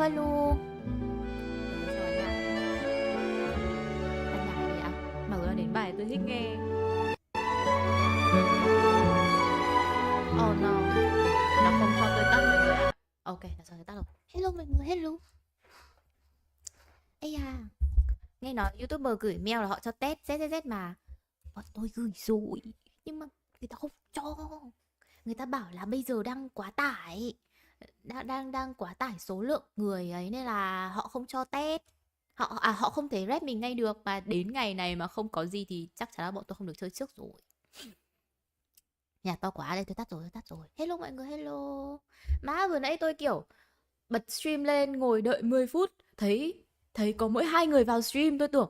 hello. Sao anh nhảy? Anh nhảy đi ạ. Mở ra đến bài tôi thích nghe. Oh no. Nó không cho tôi tắt mọi người ạ. Ok, nó cho tôi tắt rồi. Hello mọi người, hello. Ây à. Nghe nói YouTuber gửi mail là họ cho test ZZZ mà. Bọn tôi gửi rồi. Nhưng mà người ta không cho. Người ta bảo là bây giờ đang quá tải. Đang quá tải số lượng người ấy nên là họ không cho test. Họ không thể rep mình ngay được. Mà đến ngày này mà không có gì thì chắc chắn là bọn tôi không được chơi trước rồi. Nhà to quá, đây tôi tắt rồi. Hello mọi người, hello. Má vừa nãy tôi kiểu bật stream lên ngồi đợi 10 phút. Thấy có mỗi 2 người vào stream. Tôi tưởng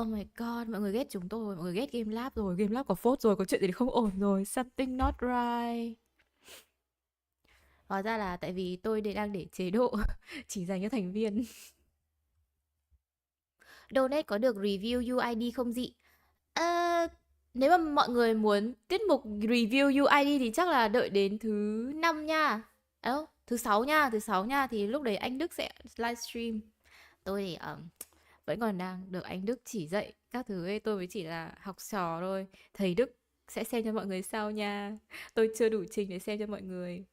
oh my god, mọi người ghét chúng tôi. Mọi người ghét GameLab rồi. GameLab có phốt rồi, có chuyện gì không ổn rồi. Something not right. Hóa ra là tại vì tôi đang để chế độ chỉ dành cho thành viên. Donate có được review UID không dị? Nếu mà mọi người muốn tiết mục review UID thì chắc là đợi đến thứ 5 nha. Thứ 6 nha, thì lúc đấy anh Đức sẽ livestream. Tôi thì vẫn còn đang được anh Đức chỉ dạy các thứ ấy, tôi mới chỉ là học trò thôi. Thầy Đức sẽ xem cho mọi người sau nha. Tôi chưa đủ trình để xem cho mọi người.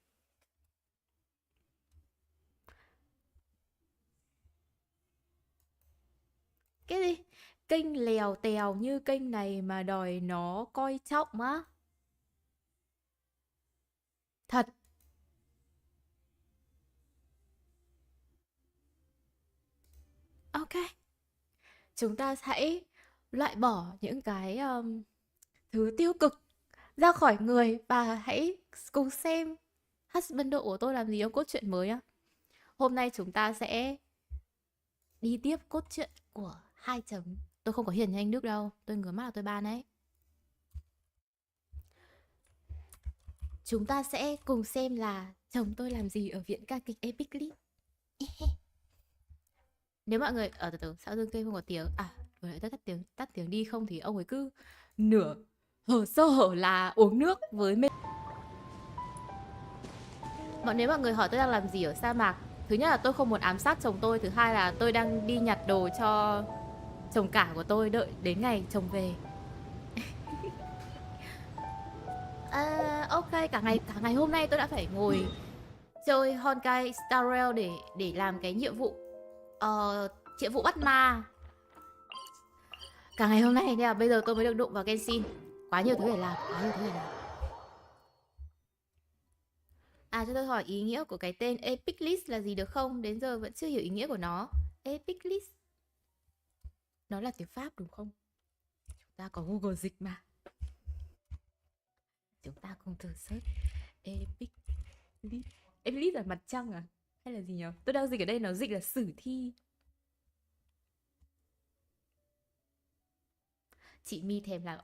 Cái gì? Kênh lèo tèo như kênh này mà đòi nó coi trọng á? Thật. Ok. Chúng ta hãy loại bỏ những cái thứ tiêu cực ra khỏi người và hãy cùng xem husband của tôi làm gì trong cốt truyện mới á. Hôm nay chúng ta sẽ đi tiếp cốt truyện của 2 chấm. Tôi không có hiền như anh Đức đâu. Tôi ngứa mắt là tôi ban đấy. Chúng ta sẽ cùng xem là chồng tôi làm gì ở viện ca kịch Epic League. Nếu mọi người từ từ, sao Dương Kê không có tiếng? Vừa nãy tôi tắt tiếng đi, không thì ông ấy cứ nửa sơ hở là uống nước với mê. Nếu mọi người hỏi tôi đang làm gì ở sa mạc, thứ nhất là tôi không muốn ám sát chồng tôi, thứ hai là tôi đang đi nhặt đồ cho chồng cả của tôi, đợi đến ngày chồng về. Ok, cả ngày hôm nay tôi đã phải ngồi chơi Honkai Star Rail để làm cái nhiệm vụ bắt ma. Cả ngày hôm nay nên là bây giờ tôi mới được đụng vào Genshin. Quá nhiều thứ để làm. Cho tôi hỏi ý nghĩa của cái tên Epic List là gì được không? Đến giờ vẫn chưa hiểu ý nghĩa của nó. Epic List, nó là tiếng Pháp đúng không? Chúng ta có Google dịch mà. Chúng ta cùng thử search Epic List. Epic List là mặt trăng à? Hay là gì nhỉ? Tôi đang dịch ở đây, nó dịch là sử thi. Chị My thèm làm.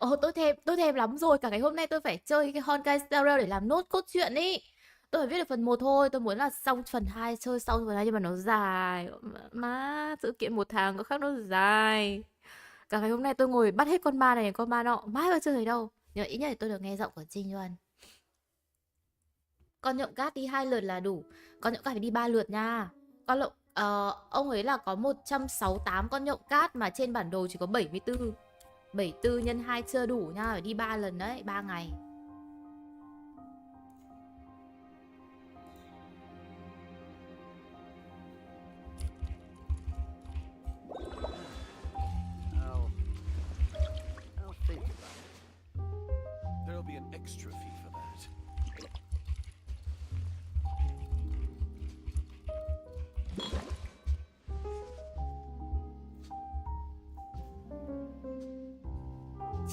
Tôi thèm lắm rồi. Cả ngày hôm nay tôi phải chơi cái Honkai Star Rail để làm nốt cốt truyện ý. Tôi phải viết được phần 1 thôi. Tôi muốn là xong phần 2, chơi xong phần 2 nhưng mà nó dài. Má, sự kiện 1 tháng có khác nó dài. Cả ngày hôm nay tôi ngồi bắt hết con ma này con ma nọ, mãi mà chưa thấy đâu. Nhưng mà ít nhất thì tôi được nghe giọng của Trinh luôn. Con nhộng cát đi 2 lượt là đủ. Con nhộng cát phải đi 3 lượt nha. Ông ấy là có 168 con nhộng cát mà trên bản đồ chỉ có 74. 74 nhân 2 chưa đủ nha, phải đi 3 lần đấy, 3 ngày. I'll think about it. There'll be an extra fee for that.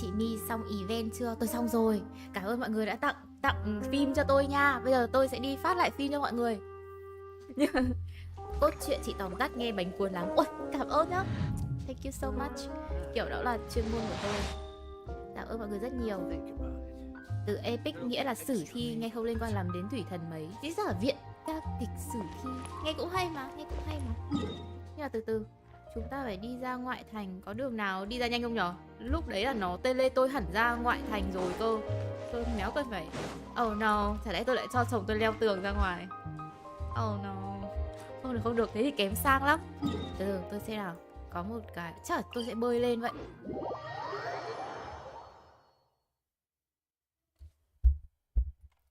Chị My xong event chưa? Tôi xong rồi. Cảm ơn mọi người đã tặng phim cho tôi nha. Bây giờ tôi sẽ đi phát lại phim cho mọi người. Cốt truyện chị tóm tắt nghe bánh cuốn lắm. Ôi, cảm ơn nhá. Thank you so much. Kiểu đó là chuyên môn của tôi. Cảm ơn mọi người rất nhiều. Từ epic nghĩa là sử thi, nghe không liên quan làm đến thủy thần mấy. Thế ra là viện ca kịch sử thi. Nghe cũng hay mà. Nhưng mà từ từ, chúng ta phải đi ra ngoại thành. Có đường nào đi ra nhanh không nhở? Lúc đấy là nó tele tôi hẳn ra ngoại thành rồi cơ. Tôi méo cần phải. Oh no, chả lẽ tôi lại cho chồng tôi leo tường ra ngoài. Oh no. Không được, thế thì kém sang lắm. Từ từ, tôi xem nào. Có một cái, chắc là tôi sẽ bơi lên vậy.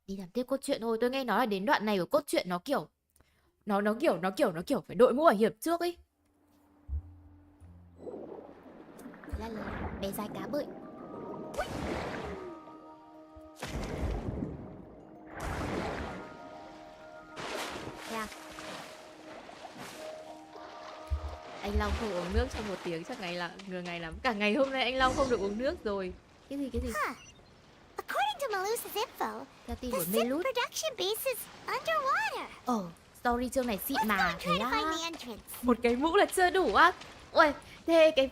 Đi làm tiếp cốt truyện thôi. Tôi nghe nói là đến đoạn này của cốt truyện nó kiểu phải đội mũ bảo hiểm trước ấy. Là bé dài cá bơi. Yeah. Anh Long không uống nước trong 1 tiếng chắc ngày lắm. Cả ngày hôm nay anh Long không được uống nước rồi. Cái gì? According to Melusa's info, Theo tin the của synth Melut. production base is underwater. Story chương này xịn Let's mà. go Thế try to á. find the entrance. Một cái mũ là chưa đủ á. Ôi, thế cái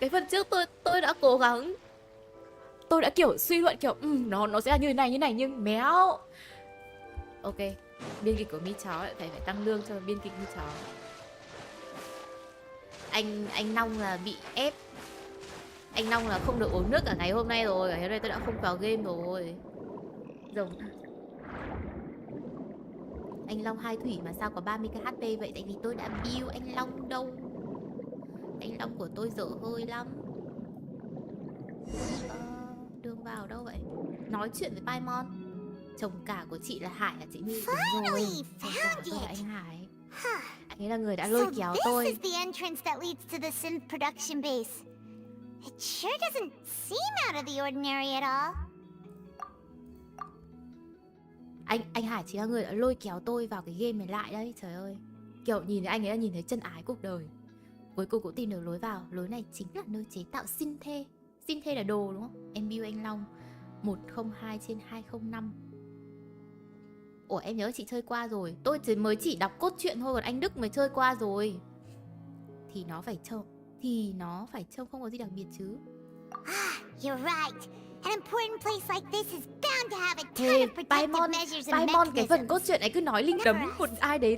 phần trước tôi đã cố gắng. Tôi đã kiểu suy luận kiểu nó sẽ là như này nhưng méo. Ok, biên kịch của Mi Chó lại phải tăng lương cho biên kịch Mi Chó. Anh Long là bị ép. Anh Long là không được uống nước cả ngày hôm nay rồi. Cả ngày hôm nay tôi đã không vào game rồi. Rồng. Anh Long 2 thủy mà sao có 30k HP vậy? Tại vì tôi đã build anh Long đâu. Anh Long của tôi dở hơi lắm. Đường vào đâu vậy? Nói chuyện với Paimon. Chồng cả của chị là Hải à chị My? Đúng rồi. Chồng cả của tôi là anh Hải. Anh ấy là người đã lôi kéo tôi. This is the entrance that leads to the synth production base. It sure doesn't seem out of the ordinary at all. Anh Hải chính là người đã lôi kéo tôi vào cái game này lại đấy. Trời ơi, kiểu nhìn thấy anh ấy là nhìn thấy chân ái cuộc đời. Cuối cùng cũng tìm được lối vào. Lối này chính là nơi chế tạo synthê. Synthê là đồ đúng không? Em build anh Long 102/205. Ủa em nhớ chị chơi qua rồi. Tôi mới chỉ đọc cốt truyện thôi. Còn anh Đức mới chơi qua rồi. Thì nó phải trông không có gì đặc biệt chứ. You're right. An important place like this is bound to have a ton Hey, of protective measures and Paimon cái phần mechanisms. cốt truyện ấy cứ nói linh đấm một ai đấy.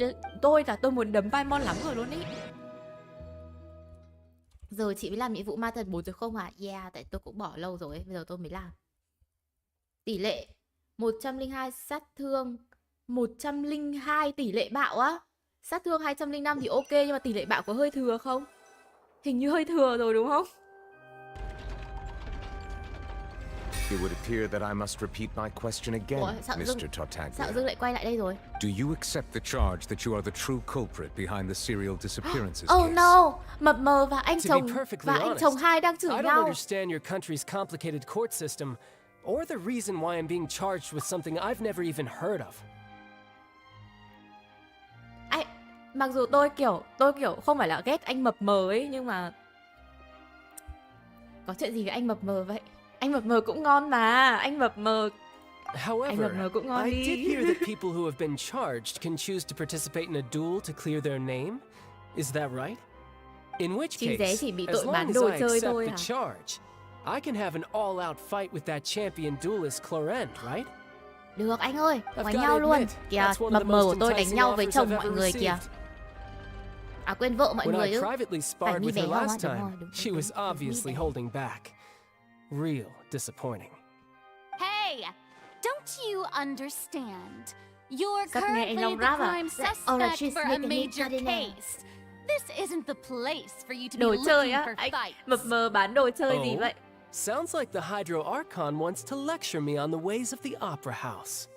Tôi muốn đấm Paimon lắm rồi luôn ý. Giờ chị mới làm nhiệm vụ ma thần 4 rồi không à? Yeah, tại tôi cũng bỏ lâu rồi ấy. Bây giờ tôi mới làm. Tỷ lệ 102 sát thương, 102 tỷ lệ bạo á. Sát thương 205 thì ok, nhưng mà tỷ lệ bạo có hơi thừa không? Hình như hơi thừa rồi đúng không? It would appear that I must repeat my question again, Ủa, Dạo Mr. Dương Tartaglia. lại quay lại đây rồi. Do you accept the charge that you are the true culprit behind the serial disappearances Oh case? no, mập mờ và anh To be chồng perfectly hai đang chửi I don't nhau. understand your country's complicated court system, or the reason why I'm being charged with something I've never even heard of. Mặc dù tôi kiểu không phải là ghét anh mập mờ ấy, nhưng mà có chuyện gì với anh mập mờ vậy? Anh mập mờ cũng ngon mà, anh mập mờ However, cũng ngon I đi. did hear that people who have been charged can choose to participate in a duel to clear their name. Is that right? In which Chị Dế case, chỉ bị as tội long bán as đồ I chơi accept thôi the à? charge, I can have an all-out fight with that champion duelist Clorend, right? Được anh ơi, I've đánh gotta nhau luôn. admit, Kìa, that's one of mập the mờ most của tôi đánh enticing nhau với offers chồng I've mọi ever người kìa. received. À quên vợ mọi When người I chứ. privately sparred Mi with bé her không á? last Đúng time, rồi, đúng, she đúng, was đúng, Mi obviously bé. holding back. Real disappointing. Hey, don't you understand? You're Sắp nghe anh currently Long the rap à? prime Oh là suspect she's for a making it major ra đây nè. case. This isn't the place for you to be Đồ chơi looking á, for anh fights. mập mờ bán đồ chơi gì Oh? vậy? Sounds like the Hydro Archon wants to lecture me on the ways of the Opera House.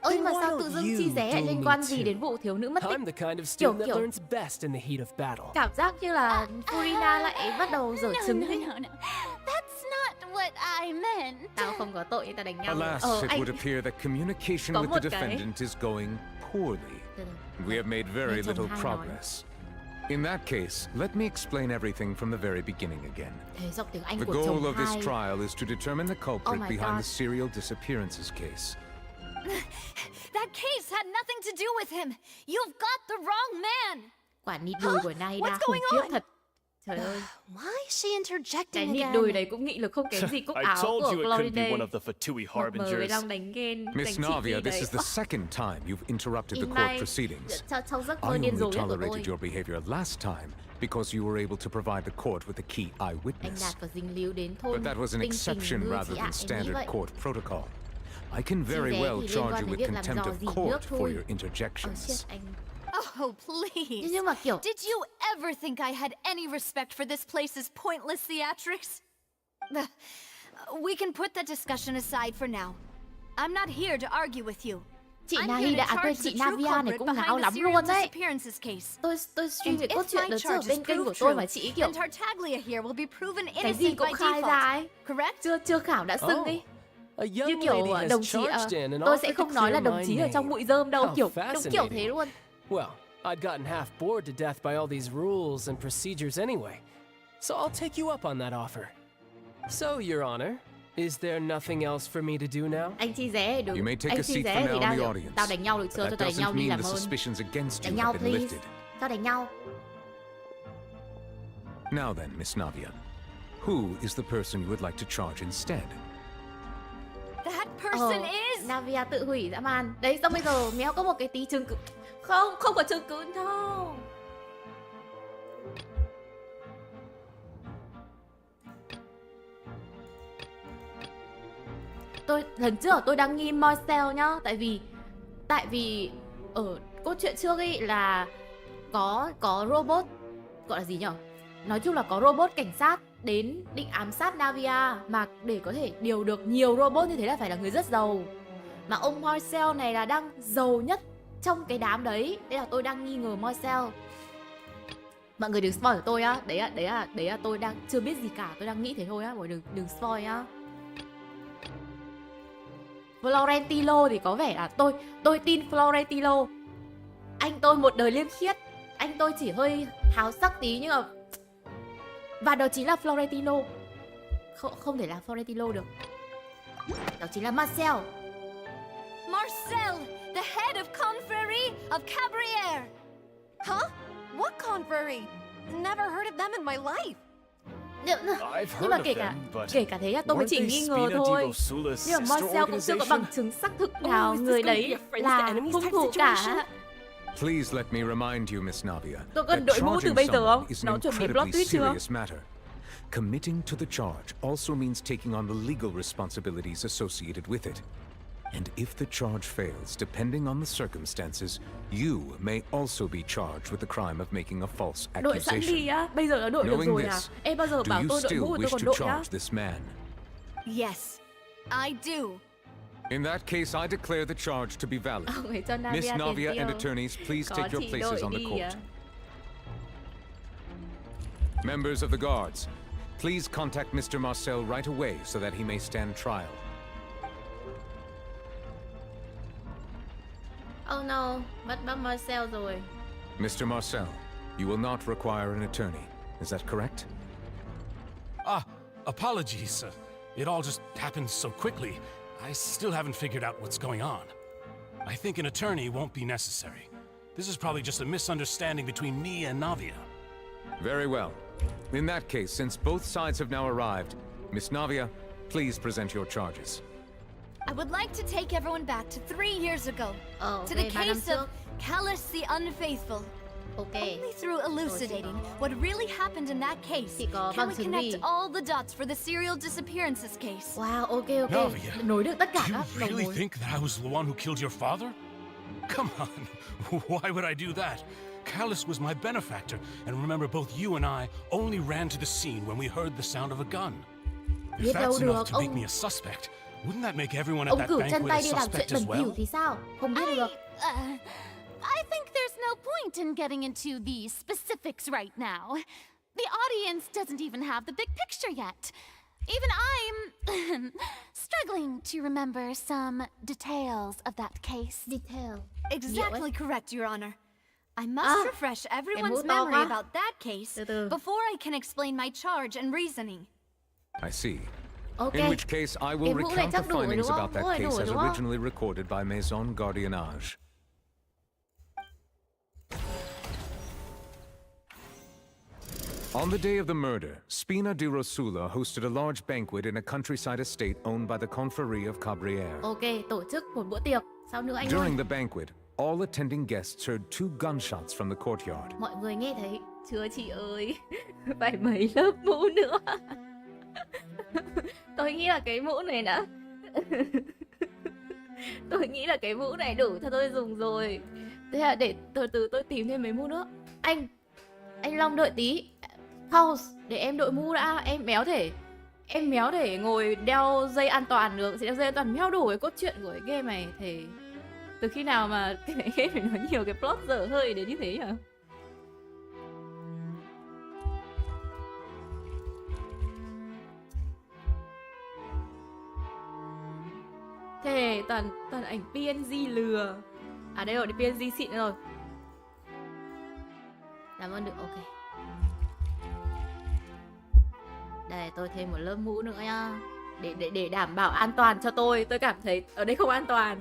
Ôi Then mà why sao don't tự dưng you Chi Dé lại duel liên me quan gì too? đến vụ thiếu nữ mất tích? I'm the kind of student that kiểu- learns best in the heat of battle. Cảm giác như là Furina lại bắt đầu dở No, trứng no, ấy. no, no. That's not what I meant. Tao không có tội nhưng tao đánh nhau. Alas, it anh... would appear that communication Có with một the cái- defendant is going poorly. Từ từ. We have made very Nghe chồng little hai nói. progress. In that case, let me explain everything from the very beginning again. Thế giọng tiếng Anh The của goal chồng of this hai. trial is to determine the culprit my behind the God. serial disappearances case. That case had nothing to do with him. You've got the wrong man. Quả nịt đùi của Naida What's khủng going khiếp on? thật. Trời ơi, Why is she cái interjecting nịt again? đùi đấy cũng nghị lực không kém gì cúc I áo told của you it couldn't be Florida. one of the Fatui Mập mờ với harbingers. Long đánh ghen, đánh Miss chị Navia, Phi this đấy. is the second time you've interrupted the Im court nay, proceedings. trong giấc I mơ only điên rồ nhất của tôi, tolerated your behavior last time because you were able to provide the court with a key anh eyewitness. Đạt có dính líu đến thôn But that was an tinh exception tình ngư rather chị ạ, than em nghĩ standard vậy. court protocol. I can very Dế well thì liên charge quan you đến with việc làm contempt dò of dỉ court nước for thôi. your interjections. Shit, anh Oh, please. Nhưng mà kiểu Did you ever think I had any respect for this place's pointless theatrics? We can put that discussion aside for now. I'm not here to argue with you. chị I'm Nahi here đã to quên charge chị the true Navia này culprit cũng behind ngáo the lắm serial luôn đấy. disappearances case. Tôi stream cái And cốt if truyện my đợt trước ở charge is bên kênh của proved tôi true, mà chị kiểu then Tartaglia here will be proven cái gì innocent cũng by khai ra default. ấy. Correct? Chưa khảo đã xưng ấy. A Như young kiểu lady has đồng chí charged in and tôi sẽ offered to không nói là clear đồng my chí ở trong name. bụi rơm đâu, How kiểu đúng kiểu thế fascinating. luôn. Well, I'd gotten half bored to death by all these rules and procedures anyway, so I'll take you up on that offer. So, Your Honor, is there nothing else for me to do now? Anh Chi Dé được. You may take Anh a Chi seat Dé for thì now in đang the kiểu, audience. tao đánh nhau được chưa, cho That tao đánh nhau doesn't đi mean làm the ơn. suspicions against Đánh you nhau have been please. lifted. Cho đánh nhau. Now then, Miss Navia, who is the person you would like to charge instead? That person is... Navia tự hủy dã man. Đấy, xong bây giờ méo có một cái tí chứng cứ. Không, không có chứng cứ đâu. Lần trước tôi đang nghi Marcel nhá, tại vì ở cốt truyện trước ấy là có robot, gọi là gì nhở? Nói chung là có robot cảnh sát đến định ám sát Navia, mà để có thể điều được nhiều robot như thế là phải là người rất giàu. Mà ông Marcel này là đang giàu nhất trong cái đám đấy. Đấy là tôi đang nghi ngờ Marcel. Mọi người đừng spoil tôi á. Đấy là tôi đang chưa biết gì cả, tôi đang nghĩ thế thôi á. Mọi người đừng spoil á. Florentino thì có vẻ là tôi tin Florentino. Anh tôi một đời liêm khiết. Anh tôi chỉ hơi háo sắc tí nhưng mà... Và đó chính là Florentino. Không thể là Florentino được. Đó chính là Marcel. Marcel, the head of confrérie of Cabrières. Huh? What confrérie? Never heard of them in my life. I've Nhưng mà heard of them, but kể cả thế tôi mới weren't chỉ they nghi ngờ Spina thôi. di Rosula's Nhưng mà sister Marcel cũng chưa có bằng organization? chứng xác thực nào is this người gonna be đấy a friends to là enemies hung type thủ situation? cả. Please let me remind you, Miss Navia, Tôi cần that đội mũ từ charging bây giờ someone không? is Nó an chuẩn bị plot incredibly twist chưa? serious matter. Committing to the charge also means taking on the legal responsibilities associated with it. And if the charge fails, depending on the circumstances, you may also be charged with the crime of making a false Đội sẵn accusation. đi á, bây giờ đã đội được Knowing rồi à? this, Ê, bao giờ do bảo you tôi đội still mũ thì tôi wish còn to đội nhá. charge this man? Yes, I do. In that case, I declare the charge to be valid. Ông ấy cho Miss Navia Navia tiền and tiêu. attorneys, please Có take your chị places đội on the đi court. à? Members of the guards, please contact Mr. Marcel right away so that he may stand trial. Oh no, mất bác Marcel rồi. Mr. Marcel, you will not require an attorney. Is that correct? Apologies. It all just happened so quickly. I still haven't figured out what's going on. I think an attorney won't be necessary. This is probably just a misunderstanding between me and Navia. Very well. In that case, since both sides have now arrived, Miss Navia, please present your charges. I would like to take everyone back to 3 years ago. Ờ, To the ok, 3 năm case trước. of Callus the Unfaithful. Ok. Only through elucidating what really happened in that case Chị có can bằng we chứng connect gì? all the dots for the serial disappearances case. Wow, ok. Navia, Nối được tất cả You các đầu really mối. think that I was the one who killed your father? Come on, why would I do that? Callus was my benefactor, and remember both you and I only ran to the scene when we heard the sound of a gun. If Biết đâu that's được, enough to make ông- me a suspect, wouldn't that make everyone at Ông that cử chân banquet tay a đi làm chuyện suspect as bẩn thỉu well? thì sao? Không biết được. I think there's no point in getting into the specifics right now. The audience doesn't even have the big picture yet. Even I'm struggling to remember some details of that case. Detail. Exactly correct, Your Honor. I must Ah, refresh mũ everyone's to memory quá. about that case Từ từ. before I can explain my charge and reasoning. I see. Ok. In which case, I will Cái mũ này recount the chắc đủ rồi findings đúng không? about that Mũ này đủ case rồi as đúng không? originally recorded by Maison Gardiennage. On the day of the murder, Spina di Rosula hosted a large banquet in a countryside estate owned by the Confrérie of Cabrières. Ok, tổ chức một bữa tiệc. Sao nữa anh ơi? During the banquet, all attending guests heard 2 gunshots from the courtyard. Mọi người nghe thấy chưa chị ơi? Phải mấy lớp mũ nữa. Tôi nghĩ là cái mũ này đã tôi nghĩ là cái mũ này đủ cho tôi dùng rồi. Thế là để từ từ tôi tìm thêm mấy mũ nữa. Anh Long đợi tí. Pause để em đội mũ đã. Em méo thể ngồi đeo dây an toàn được. Sẽ đeo dây an toàn méo đủ cái cốt truyện của cái game này. Thì từ khi nào mà cái này game phải nói nhiều cái plot dở hơi đến như thế nhỉ? Thế toàn ảnh PNG lừa. À đây rồi, PNG xịn rồi. Cảm ơn được, ok. Đây, tôi thêm một lớp mũ nữa nhá. Để đảm bảo an toàn cho tôi. Tôi cảm thấy ở đây không an toàn.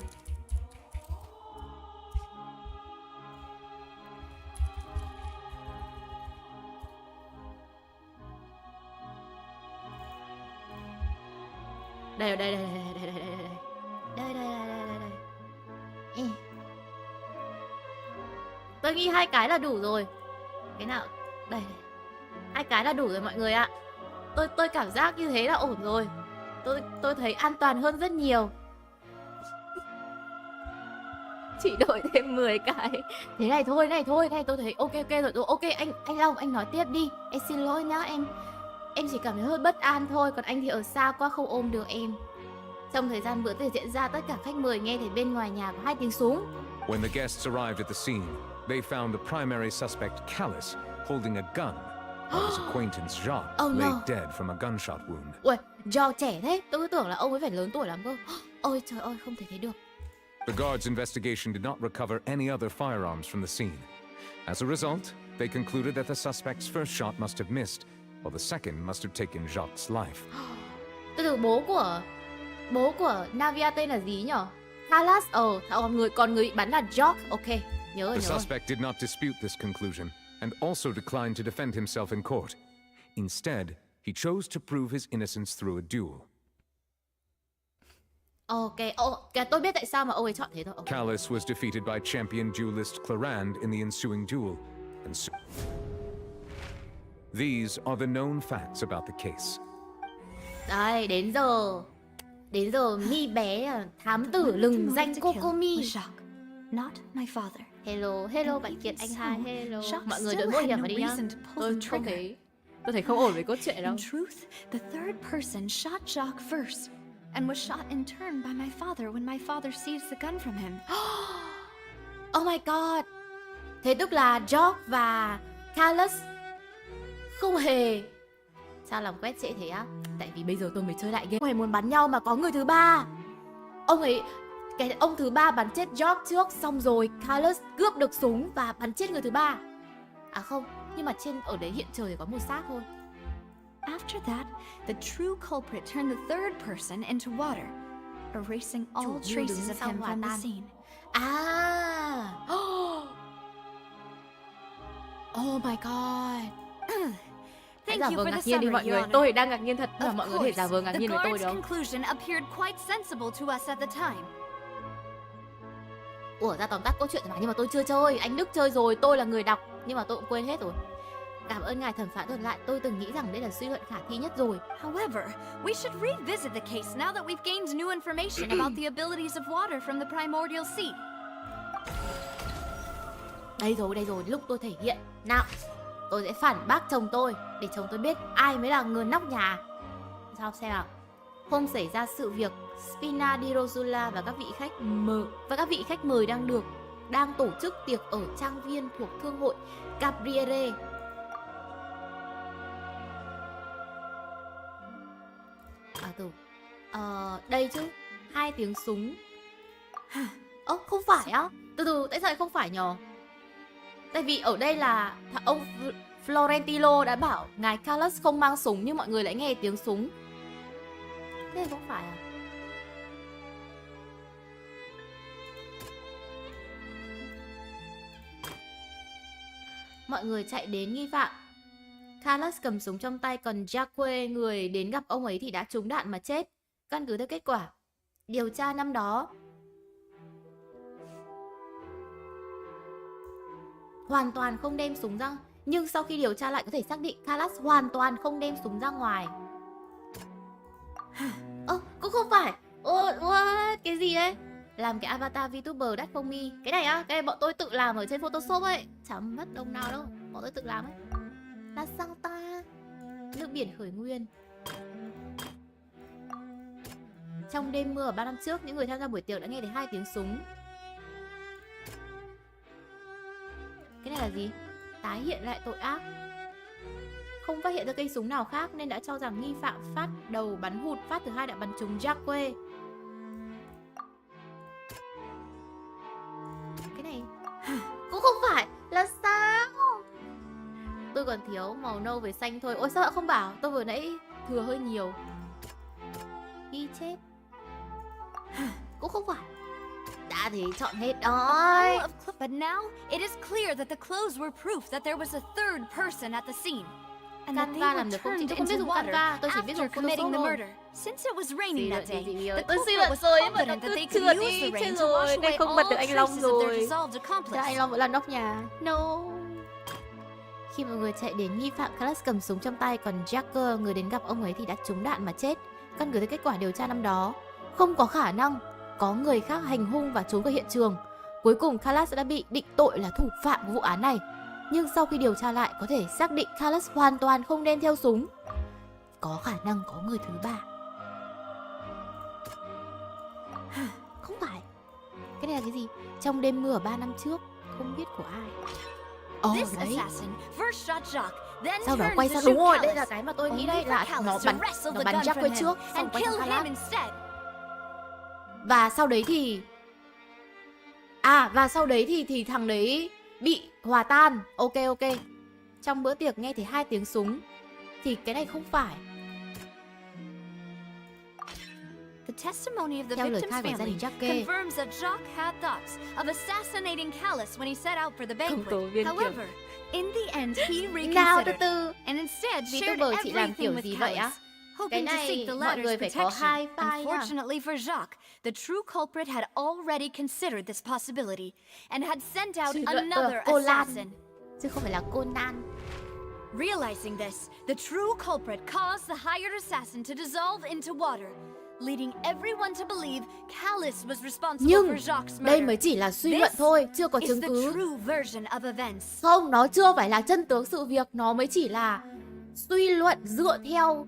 Đây. Đây. Ê. Tôi nghĩ 2 cái là đủ rồi. Cái nào? Đây. 2 cái là đủ rồi mọi người ạ. Tôi cảm giác như thế là ổn rồi. Tôi thấy an toàn hơn rất nhiều. Chỉ đổi thêm 10 cái. Thế này thôi, tôi thấy ok rồi. Ok, anh Long, anh nói tiếp đi. Em xin lỗi nhá, em chỉ cảm thấy hơi bất an thôi. Còn anh thì ở xa quá không ôm được em. Trong thời gian bữa tiệc diễn ra, tất cả khách mời nghe thấy bên ngoài nhà có 2 tiếng súng. When the guests arrived at the scene, they found the primary suspect Callus holding a gun, while his acquaintance Jacques Oh, no. lay dead from a gunshot wound. Ui, Joe trẻ thế. Tôi cứ tưởng là ông ấy phải lớn tuổi lắm cơ. Ôi trời ơi, không thể thấy được. The guards' investigation did not recover any other firearms from the scene. As a result, they concluded that the suspect's first shot must have missed, while the second must have taken Jacques' life. Từ bố của Navia tên là gì nhở? Talas, còn người bị bắn là Jock. Ok, nhớ rồi. The suspect did not dispute this conclusion and also declined to defend himself in court. Instead, he chose to prove his innocence through a duel. Ok, tôi biết tại sao mà ông ấy chọn thế thôi. Okay. Callus was defeated by champion duelist Clarand in the ensuing duel, and these are the known facts about the case. Đây, đến giờ mi bé thám tử lừng danh Kokomi. Not my father. Hello bạn Kiệt anh hai, hello. Mọi người đợi mỗi hiệp vào đi nhá. Tôi thấy không ổn với cốt truyện đâu. In truth, the third person shot Jacques first, and was shot in turn by my father when my father seized the gun from him. Oh my god. Thế tức là Jock và Callus không hề... Sao làm quét trễ thế á? Tại vì bây giờ tôi mới chơi lại game. Ông ấy muốn bắn nhau mà có người thứ ba. Ông thứ ba bắn chết Jock trước, xong rồi Callus cướp được súng và bắn chết người thứ ba. À không, nhưng mà ở đấy hiện trời thì có một xác thôi. After that, the true culprit turned the third person into water, erasing all traces of him from the scene. À. Oh my god. Thank you for the nhiên đi mọi summary, người. Your Honor. Tôi đang ngạc nhiên thật là Of mọi người có thể giả vờ ngạc the nhiên với tôi guard's đâu. conclusion appeared quite sensible to us at the time. Ủa, ra tóm tắt câu chuyện rồi mà, nhưng mà tôi chưa chơi. Anh Đức chơi rồi, tôi là người đọc, nhưng mà tôi cũng quên hết rồi. Cảm ơn ngài thẩm phán thuật lại, tôi từng nghĩ rằng đây là suy luận khả thi nhất rồi. However, we should revisit the case now that we've gained new information about the abilities of water from the primordial sea. Đây rồi, lúc tôi thể hiện. Nào, tôi sẽ phản bác chồng tôi, để chồng tôi biết ai mới là người nóc nhà. Sao xem nào. Hôm xảy ra sự việc, Spina di Rosula và các vị khách mời đang tổ chức tiệc ở trang viên thuộc thương hội Gabriele. Đây chứ, 2 tiếng súng. Không phải á? Từ tại sao lại không phải nhờ? Tại vì ở đây là ông Florentino đã bảo ngài Callus không mang súng, nhưng mọi người lại nghe tiếng súng. Thế không phải à? Mọi người chạy đến nghi phạm. Callus cầm súng trong tay, còn Jacques, người đến gặp ông ấy thì đã trúng đạn mà chết. Căn cứ theo kết quả điều tra năm đó, hoàn toàn không đem súng ra. Nhưng sau khi điều tra lại có thể xác định Callus hoàn toàn không đem súng ra ngoài. Cũng không phải. What? Cái gì đấy? làm cái avatar VTuber đắt không mi. Cái này á, cái này bọn tôi tự làm ở trên Photoshop ấy, chẳng mất đồng nào đâu, bọn tôi tự làm ấy. Là sao ta? Nước biển khởi nguyên. Trong đêm mưa ở 3 năm trước, những người tham gia buổi tiệc đã nghe thấy 2 tiếng súng. Cái này là gì? Tái hiện lại tội ác. Không phát hiện ra cây súng nào khác nên đã cho rằng nghi phạm phát đầu bắn hụt, phát thứ hai đã bắn trúng Jacque. Cái này cũng không phải. Là sao? Tôi còn thiếu màu nâu với xanh thôi. Ôi sao lại không bảo? Tôi vừa nãy thừa hơi nhiều. Ghi chép cũng không phải. Đã thì chọn hết rồi. But now, it is clear that the clothes were proof that there was a third person at the scene. And that they Canva were làm được không? Chị turned không biết into dùng water Canva, tôi chỉ biết dùng after committing the Photoshop thôi. murder. Since it was raining that day, the Tôi xin culprit lỗi was rồi, mà nó confident that cứ they trượt could use đi, the chết rain to wash rồi. Đây away không bật được all anh Long traces of their rồi. dissolved Thế accomplice. anh Long vẫn là nóc nhà. No. Khi mọi người chạy đến, nghi phạm Carlos cầm súng trong tay, còn Jacker, người đến gặp ông ấy thì đã trúng đạn mà chết. Căn cứ theo kết quả điều tra năm đó, không có khả năng có người khác hành hung và trốn khỏi hiện trường. Cuối cùng Carlos đã bị định tội là thủ phạm của vụ án này. Nhưng sau khi điều tra lại, có thể xác định Carlos hoàn toàn không đem theo súng. Có khả năng có người thứ ba. Không phải. Cái này là cái gì? Trong đêm mưa ở 3 năm trước, không biết của ai. This Đấy. assassin first shot Jacques, then Sau đó turned quay to sang, shoot đúng rồi, đây Callus, là cái mà tôi nghĩ only đây, for là Callus nó to bắn wrestle the bắn gun Jacques from him trước, xong and quay sang kill him Carlos. instead. Và sau đấy thì thì thằng đấy bị hòa tan. Ok. Trong bữa tiệc nghe thấy 2 tiếng súng. Thì cái này không phải. The testimony of the Theo lời victim's khai của gia family đình Jacques, confirms that Jacques had thoughts of assassinating Callus when he set out for the công tố banquet. viên kiểm. However, in the end, he Nào, từ reconsidered từ. and instead shared VTuber chị làm everything kiểu with gì vậy á? Callus, hoping to này seek the mọi người latter's phải có 2 protection. file nha. Unfortunately for Jacques, the true culprit had already considered this possibility and had sent out Suy luận another cô Lan, assassin. chứ không phải là cô Nan. Realizing this, the true culprit caused the hired assassin to dissolve into water, leading everyone to believe Callus was responsible Nhưng for Jacques' đây murder. mới chỉ là suy This luận thôi, chưa có is chứng the cứ. true version of events. Không, nó chưa phải là chân tướng sự việc, nó mới chỉ là suy luận dựa theo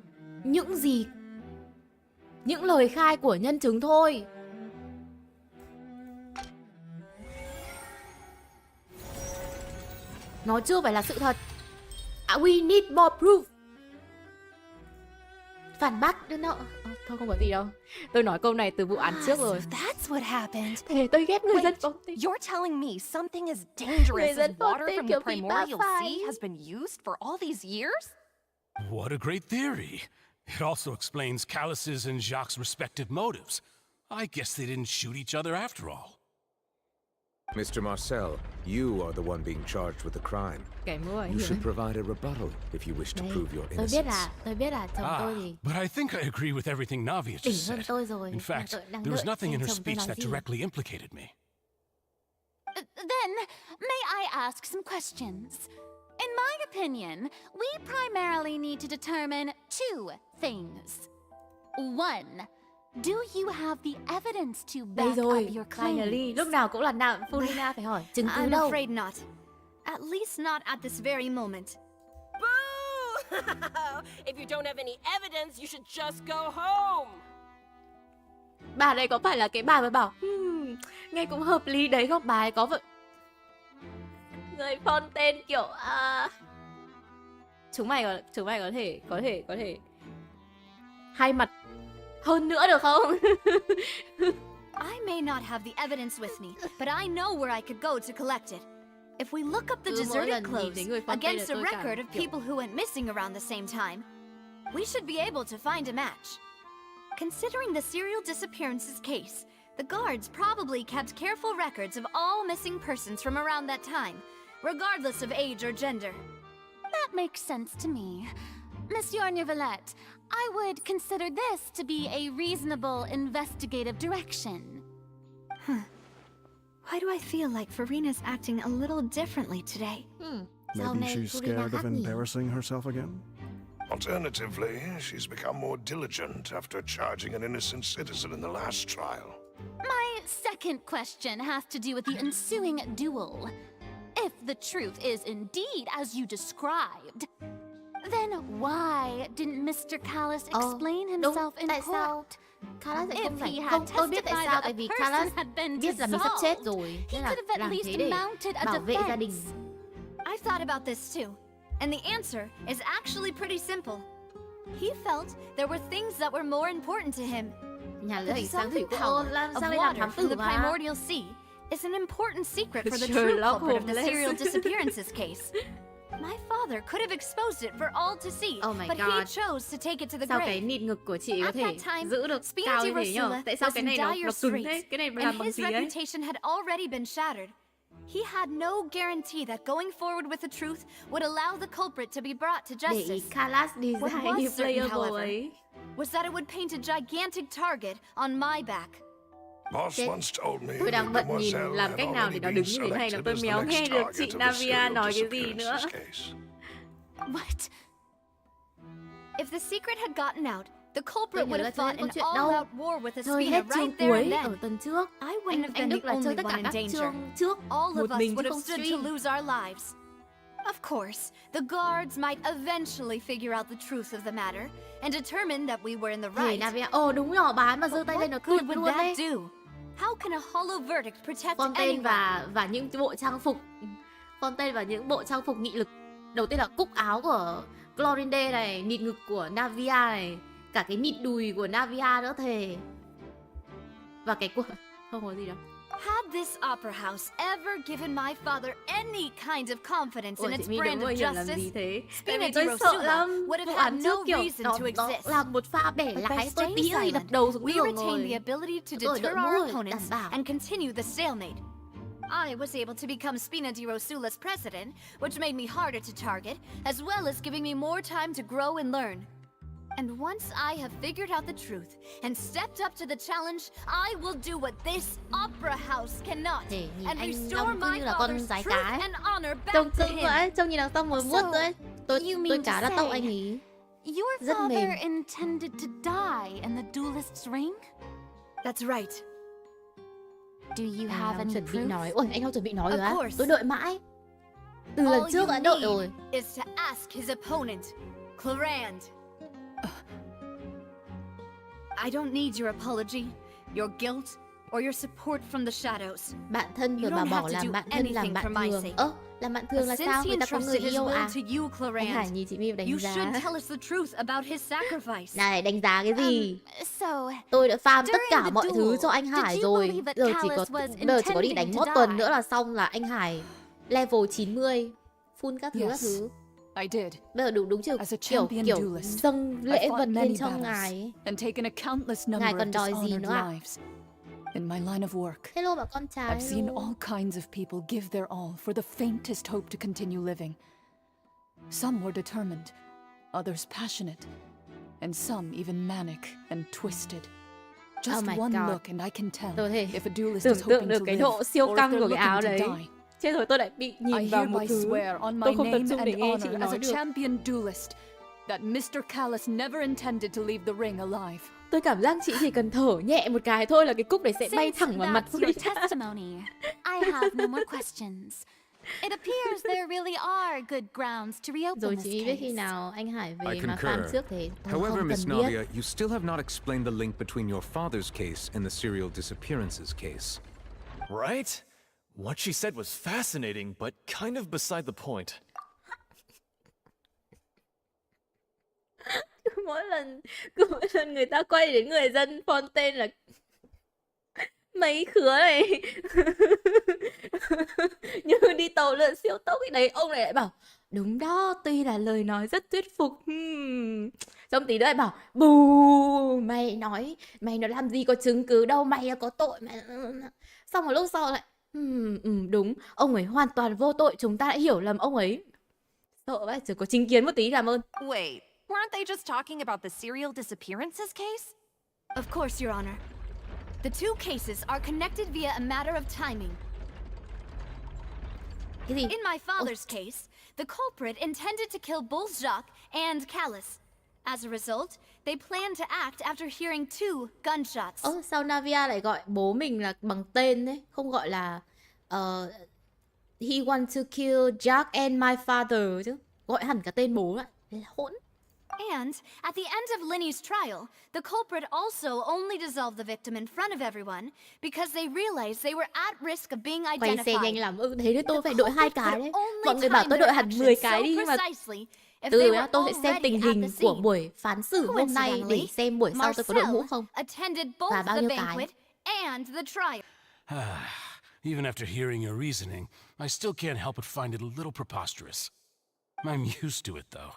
những lời khai của nhân chứng thôi. Nó chưa phải là sự thật. We need more proof. Phản bác đưa nợ. Thôi không có gì đâu. Tôi nói câu này từ vụ án trước rồi. That's what happened. Thế tôi ghét người dân phóng tin. You're telling me something as dangerous as Người dân phóng water tin from kiểu the bị primordial bá sea phải. has been used for all these years? What a great theory. It also explains Callus's and Jacques' respective motives. I guess they didn't shoot each other after all. Mr. Marcel, you are the one being charged with the crime. Kẻ mua You should provide a rebuttal if you wish to prove your innocence. Tôi biết là chồng tôi thì But I think I agree with everything Navia đỉnh just hơn said. tôi rồi. In fact, Tôi đang there was đợi nothing in xem her chồng tôi speech nói that gì. directly implicated me. Then, may I ask some questions? In my opinion, we primarily need to determine 2 things. 1. Do you have the evidence to Đây back rồi, up your finally. claims? Lúc nào cũng là Fulina phải hỏi chứng cứ I'm đâu. afraid not. At least not at this very moment. Boo! If you don't have any evidence, you should just go home. Bà đây có phải là cái bà mới bảo nghe cũng hợp lý đấy không? Bà ấy có vậy. Người phone tên kiểu chúng mày có thể hai mặt hơn nữa được không? I may not have the evidence with me, but I know where I could go to collect it. If we look up the Cứ mỗi deserted lần nhìn clothes thấy người phone tên against là a tôi cảm record of kiểu people who went missing around the same time, we should be able to find a match. Considering the serial disappearances case, the guards probably kept careful records of all missing persons from around that time, regardless of age or gender. That makes sense to me. Monsieur Neuvillette, I would consider this to be a reasonable investigative direction. Why do I feel like Farina's acting a little differently today? Sau Maybe này she's Fulina scared of hát nhiều. embarrassing herself again? Alternatively, she's become more diligent after charging an innocent citizen in the last trial. My second question has to do with the ensuing duel. If the truth is indeed as you described, then why didn't Mr. Callus explain himself in tại sao court? Khalas lại không If phải he không had tôi biết tại testified sao that tại a vì person Khalas had been biết là mình sắp chết dissolved, rồi he nên là could have at làm least thế để mounted a bảo vệ gia đình. defense. I've thought about this too, and the answer is actually pretty simple. He felt there were things that were more important to him. Nhà lữ The hành sáng thủy dissolving của power làm of sao đi làm water thám from tử the mà. primordial sea is an important secret for the true Sherlock culprit of the Holmes. serial disappearances case. My father could have exposed it for all to see, Oh my but he God. chose to take it to the Sao cái grave. nịt ngực của chị có At thể that time, giữ được Spina cao di như thế nhở? Rosula Tại sao was cái in này nó dire cứng thế? straits, Cái này làm and bằng his gì ấy? reputation had already been shattered. He had no guarantee that going forward with the truth would allow the culprit to be brought to Để ý justice. Khalas đi What ra was như certain, playable however, ấy. was that it would paint a gigantic target on my back. Boss Chết. once told me Tôi that đang bận nhìn Mademoiselle làm had cách nào để already nó been đứng như thế này là selected tôi as the méo next nghe được target chị of the Navia serial nói cái gì nữa. disappearances case. What? If the secret had gotten out, the Tôi culprit nhớ would là have chơi fought câu an chuyện đâu. all-out war with Chơi Espina hết chương right there and cuối then. ở tuần trước. I wouldn't have Anh been Đức the là chơi only tất one cả in các danger. chương trước. All Một of us mình chứ would have không stood to stream. lose our lives. Of course, the guards might eventually figure out the truth of the matter and determine that we were in the Thì right. Navia, đúng rồi, bà ấy mà giơ But tay lên nó what tuyệt good would luôn that đấy. do? How can a hollow verdict protect Fontaine anyone? và những bộ trang phục Fontaine và những bộ trang phục nghị lực. Đầu tiên là cúc áo của Clorinde này, nịt ngực của Navia này, cả cái nịt đùi của Navia nữa thề. Và cái của không có gì đâu. Had this opera house ever given my father any kind of confidence Ủa in chị its My brand đứng ngồi of hiểu làm justice, gì thế? Spina Tại vì di tôi sợ Rosula lắm. would have Vụ had án no trước kiểu reason nó to exist. làm một pha bẻ But by lái, tôi staying tí thì silent, đập đầu xuống we đường retained the rồi. ability to Rồi, deter đội our mũ rồi, opponents đảm bảo. and continue the stalemate. I was able to become Spina di Rosula's president, which made me harder to target, as well as giving me more time to grow and learn. And once I have figured out the truth and stepped up to the challenge, I will do what this opera house cannot Để nhìn and anh restore ông cứ my như là con father's rái truth cá ấy. and honor back Trông to cưng him. vậy, trông nhìn đằng sau mới vuốt So, thôi. Tôi you mean cá to đã tậu say- anh ý. Your Rất father mềm. intended to die in the duelist's ring? That's right. Do you Anh have không any chuẩn bị proof? nói. Ôi, anh không chuẩn bị nói Of rồi á. course. Tôi đợi mãi. Từ lần All trước you đã đợi need rồi. is to ask his opponent, Clarand. I don't need your apology, your guilt, or your support from the shadows. Bạn thân You vừa bảo don't bỏ have to làm do bạn thân làm anything bạn for my thường. sake. Làm bạn thường But là since sao? he Người ta có người entrusted his yêu will à? to you, Anh Hải Clarand, nhìn chị My đánh you giá. should tell us the truth about his sacrifice. Này, đánh giá cái gì? So, Tôi đã farm tất during cả the mọi thứ duel, cho anh did Hải you rồi. believe that Giờ Callus was chỉ có đi đánh intending một to tuần die? nữa là xong là anh Hải level 90. Full các thứ các Yes, thứ. I did. Bây giờ đúng chiều As a kiểu champion kiểu duelist, dâng I lễ fought vật many lên cho battles ngài ấy. and taken a countless Ngài number còn of đòi gì dishonored nữa ạ? lives. In my line of work, Hello bà con trai. I've seen hello. all kinds of people give their all for the faintest hope to continue living. Some were determined, others passionate, and some even manic and twisted. Just my one God. look and I can tell Tôi thể if a duelist tưởng is tượng hoping được to cái live độ siêu or if căng they're của cái áo looking đấy. to die. Chết rồi, tôi lại bị nhìn I vào một hereby thứ. swear on my Tôi không tập name trung để and nghe chị honor as nói a được. champion duelist that Mr. Callus never intended to leave the ring alive. Tôi cảm giác chị chỉ cần thở nhẹ một cái thôi là cái cúc đấy sẽ bay since thẳng vào mặt that's tôi. your testimony, I have no more questions. It appears there really are good grounds to Rồi reopen chị this biết khi case. nào anh Hải I về mà concur. farm trước thế tôi However, không Miss cần biết. Navia, you still have not explained the link between your father's case and the serial disappearances case. Right? What she said was fascinating, but kind of beside the point. cứ mỗi lần người ta quay đến người dân Fontaine là mấy khứa này như đi tàu lượn siêu tốc ấy đấy, ông này lại bảo đúng đó, tuy là lời nói rất thuyết phục. Xong tí nữa lại bảo bù, mày nói nó làm gì có chứng cứ đâu, mày có tội mày. Xong một lúc sau lại đúng, ông ấy hoàn toàn vô tội, chúng ta đã hiểu lầm ông ấy. Sợ vậy, chỉ có chứng kiến một tí làm ơn. Wait, weren't they just talking about the serial disappearances case? Of course, Your Honor. The two cases are connected via a matter of timing. Cái gì? In my father's case, the culprit intended to kill both Jacques and Callus. As a result, they plan to act after hearing 2 gunshots. Sao Navia lại gọi bố mình là bằng tên đấy, không gọi là he want to kill Jack and my father chứ, gọi hẳn cả tên bố lại, hỗn. And at the end of Linny's trial, the culprit also only dissolved the victim in front of everyone because they realized they were at risk of being Quay xe nhanh identified. lắm, thế nên tôi phải đội 2 cái đấy. Mọi người bảo tôi đội hẳn 10 cái đi, nhưng mà từ đó tôi sẽ xem tình hình của buổi phán xử hôm nay để xem buổi sau tôi có đội mũ không và bao nhiêu cái. Even after hearing your reasoning, I still can't help but find it a little preposterous. I'm used to it, though.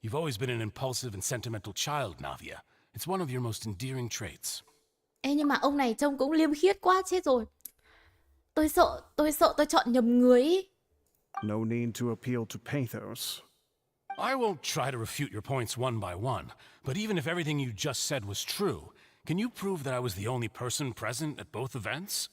You've always been an impulsive and sentimental child, Navia. It's one of your most endearing traits. Ê, nhưng mà ông này trông cũng liêm khiết quá, chết rồi. Tôi sợ tôi chọn nhầm người ý. No need to appeal to pathos. I won't try to refute your points one by one, but even if everything you just said was true, can you prove that I was the only person present at both events?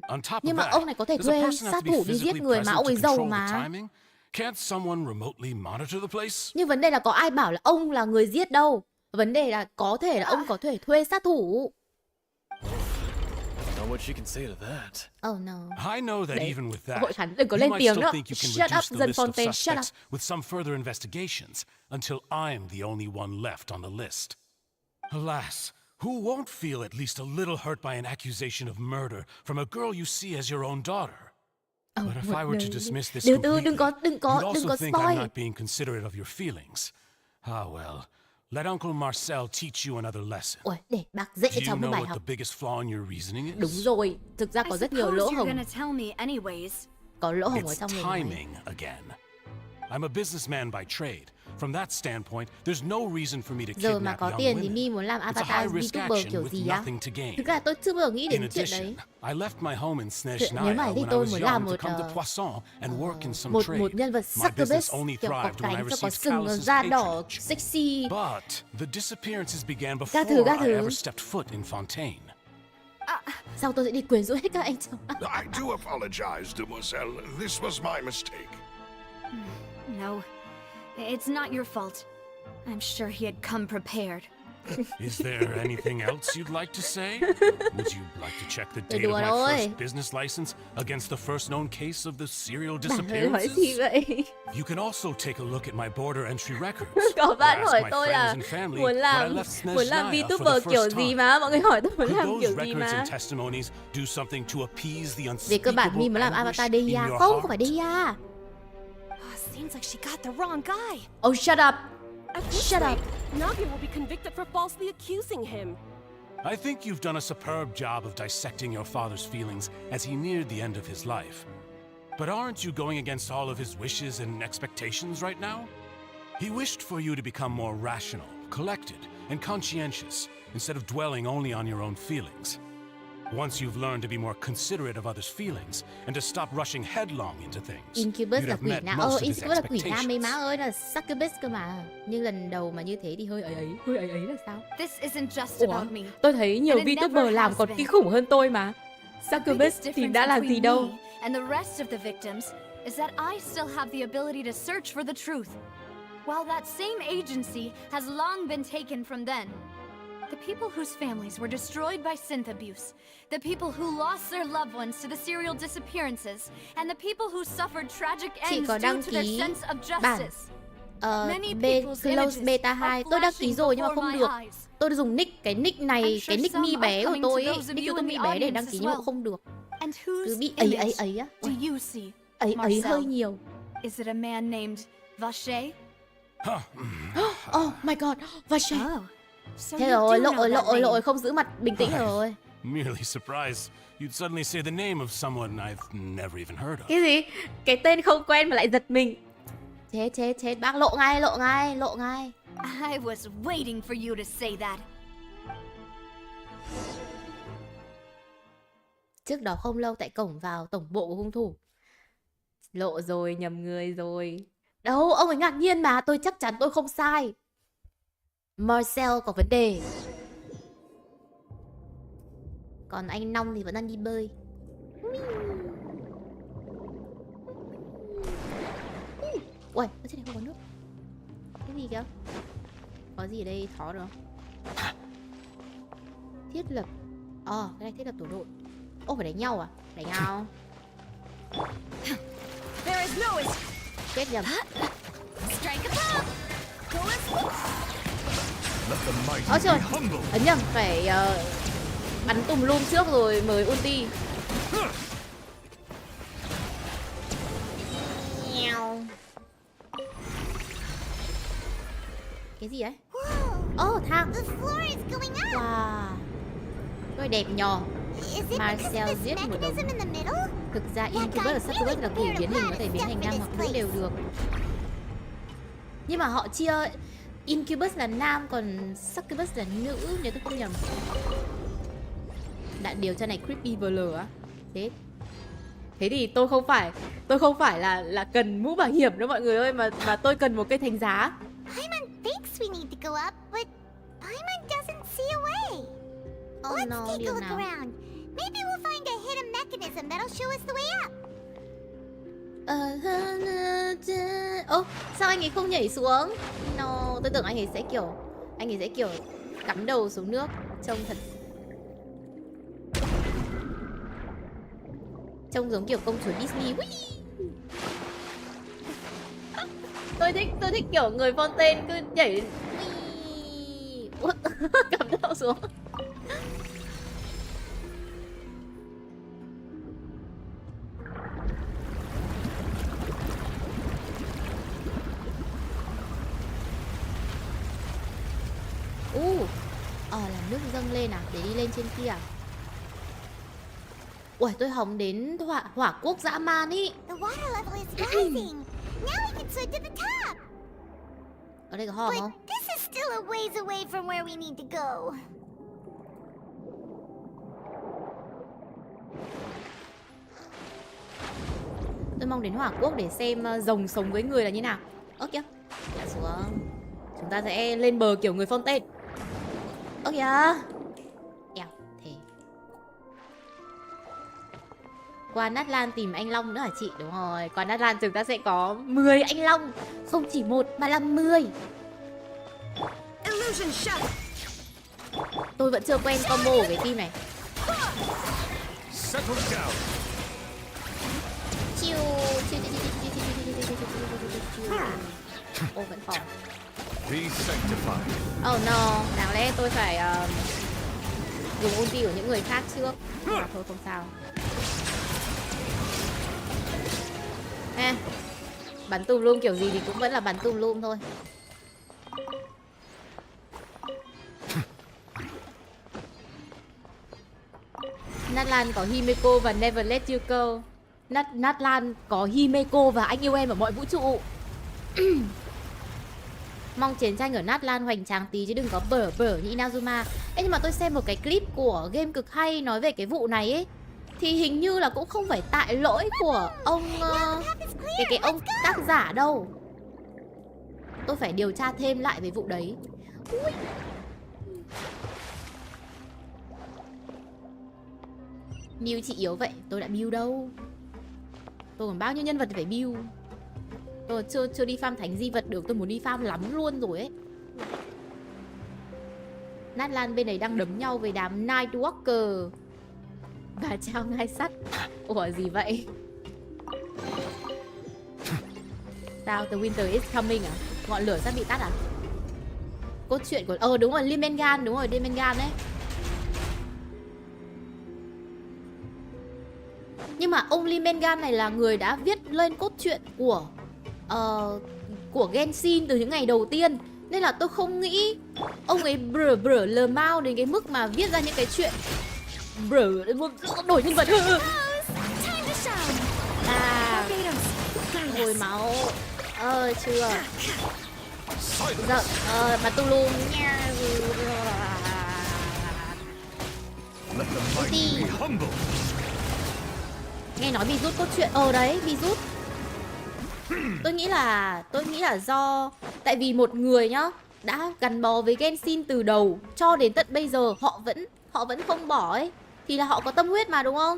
On top Nhưng of mà that, ông này có thể does a thuê person have sát to be thủ đi giết physically người mà present ông to ấy giàu control the mà. timing? Can't someone remotely monitor the place? Nhưng vấn đề là có ai bảo là ông là người giết đâu. Vấn đề là có thể là ông có thể thuê sát thủ. Not much you can say to that. Oh no. I know that Đấy, even with that, hội khán đừng có you lên might tiếng still nữa. think you can Shut reduce up, the dân list of Fontaine, shut suspects up. with some further investigations until I'm the only one left on the list. Alas, who won't feel at least a little hurt by an accusation of murder from a girl you see as your own daughter? But if I were to dismiss this completely, you'd also think I'm not being considerate of your feelings. Ah well, let Uncle Marcel teach you another lesson. Ôi, để bác dễ Do cho you một know bài what học. the biggest flaw in your reasoning is? Đúng rồi, thực ra có rất nhiều lỗ hổng. Có lỗ hổng ở trong It's người này. timing again. I'm a businessman by trade. From that standpoint, there's no reason for me to Giờ mà kidnap có young tiền thì women. Mi muốn làm It's a avatar high-risk YouTuber action kiểu with gì á? nothing to gain. Thực ra tôi chưa bao giờ nghĩ In đến chuyện addition, đấy. I left my home in Nếu Snezhnaya mà thì when I tôi was muốn làm young một to come to Poisson and work in some một trade. nhân vật My business succubus only kiểu có thrived when I cánh cho có received sừng Callus's da đỏ patronage. sexy. But the disappearances began Các before thứ. I ever stepped foot in Fontaine. Sao tôi sẽ đi quyến rũ hết các anh chồng? I do apologize, demoiselle. This was my mistake. No, it's not your fault. I'm sure he had come prepared. Is there anything else you'd like to say? Would you like to check the date of my first business license against the first known case of the serial disappearances? You can also take a look at my border entry records. Có bạn Ask hỏi my tôi friends là and family muốn when I left làm Snezhnaya for VTuber the kiểu first gì time. mà mọi người hỏi tôi muốn Could làm those kiểu gì records mà. and testimonies do something to appease the Về cơ bản Mi unspeakable muốn làm anguish avatar in Deia. your Không phải heart? Deia. Seems like she got the wrong guy. Oh, shut up. At this Shut rate, up. Navia will be convicted for falsely accusing him. I think you've done a superb job of dissecting your father's feelings as he neared the end of his life. But aren't you going against all of his wishes and expectations right now? He wished for you to become more rational, collected, and conscientious, instead of dwelling only on your own feelings. Once you've learned to be more considerate of others' feelings and to stop rushing headlong into things, Incubus you'd là have quỷ met nam. most of his Incubus là quỷ nam mấy má expectations. ơi, là succubus cơ mà. Nhưng lần đầu mà như thế thì hơi ấy là sao? This isn't just Ủa, about me. tôi thấy nhiều And it VTuber never làm has còn been. kinh khủng hơn tôi mà. The Succubus biggest thì difference đã làm gì between đâu. me and the rest of the victims is that I still have the ability to search for the truth, while that same agency has long been taken from them. The people whose families were destroyed by synth abuse, the people who lost their loved ones to the serial disappearances, and the people who suffered tragic Chị ends có due đăng to their ký sense of bản justice. Close Beta 2. Tôi đăng ký rồi nhưng mà không được. Tôi dùng cái nick này, cái nick mi bé của tôi ấy, nick của tôi mi bé để đăng ký nhưng mà không được. Cứ bị ấy á. Ấy hơi nhiều. Is it a man named Vache? Oh my god, Vache. So Thế you rồi, do know that name. lội không giữ mặt bình tĩnh rồi. Merely surprised you'd suddenly say the name of someone I've never even heard of. Cái gì? Cái tên không quen mà lại giật mình. Chết, bác lộ ngay. I was waiting for you to say that. Trước đó không lâu tại cổng vào tổng bộ của hung thủ. Lộ rồi, nhầm người rồi. Đâu, ông ấy ngạc nhiên mà, tôi chắc chắn tôi không sai. Marcel có vấn đề. Còn anh Nong thì vẫn đang đi bơi. Ui, ở trên này không có nước. cái gì kìa? Có gì ở đây thó được không? Thiết lập. Cái này thiết lập tổ đội. Phải đánh nhau à? Đánh nhau. Chết nhầm. Trời, ấn nhầm, phải bắn tùm lum trước rồi mới ulti. Cái gì đấy? Thang. Wow, tôi đẹp nhò. Marcel giết một đồng. Thực ra Incubus và Succubus là kiểu biến hình, có thể biến thành nam hoặc nữ đều được. Nhưng mà họ chia Incubus là nam còn Succubus là nữ, nếu tôi không nhầm. Đã điều cho này creepy VL á. Thế thì tôi không phải là cần mũ bảo hiểm đâu mọi người ơi, mà tôi cần một cây thành giá. Paimon thinks we need to go up, but Paimon doesn't see a way. Let's take a look around. Maybe we'll find a hidden mechanism that'll show us the way up. Sao anh ấy không nhảy xuống? No, tôi tưởng anh ấy sẽ kiểu cắm đầu xuống nước, trông giống kiểu công chúa Disney. Tôi thích kiểu người Fontaine cứ nhảy cắm đầu xuống. Là nước dâng lên à? Để đi lên trên kia à? Ui, tôi hóng đến hỏa quốc dã man ý. Ở đây có hòm không? This is still a ways away from where we need to go. Tôi mong đến hỏa quốc để xem rồng sống với người là như nào. Kìa, đã xuống. Chúng ta sẽ lên bờ kiểu người Fontaine. Kìa. Thế. Qua Nát Lan tìm anh Long nữa hả chị? Đúng rồi, qua Nát Lan chúng ta sẽ có 10 anh Long. Không chỉ một mà là 10. Tôi vẫn chưa quen combo của cái team này. Chiu. Vẫn còn. No, đáng lẽ tôi phải dùng ulti của những người khác trước. Thôi không sao. Bắn tùm lum kiểu gì thì cũng vẫn là bắn tùm lum thôi. Nát Lan có Himeko và Never Let You Go. Nát Lan có Himeko và anh yêu em ở mọi vũ trụ. Mong chiến tranh ở Nát Lan hoành tráng tí chứ đừng có bở như Inazuma. Nhưng mà tôi xem một cái clip của Game Cực Hay nói về cái vụ này ấy, thì hình như là cũng không phải tại lỗi của ông cái ông tác giả đâu. Tôi phải điều tra thêm lại về vụ đấy. Build chị yếu vậy, tôi đã build đâu. Tôi còn bao nhiêu nhân vật phải build. Tôi chưa đi farm thánh di vật được, tôi muốn đi farm lắm luôn rồi ấy. Nát Lan bên này đang đấm nhau với đám Nightwalker và trao ngai sắt. Ủa gì vậy? Sao The Winter is coming à? Ngọn lửa sắp bị tắt à? Cốt truyện của... đúng rồi, Limengan, đúng rồi, Limengan đấy. Nhưng mà ông Limengan này là người đã viết lên cốt truyện của Genshin từ những ngày đầu tiên, nên là tôi không nghĩ ông ấy lờ mau đến cái mức mà viết ra những cái chuyện đổi nhân vật. Hồi máu. Chưa. Giận. Mà tu lùm. Nghe nói bị rút cốt truyện. Đấy, bị rút. Tôi nghĩ là do tại vì một người nhá đã gắn bó với Genshin từ đầu cho đến tận bây giờ họ vẫn không bỏ ấy, thì là họ có tâm huyết mà, đúng không?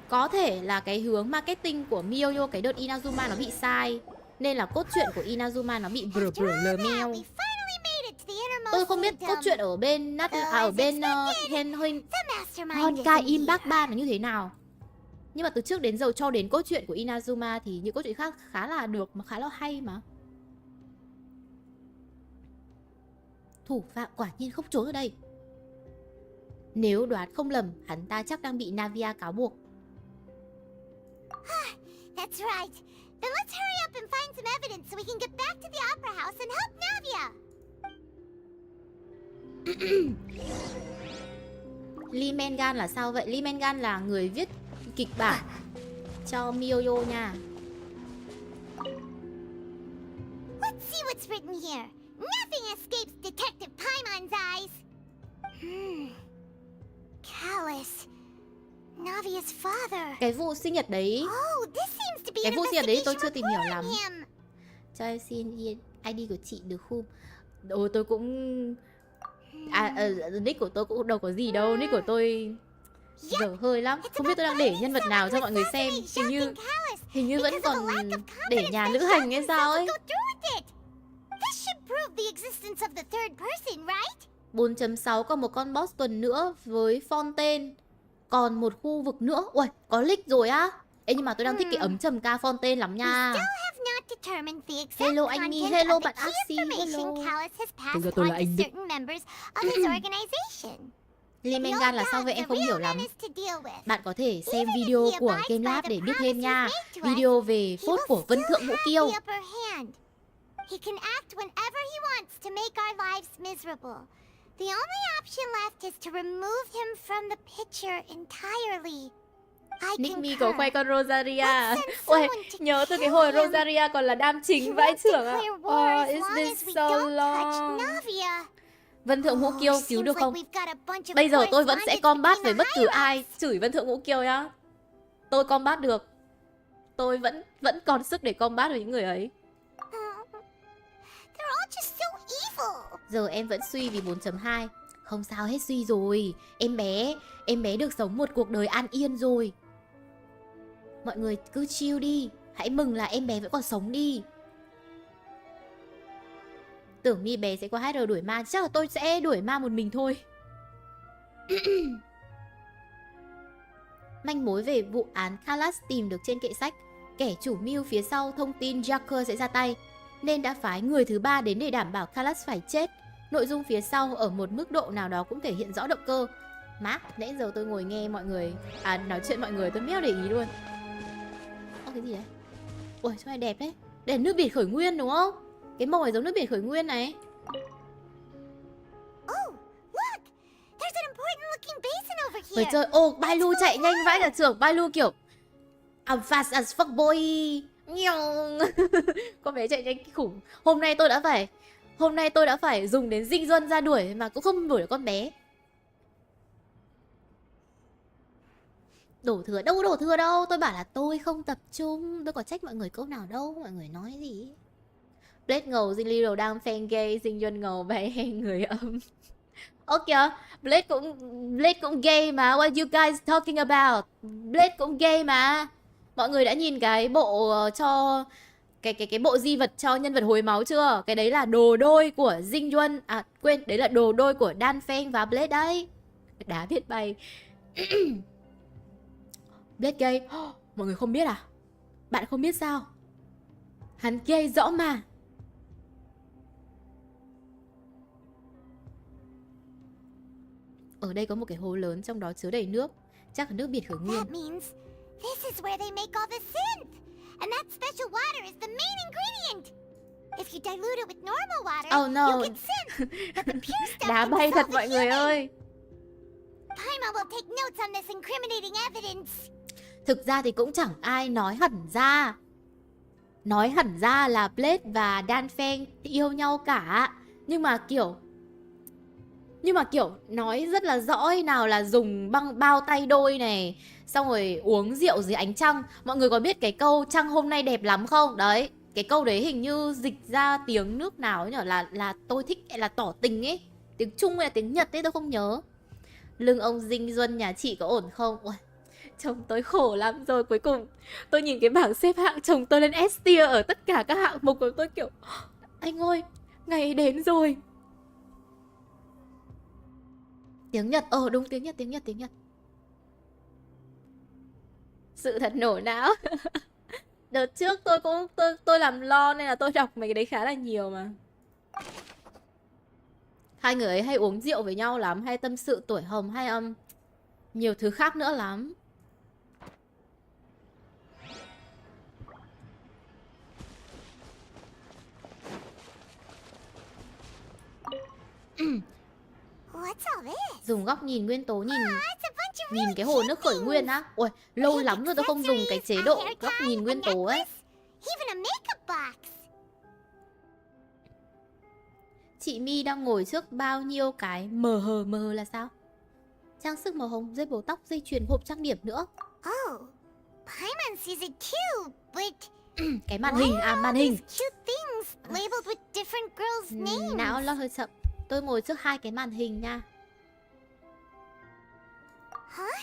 Có thể là cái hướng marketing của Miyoyo cái đợt Inazuma nó bị sai, nên là cốt truyện của Inazuma nó bị lờ meo. Tôi không biết cốt truyện ở bên ở bên Honkai Impact 3 nó như thế nào. Nhưng mà từ trước đến giờ cho đến cốt truyện của Inazuma thì những cốt truyện khác khá là được mà khá là hay mà. Thủ phạm quả nhiên không trốn ở đây. Nếu đoán không lầm, hắn ta chắc đang bị Navia cáo buộc. That's right. Then let's hurry up and find some evidence so we can get back to the opera house and help Navia. Lee Mengan là sao vậy? Lee Mengan là người viết kịch bản cho Miyoyo nha. Let's see what's written here. Nothing escapes Detective Paimon's eyes. Callus, Navia's father. Cái vụ sinh nhật đấy, cái vụ sinh nhật đấy tôi chưa tìm hiểu lắm. Cho em xin ID của chị được không? Tôi cũng nick của tôi cũng đâu có gì đâu. Nick của tôi dở hơi lắm. Không biết tôi đang để nhân vật nào cho mọi người xem. Hình như vẫn còn để nhà lữ hành hay sao ấy. 4.6 còn một con boss tuần nữa với Fontaine. Còn một khu vực nữa. Ui, có leak rồi á. Ê, nhưng mà tôi đang thích cái ấm trầm ca Fontaine lắm nha. Hello anh Mi, hello bạn Axie, hello. Bây giờ tôi là anh Đức. Lee Mengan là sao vậy em không hiểu lắm. Bạn có thể xem video của GameLab để biết thêm nha. Video về phốt của Vân Thượng Ngũ Kiêu. He can act whenever he wants to make our lives miserable. The only option left is to remove him from the picture entirely. Nick Mi có khoe con Rosaria. Ôi, nhớ từ cái hồi Rosaria còn là đam chính vãi trưởng ạ. Oh, is this so long? Vân Thượng Ngũ Kiêu cứu được không? Bây giờ tôi vẫn sẽ combat với bất cứ ai chửi Vân Thượng Ngũ Kiêu nhá. Tôi combat được. Tôi vẫn còn sức để combat với những người ấy. Giờ em vẫn suy vì 4.2. Không sao hết, suy rồi. Em bé được sống một cuộc đời an yên rồi. Mọi người cứ chill đi. Hãy mừng là em bé vẫn còn sống đi. Tưởng Mi bé sẽ qua HR đuổi ma. Chắc là tôi sẽ đuổi ma một mình thôi. Manh mối về vụ án Callus tìm được trên kệ sách. Kẻ chủ mưu phía sau thông tin Jacker sẽ ra tay, nên đã phái người thứ ba đến để đảm bảo Callus phải chết. Nội dung phía sau ở một mức độ nào đó cũng thể hiện rõ động cơ. Má, nãy giờ tôi ngồi nghe mọi người nói chuyện mọi người tôi méo để ý luôn. Cái gì đấy? Ui, chỗ này đẹp đấy. Đây là nước biển khởi nguyên đúng không? Cái màu này giống nước biển khởi nguyên này. Với trời, Bailu chạy nhanh vãi cả trưởng. Bailu kiểu I'm fast as fuck boy. Con bé chạy nhanh khủng. Hôm nay tôi đã phải dùng đến Dinh Duân ra đuổi mà cũng không đuổi được con bé. Đổ thừa đâu. Tôi bảo là tôi không tập trung. Tôi có trách mọi người câu nào đâu. Mọi người nói gì. Blade ngầu, Dinh Little đang fan gay, Dinh Duân ngầu bé người âm. Ok, Blade cũng gay mà. What you guys talking about? Blade cũng gay mà. Mọi người đã nhìn cái bộ cho cái bộ di vật cho nhân vật hồi máu chưa? Cái đấy là đồ đôi của Dinh Duân. À quên, đấy là đồ đôi của Dan Feng và Blade đấy. Đá biết bay. Blade gay. Mọi người không biết à? Bạn không biết sao? Hắn gay rõ mà. Ở đây có một cái hồ lớn, trong đó chứa đầy nước. Chắc là nước biển khởi nguyên. This is where they make all the synth. And that special water is the main ingredient. If you dilute it with normal water, oh no. you'll get synth. But the pure stuff Đá bay thật mọi người ơi. Paimon will take notes on this incriminating evidence. Thực ra thì cũng chẳng ai nói hẳn ra. Nói hẳn ra là Blade và Dan Feng yêu nhau cả. Nhưng mà kiểu nói rất là rõ ấy, nào là dùng bao tay đôi này, xong rồi uống rượu dưới ánh trăng. Mọi người có biết cái câu trăng hôm nay đẹp lắm không? Đấy, cái câu đấy hình như dịch ra tiếng nước nào ấy nhỉ? Là tôi thích là tỏ tình ấy. Tiếng Trung hay là tiếng Nhật ấy tôi không nhớ. Lưng ông Dinh Duân nhà chị có ổn không? Ôi, Chồng tôi khổ lắm rồi. Cuối cùng tôi nhìn cái bảng xếp hạng chồng tôi lên S tier ở tất cả các hạng mục của tôi, kiểu anh ơi, ngày đến rồi. Tiếng Nhật, đúng, tiếng Nhật. Sự thật nổ não. Đợt trước tôi làm lo nên là tôi đọc mấy cái đấy khá là nhiều mà. Hai người ấy hay uống rượu với nhau lắm, hay tâm sự tuổi hồng, hay nhiều thứ khác nữa lắm. Dùng góc nhìn nguyên tố nhìn cái hồ nước khởi nguyên á. Ôi, lâu lắm rồi tôi không dùng cái chế độ góc nhìn nguyên tố ấy. Chị My đang ngồi trước bao nhiêu cái mờ hờ là sao? Trang sức màu hồng, dây bầu tóc, dây chuyền, hộp trang điểm nữa. Paimon sees it too, but cái màn hình, màn hình. cute things labeled with different girls' names. Não lo hơi chậm. Tôi ngồi trước hai cái màn hình nha. Huh?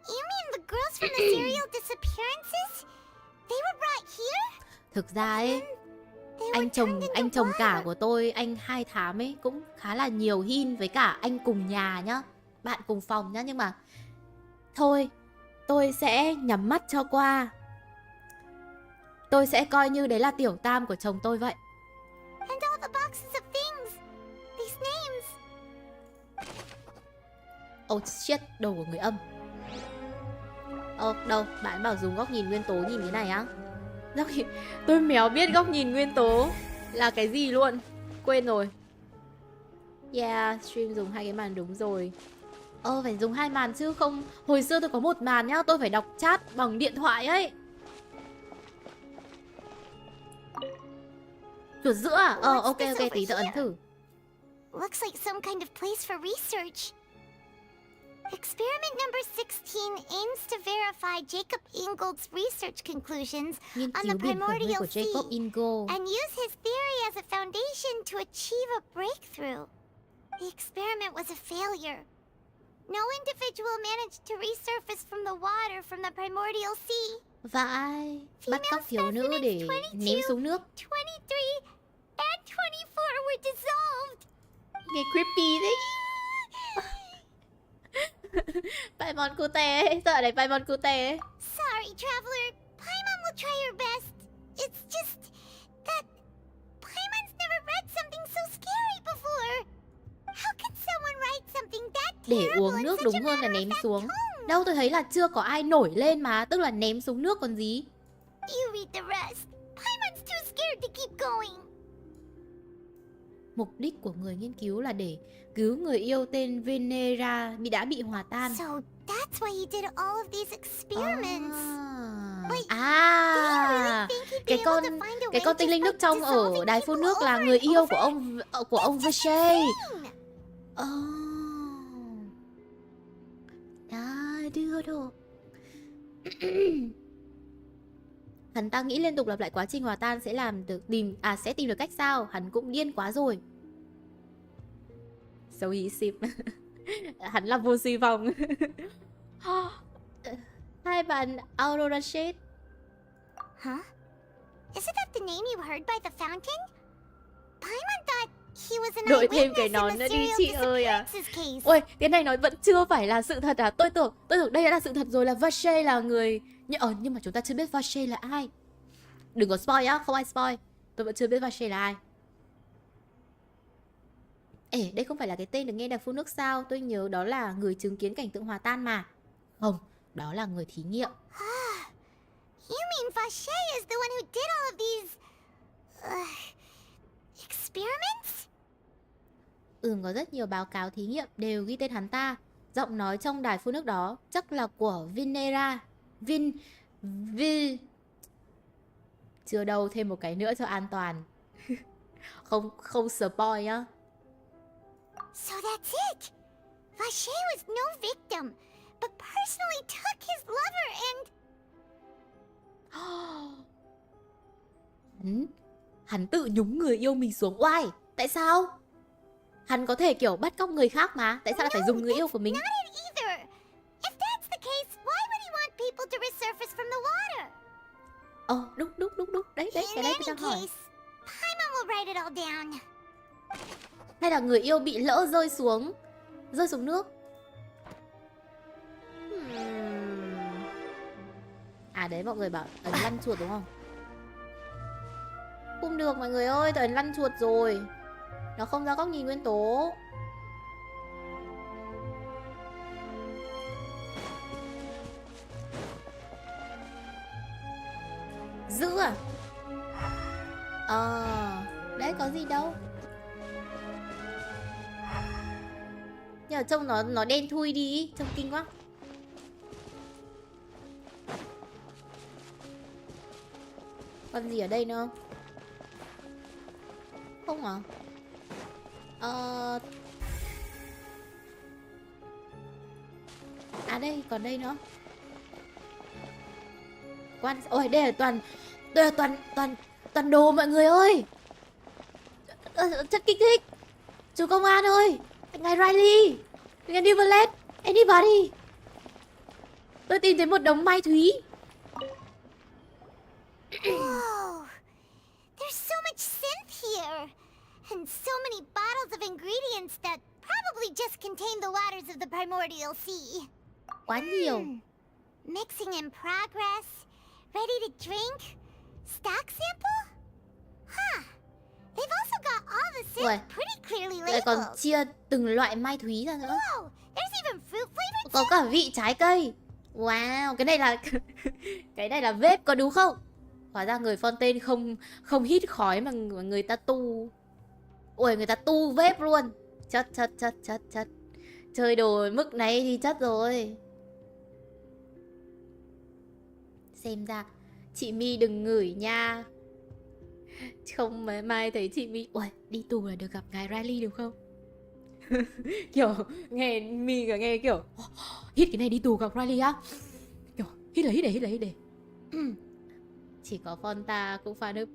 You mean the girls from the serial disappearances? They were brought here? Thực ra ấy, anh chồng cả của tôi, anh 2 tháng ấy, cũng khá là nhiều hin với cả anh cùng nhà nhá, bạn cùng phòng nhá, nhưng mà thôi, tôi sẽ nhắm mắt cho qua. Tôi sẽ coi như đấy là tiểu tam của chồng tôi vậy. And all the boxes of things, these names. Oh shit, đồ của người âm. Đâu, bạn bảo dùng góc nhìn nguyên tố nhìn cái này á. Tôi méo biết góc nhìn nguyên tố là cái gì luôn. Quên rồi. Yeah, stream dùng 2 cái màn đúng rồi. Phải dùng 2 màn chứ không. Hồi xưa tôi có 1 màn nhá, tôi phải đọc chat bằng điện thoại ấy. Chuột giữa à? Ok, tí tôi ấn thử. Looks like some kind of place for research. Experiment number 16 aims to verify Jacob Ingold's research conclusions on the primordial sea and use his theory as a foundation to achieve a breakthrough. The experiment was a failure. No individual managed to resurface from the water from the primordial sea. Vãi, bắt cóc thiếu nữ để ném xuống nước. 23 and 24 were dissolved. Nghe creepy đấy. Paimon cute, sợ đấy Paimon cute. Sorry, traveler. Paimon will try her best. It's just that Paimon's never read something so scary before. How could someone write something that Để terrible uống nước in such đúng a hơn là matter ném of fact xuống. tone? Đâu tôi thấy là chưa có ai nổi lên mà, tức là ném xuống nước còn gì. You read the rest. Paimon's too scared to keep going. Mục đích của người nghiên cứu là để cứu người yêu tên Venera đã bị hòa tan. So that's why he did all of these experiments. Cái con tinh linh nước trong ở đài phun nước là người yêu của ông Versace. Đã đưa đồ. Hắn ta nghĩ liên tục lặp lại quá trình hòa tan sẽ tìm được cách sao? Hắn cũng điên quá rồi. So he sim. Hắn là vô suy vọng. Hai bạn Aurora Shade. Huh? Isn't that the name you heard by the fountain? Paimon thought he was an Đổi thêm eyewitness cái in nón the nữa đi serial chị ơi à. disappearances case. Ôi, cái này nói vẫn chưa phải là sự thật à? Tôi tưởng đây đã là sự thật rồi, là Versace là người. Nhưng mà chúng ta chưa biết Versace là ai. Đừng có spoil á, không ai spoil. Tôi vẫn chưa biết Versace là ai. Đây không phải là cái tên được nghe đài phun nước sao? Tôi nhớ đó là người chứng kiến cảnh tượng hòa tan mà. Không, đó là người thí nghiệm. You mean Versace is the one who did all of these experiments? Có rất nhiều báo cáo thí nghiệm đều ghi tên hắn ta. Giọng nói trong đài phun nước đó chắc là của Venera. Chưa đâu, thêm một cái nữa cho an toàn. Không spoil nhá. So that's it. Versace was no victim, but personally took his lover and... Hắn tự nhúng người yêu mình xuống. Why? Tại sao? Hắn có thể kiểu bắt cóc người khác mà. Tại sao lại phải dùng người yêu của mình? Not it either. If that's the case, why would people to resurface from the water. Đúng. Đấy, cái In đấy any tôi đang hỏi. case, Paimon will write it all down. Hay là người yêu bị lỡ rơi xuống nước. À đấy, mọi người bảo ấn lăn chuột đúng không? Không được mọi người ơi, tôi ấn lăn chuột rồi. Nó không ra góc nhìn nguyên tố. Giữ à? Đấy có gì đâu. Nhưng mà trông nó đen thui đi, trông kinh quá. Còn gì ở đây nữa không à? À đây, còn đây nữa. Ôi, đây là toàn đồ mọi người ơi. Chất kích thích. Chú công an ơi, ngài Riley, ngài Nivelet, anybody. Tôi tìm thấy một đống mai thúy. Whoa! There's so much synth here! And so many bottles of ingredients that probably just contain the waters of the primordial sea. Quá nhiều. Mixing in progress. Ready to drink? Stock sample? Huh. They've also got all the synth pretty clearly Lại còn labeled. chia từng loại mai thúy ra nữa. Whoa! There's even fruit flavored Có cả vị trái cây. Wow, cái này là cái này là vape có đúng không? Hóa ra người Fontaine không hít khói mà người ta tu. Ui, người ta tu vape luôn. Chất. Chơi đồ mức này thì chất rồi. Xem ra chị My đừng ngửi nha. Không mai thấy chị My đi tù là được gặp ngài Riley được không? Kiểu nghe My cả nghe kiểu hít cái này đi tù gặp Riley á. Kiểu hít lấy. Chỉ có Fonta cũng pha nước.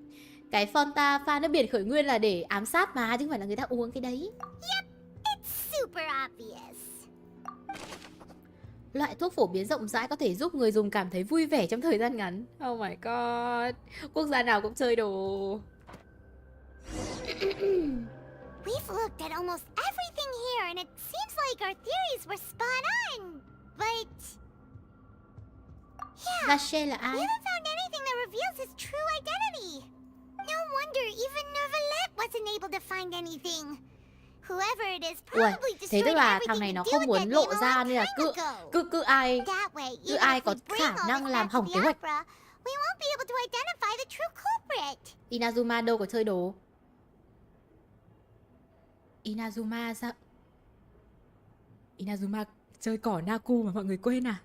Cái Fonta pha nước biển khởi nguyên là để ám sát mà, chứ không phải là người ta uống cái đấy. Yep, it's super obvious. Loại thuốc phổ biến rộng rãi có thể giúp người dùng cảm thấy vui vẻ trong thời gian ngắn. Oh my god. Quốc gia nào cũng chơi đồ. We've looked at almost everything here and it seems like our theories were spot on. But Gacha là ai? we haven't found anything that reveals his true identity. No wonder even Nervalet wasn't able to find anything. Whoever it is probably Thế destroyed tức là everything thằng này nó to không do with muốn that lộ name a ra long nên là time ago. cứ ai That way, cứ even ai if có we bring khả all năng this làm back to hỏng the kế hoạch. opera, we won't be able to identify the true culprit. Inazuma đâu có chơi đồ. Inazuma sao? Inazuma chơi cỏ Naku mà mọi người quên à?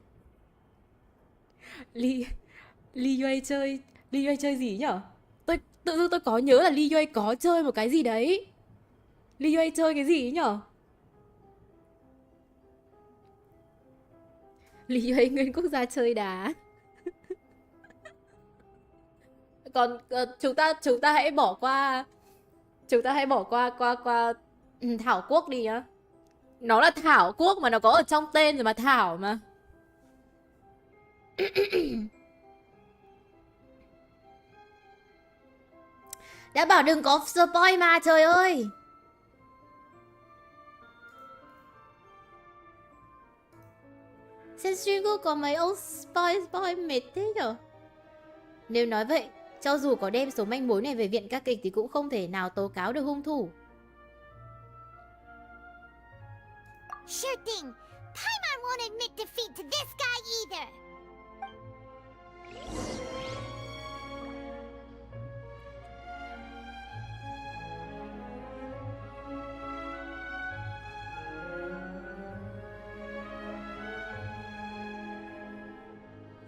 Lee Yue chơi gì nhở? Tự dưng tôi có nhớ là Lee Yue có chơi một cái gì đấy. Lee Yue chơi cái gì ấy nhở? Lee Yue nguyên quốc gia chơi đá. Còn chúng ta hãy bỏ qua Thảo Quốc đi nhá. Nó là Thảo Quốc mà, nó có ở trong tên rồi mà, Thảo mà. Đã bảo đừng có spoil mà, trời ơi. Xem stream có mấy ông spoil mệt thế nhở? Nếu nói vậy, cho dù có đem số manh mối này về viện ca kịch thì cũng không thể nào tố cáo được hung thủ. Sure thing. Paimon won't admit defeat to this guy either.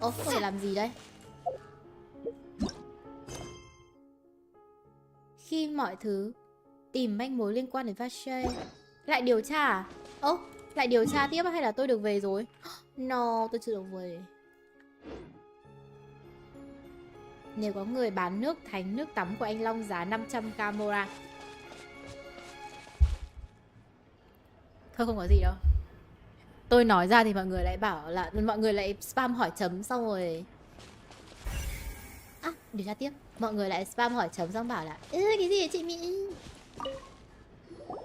Ồ, có thể làm gì đây? Khi mọi thứ tìm manh mối liên quan đến Vache. Lại điều tra à? Ồ, lại điều tra tiếp hay là tôi được về rồi? No, tôi chưa được về. Nếu có người bán nước thánh, nước tắm của anh Long giá 500k mora. Thôi không có gì đâu. Tôi nói ra thì mọi người lại bảo là mọi người lại spam hỏi chấm xong rồi. À, điều tra tiếp. Mọi người lại spam hỏi chấm xong bảo là cái gì vậy chị Mỹ?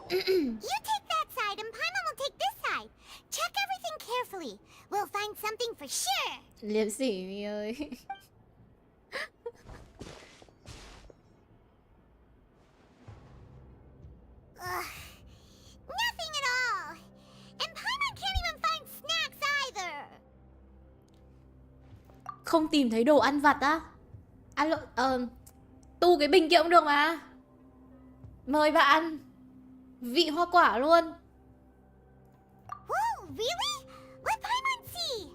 You take that side and Paimon will take this side. Check everything carefully. We'll find something for sure. Liêm sỉ Mi ơi. Nothing at all. And Paimon can't even find snacks either. Không tìm thấy đồ ăn vặt á? Alo, tu cái bình kia cũng được mà. Mời bạn. Vị hoa quả luôn. Whoa, really? Let Paimon see.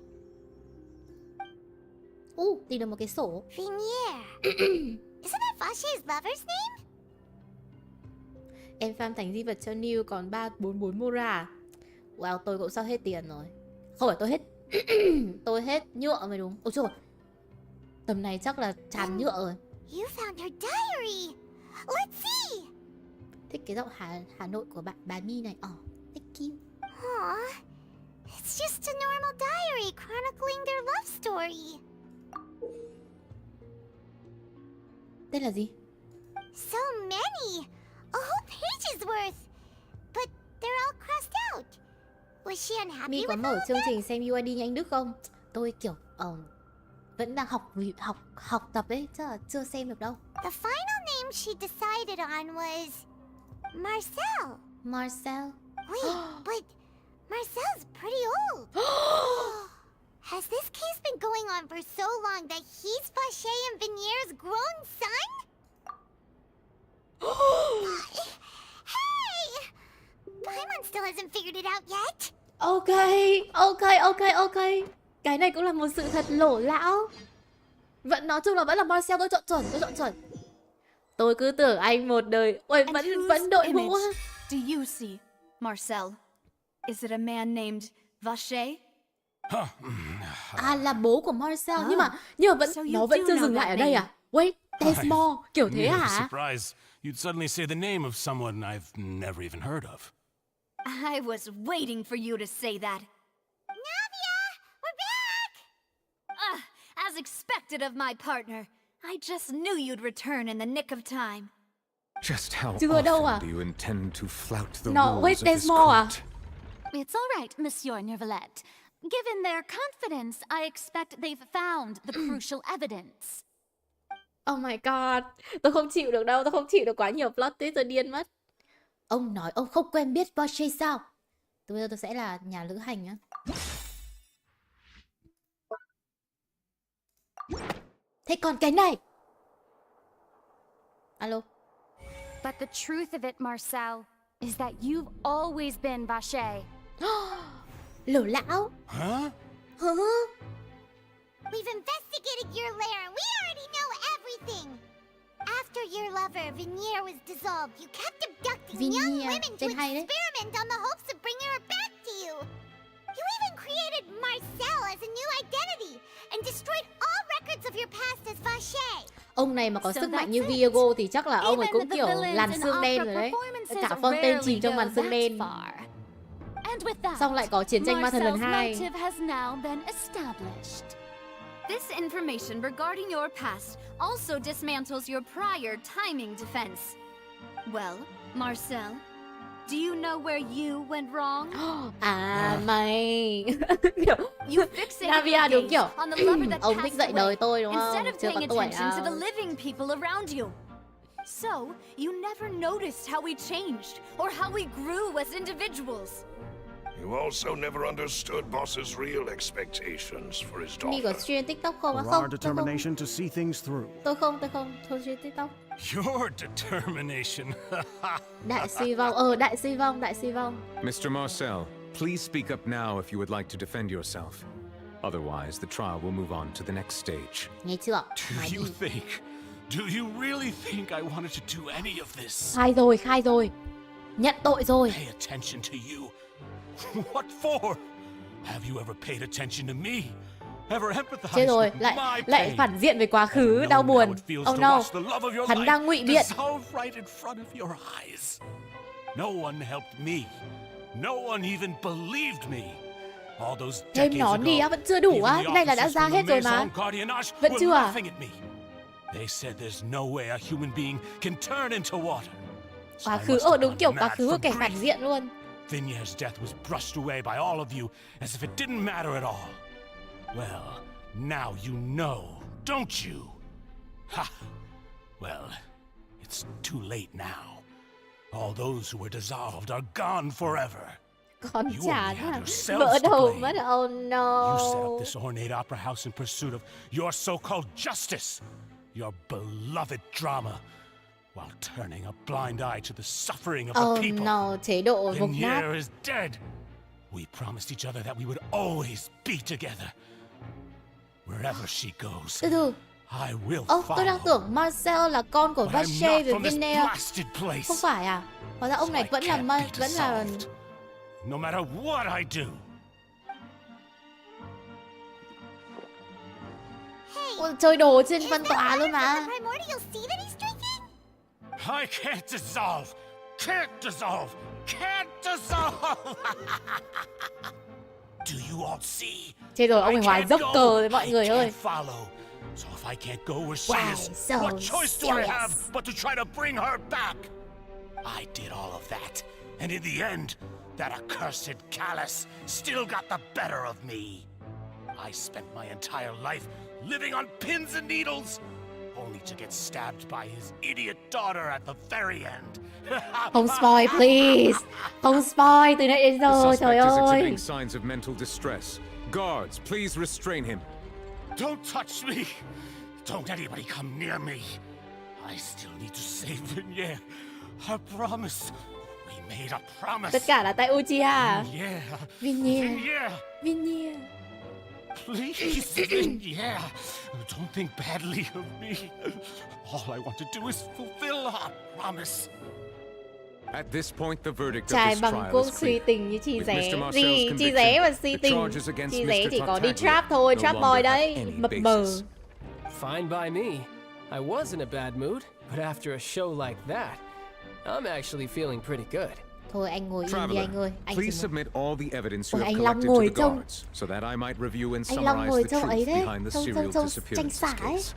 Tìm được một cái sổ. Vinier. Isn't that Vache's lover's name? Em farm thành di vật cho New còn 344 Mora. Wow, tôi cũng sắp hết tiền rồi. Không phải tôi hết. Tôi hết nhựa mới đúng. Ôi trời, tầm này chắc là tràn nhựa rồi. You found her diary. Let's see. Thích cái giọng Hà Nội của bà Mi này. Thank you. Aw, it's just a normal diary chronicling their love story. Tên là gì? So many. A whole page's worth. But they're all crossed out. Was she unhappy Mi có with mở all of chương them? trình xem UID nhanh Đức không? Tôi kiểu vẫn đang học tập ấy, chứ là chưa xem được đâu. The final name she decided on was Marcel. Marcel. Wait, but Marcel's pretty old. Has this case been going on for so long that he's Vache and Vinier's grown son? Hey! Paimon still hasn't figured it out yet. Ok. Cái này cũng là một sự thật lổ lão. Nói chung là vẫn là Marcel, tôi chọn chuẩn. Tôi cứ tưởng anh một đời. Ôi, vẫn đội mũ. Do you see, Marcel? Is it a man named Vache? Là bố của Marcel. Nhưng mà vẫn nó vẫn chưa dừng lại ở đây à? Wait, there's more. Kiểu thế hả? Surprise! You'd suddenly say the name of someone I've never even heard of. I was waiting for you to say that. Navia, we're back! As expected of my partner. I just knew you'd return in the nick of time. Just how Chưa đâu à? often do you intend to flout the No, rules wait, of there's this more à? court? It's all right, Monsieur Nervalette. Given their confidence, I expect they've found the crucial evidence. Oh my god, tôi không chịu được đâu, tôi không chịu được quá nhiều plot twist, tôi điên mất. Ông nói ông không quen biết Vache sao? Bây giờ tôi sẽ là nhà lữ hành nhá. Thế còn cái này? Alo. But the truth of it, Marcel, is that you've always been Vache. Lỗ lão. Huh? We've investigated your lair and we already know everything. After your lover, Vinier, was dissolved, you kept abducting young Vinier, women to tên hay đấy. experiment on the hopes of bringing her back to you. You even created Marcel as a new identity and destroyed all records of your past as Vache. Ông này mà có So sức mạnh that's như it. Viego thì chắc là ông ấy cũng Even kiểu the villains làn in xương đen opera rồi đấy. performances Cả Fontaine rarely chìm trong go màn xương that đen. far. And with that, Xong lại có chiến tranh ma thần lần Marcel's 2. motive has now been established. This information regarding your past also dismantles your prior timing defense. Well, Marcel, do you know where you went wrong? Mày. You fixated Navia your đúng gaze kiểu on the lover that ông thích passed dạy đời away, tôi đúng không? instead of Chưa có paying tuổi attention to the đâu. living people around you. So, you never noticed how we changed or how we grew as individuals. You also never understood Boss's real expectations for his Mi có daughter. stream TikTok không? Or Không, our determination to see things through. tôi không stream TikTok. Your determination. Đại suy vong. Mr. Marcel, please speak up now if you would like to defend yourself. Otherwise, the trial will move on to the next stage. Nghe chưa? Do you really think I wanted to do any of this? Khai rồi. Nhận tội rồi. Pay attention to you. What for? Have you ever paid attention to me? Ever empathize Chết rồi, with lại my lại pain? phản diện về quá khứ, đau buồn. Oh no. Hắn đang ngụy biện. Right in front of your eyes. No one helped me. No one even believed me. All those Thêm decades nón đi á, ago, vẫn chưa đủ even á. the Cái này là đã officers ra from the hết rồi mà. Maison Gardiennage Vẫn were chưa à? laughing at me. They said there's no way a human being can turn into water. So Quá I khứ, must have đúng gone kiểu quá mad khứ của for kẻ phản grief. diện luôn. Vignere's death was brushed away by all of you as if it didn't matter at all. Well, now you know, don't you? Ha! Well, it's too late now. All those who were dissolved are gone forever. Con You chán only had à. yourselves Vỡ to đầu blame. mất. Oh no. You set up this ornate opera house in pursuit of your so-called justice, your beloved drama, while turning a blind eye to the suffering of the Oh people. no, chế độ vục nát. Vigniere is dead. We promised each other that we would always be together. Wherever she goes, Từ từ. I will Tôi đang follow. tưởng Marcel là con của But I'm Vache not với from this Vigniere. blasted place. Không phải à? Hóa ra ông này So I vẫn là can't be vẫn là dissolved. No matter what I do. Ôi, chơi đồ trên văn tòa luôn mà. Primordial sea that he's drinking? I can't dissolve. Can't dissolve. Can't dissolve. Do you all see? Chết rồi, ông ấy hóa dốc cờ rồi mọi người ơi. Follow. So if I can't go where she Wow, is, so what choice do I serious. have but to try to bring her back? I did all of that, and in the end, that accursed Callus still got the better of me. I spent my entire life living on pins and needles, only to get stabbed by his idiot daughter at the very end. Không spoil please. Không spoil từ nãy đến The giờ, suspect trời is ơi. exhibiting signs of mental distress. Guards, please restrain him. Don't touch me! Don't anybody come near me! I still need to save Vigniere. I promise. We made a promise. Tất cả là tại Uchiha. Yeah. Vigniere. Vigniere. Please, Vigniere. Don't think badly of me. All I want to do is fulfill our promise. At this point, the verdict of Trai this bằng trial cuốc is suy clear. tình như chi With ré. Mr. Marcel's Gì? Chi conviction, ré mà suy the tình. charges against Chi ré Mr. chỉ có đi Tartaglia trap thôi, no trap longer boy have đấy. any Mập mờ. basis. Fine by me. I was in a bad mood, but after a show like that, I'm actually feeling pretty good. Thôi anh ngồi im đi Traveler, anh ơi. Anh please chỉ muốn... submit all the evidence you Ôi, have anh Long collected to ngồi the trông- guards, so that I might review and Anh Long summarize ngồi the trông ấy truth đấy. behind the Trông serial tranh disappearances xả ấy. case.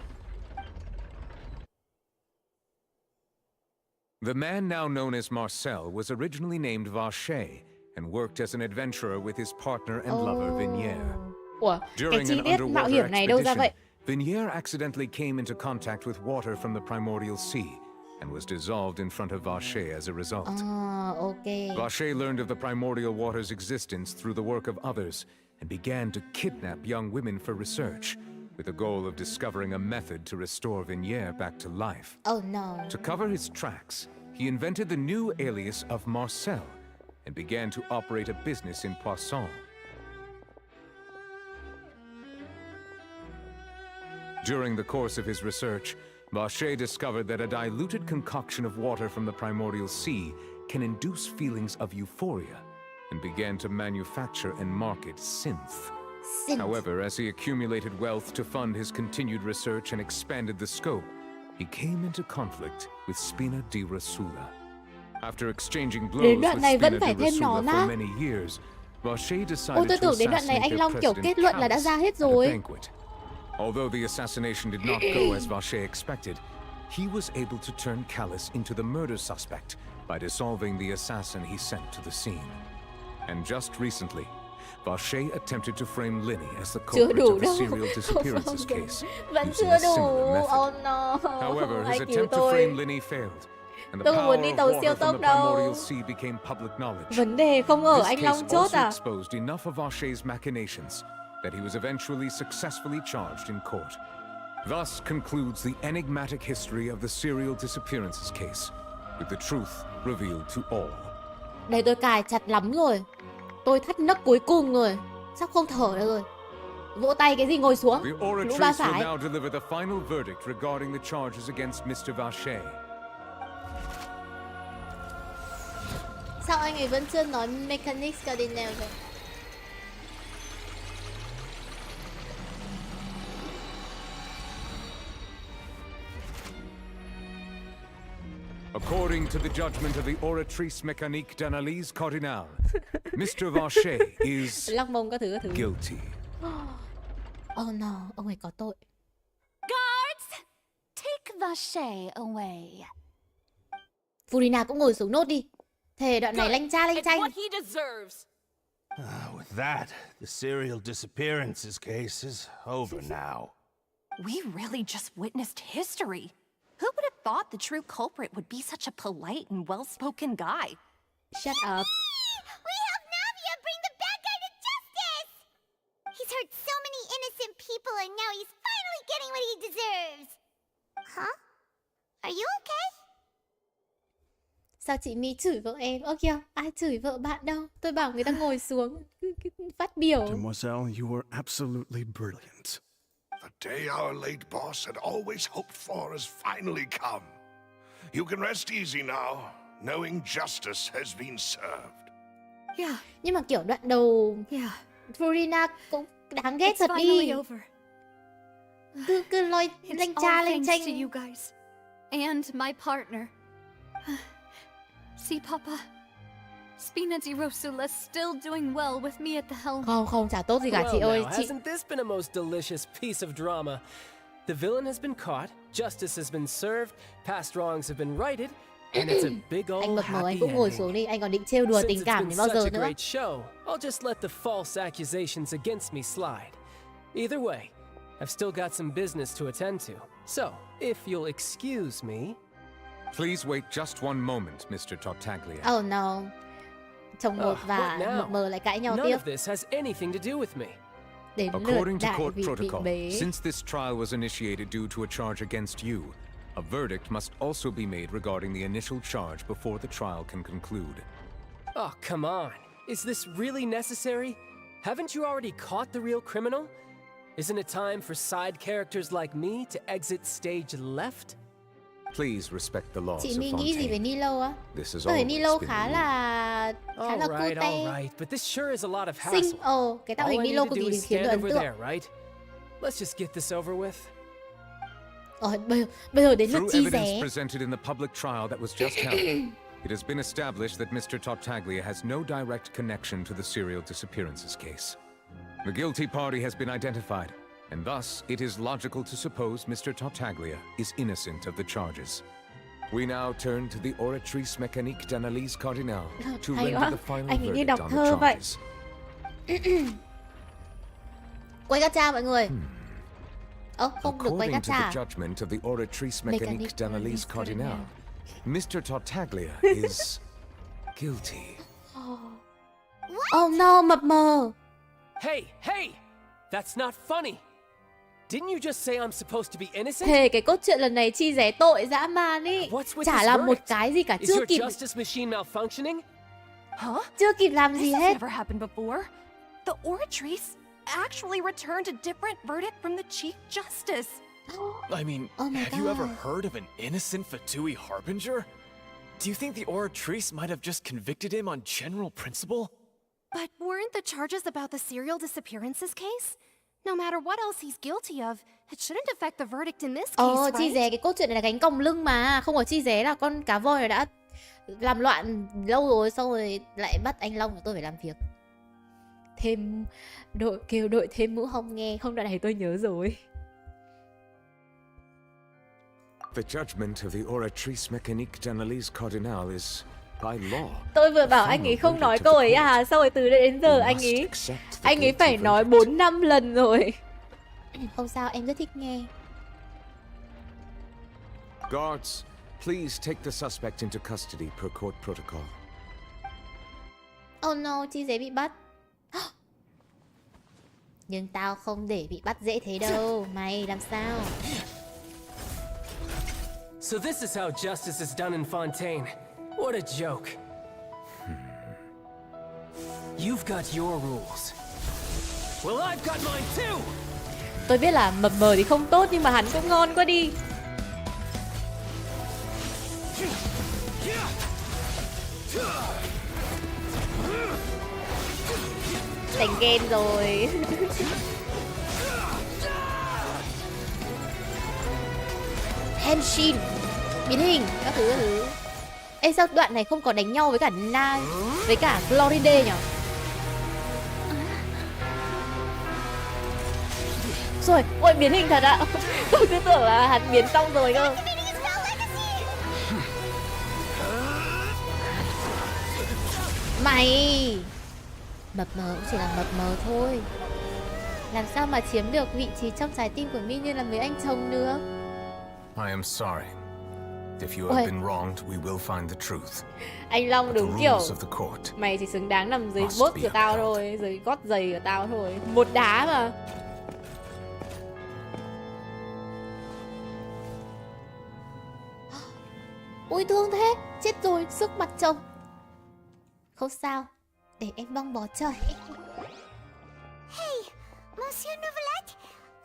The man now known as Marcel was originally named Vache and worked as an adventurer with his partner and lover Vigniere. Ủa, cái During chi an tiết mạo underwater hiểm này đâu ra vậy? expedition, Vigniere accidentally came into contact with water from the primordial sea and was dissolved in front of Vache as a result. Ok. Vache learned of the primordial water's existence through the work of others and began to kidnap young women for research, with the goal of discovering a method to restore Vigniere back to life. Oh no. To cover his tracks, he invented the new alias of Marcel and began to operate a business in Poisson. During the course of his research, Vache discovered that a diluted concoction of water from the primordial sea can induce feelings of euphoria and began to manufacture and market synth. However, as he accumulated wealth to fund his continued research and expanded the scope, he came into conflict with Spina di Rosula. After exchanging blows Đến with đoạn này vẫn Spina phải di thêm Rosula nón for á. many years, Vache Ôi decided tôi to tưởng đến đoạn này assassinate anh their Long kiểu president kết luận là đã ra hết Callus at a rồi. banquet. Although the assassination did not go as Vache expected, he was able to turn Callus into the murder suspect by dissolving the assassin he sent to the scene. And just recently, Vache attempted to frame Linny as the Chưa culprit đủ of the đâu. serial Không, disappearances không, case, vẫn using chưa a đủ. similar method. Oh no. However, his Ai cứu attempt to frame tôi. Linny failed, and the Tôi không power muốn đi of tàu siêu water from tốc the đâu. primordial sea became public knowledge. Vấn đề không ở This anh case Long chốt also à? exposed enough of Vache's machinations that he was eventually successfully charged in court. Thus concludes the enigmatic history of the serial disappearances case, with the truth revealed to all. Đây tôi cài chặt lắm rồi. Tôi thắt nấc cuối cùng rồi. Sắp không thở được rồi. Vỗ tay cái gì ngồi xuống. The Lũ ba oratress will phải. now deliver the final verdict regarding the charges against Mr. Vache. Sao anh ấy vẫn chưa nói Mechanics Cardinal vậy? According to the judgment of the oratrice mécanique d'analyse cardinale, Mr. Vacher is Lắc mông các thứ. guilty. Oh no, ông ấy có tội. Guards, take Vacher away. Furina cũng ngồi xuống nốt đi. Thề đoạn này lanh chanh. It's what he deserves. With that, the serial disappearances case is over now. We really just witnessed history. Who would have thought the true culprit would be such a polite and well-spoken guy? Shut up. We help Navia bring the bad guy to justice! He's hurt so many innocent people and now he's finally getting what he deserves. Huh? Are you okay? Sao chị My chửi vợ em? Ơ kìa, ai chửi vợ bạn đâu? Tôi bảo người ta ngồi xuống phát biểu. Demoiselle, you were absolutely brilliant. The day our late boss had always hoped for has finally come. You can rest easy now, knowing justice has been served. Yeah. Nhưng mà kiểu đoạn đầu Furina cũng đáng ghét thật đi. Cứ lôi lanh cha lanh chanh. To you guys and my partner. See, Papa, Spina di Rosula's still doing well with me at the helm. Không, chả tốt gì cả chị ơi. Now, hasn't this been a most delicious piece of drama? The villain has been caught, justice has been served, past wrongs have been righted, and it's a big old Anh mập mờ anh happy cũng ngồi ending. xuống đi, anh còn định trêu đùa Since tình it's cảm been đến bao such giờ a nữa. great show, I'll just let the false accusations against me slide. Either way, I've still got some business to attend to. So, if you'll excuse me... Please wait just one moment, Mr. Tartaglia. Oh no. Chồng một và mập mờ lại cãi nhau None tiếp. of this has anything to do with me. Đến lượt According to đại court vị protocol, bế. since this trial was initiated due to a charge against you, a verdict must also be made regarding the initial charge before the trial can conclude. Oh, come on. Is this really necessary? Haven't you already caught the real criminal? Isn't it time for side characters like me to exit stage left? Please respect the laws Chị of My nghĩ gì về Fontaine. Nilo á? This has Tôi thấy always Nilo been khá the là All cute. right, but this sure is a lot of Xinh. hassle. Cái tạo All hình I Nilo need to cực do kỳ is khiến stand tôi ấn over tượng. there, right? Let's just get this over with. Bây giờ đến lượt Through chi evidence ré. presented in the public trial that was just held, it has been established that Mr. Tartaglia has no direct connection to the serial disappearances case. The guilty party has been identified, and thus it is logical to suppose Mr. Tartaglia is innocent of the charges. We now turn to the oratrice mécanique d'analyse cardinale to Hay render quá. the final Anh ấy như verdict đọc on thơ the vậy. charges. Quay gacha mọi người. Không được quay According to the gacha. judgment of the oratrice mécanique Mécanique d'analyse d'analyse cardinale, Mr. Tartaglia is guilty. Oh no, mập mờ. Hey! That's not funny. Didn't you just say I'm supposed to be innocent? Thề cái cốt truyện lần này chi ré tội dã man ý. What's with Chả this làm một verdict? cái gì cả, Is chưa your kịp. justice machine malfunctioning? Huh? Chưa kịp làm gì This has hết. never happened before. The oratrice actually returned a different verdict from the Chief Justice. I mean, Oh my have you ever God. heard of an innocent Fatui harbinger? Do you think the oratrice might have just convicted him on general principle? But weren't the charges about the serial disappearances case? No matter what else he's guilty of, it shouldn't affect the verdict in this case, Chi right? ré cái cốt truyện này là gánh còng lưng mà. Không có chi ré là con cá voi đã làm loạn lâu rồi, sau rồi lại bắt anh Long và tôi phải làm việc. Thêm đội thêm mũ hông nghe. Không, đoạn này tôi nhớ rồi. The judgment of the oratrice mécanique d'analyse cardinale is by law. Tôi vừa bảo anh ấy không nói câu ấy à, sau rồi từ đây đến giờ anh ấy phải nói 4-5 lần rồi. Không sao, em rất thích nghe. Guards, please take the suspect into custody per court protocol. Oh no, chi ré bị bắt. Nhưng tao không để bị bắt dễ thế đâu. Mày làm sao? So this is how justice is done in Fontaine. What a joke. You've got your rules. Well, I've got mine too. Tôi biết là mập mờ thì không tốt nhưng mà hắn cũng ngon quá đi. Thành ghen rồi. Genshin biến hình các thứ. Ê sao đoạn này không có đánh nhau với cả Na với cả Floride nhỉ? Rồi, ôi biến hình thật ạ. Tôi cứ tưởng là hắn biến xong rồi cơ. Mày mập mờ cũng chỉ là mập mờ thôi. Làm sao mà chiếm được vị trí trong trái tim của Mi như là mấy anh chồng nữa. I am sorry. If you have been wronged, we will find the truth. Anh Long đúng kiểu Rules of the court mày chỉ xứng đáng nằm dưới bốt của tao thôi, dưới gót giày của tao thôi. Một đá mà. Ui thương thế, chết rồi, sức mặt chồng. Không sao, để em băng bó trời. Hey, Monsieur Novelette,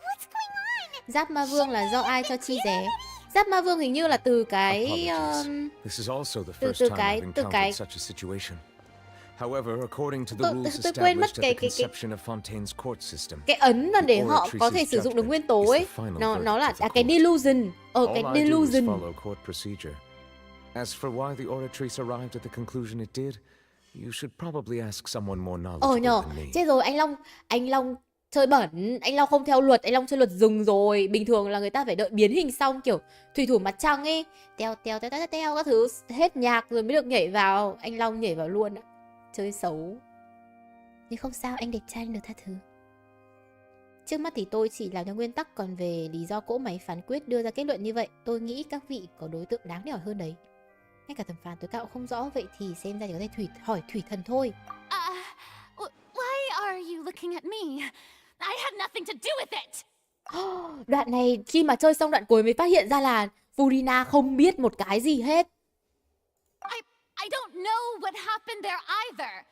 what's going on? Giáp ma vương là do ai cho chi ré? Giáp ma vương hình như là từ cái This is also the first time I've encountered such a situation. However, according to the rules established at the conception of Fontaine's court system, cái ấn mà để họ có thể sử dụng được nguyên tố ấy, nó là cái delusion. Cái delusion. As for why the oratrice arrived at the conclusion it did, you should probably ask someone more knowledgeable than me. Chết rồi, anh Long chơi bẩn, anh Long không theo luật, anh Long chơi luật rừng rồi. Bình thường là người ta phải đợi biến hình xong kiểu thủy thủ mặt trăng ấy, teo các thứ hết nhạc rồi mới được nhảy vào. Anh Long nhảy vào luôn ạ. Chơi xấu. Nhưng không sao, anh đẹp trai anh được tha thứ. Trước mắt thì tôi chỉ làm theo nguyên tắc, còn về lý do cỗ máy phán quyết đưa ra kết luận như vậy, tôi nghĩ các vị có đối tượng đáng để hỏi hơn đấy. Ngay cả thẩm phán tối cao cũng không rõ, vậy thì xem ra chỉ có thể hỏi thủy thần thôi. Why are you looking at me? I had nothing to do with it. Đoạn này khi mà chơi xong đoạn cuối mới phát hiện ra là Furina không biết một cái gì hết. I don't know what happened there either.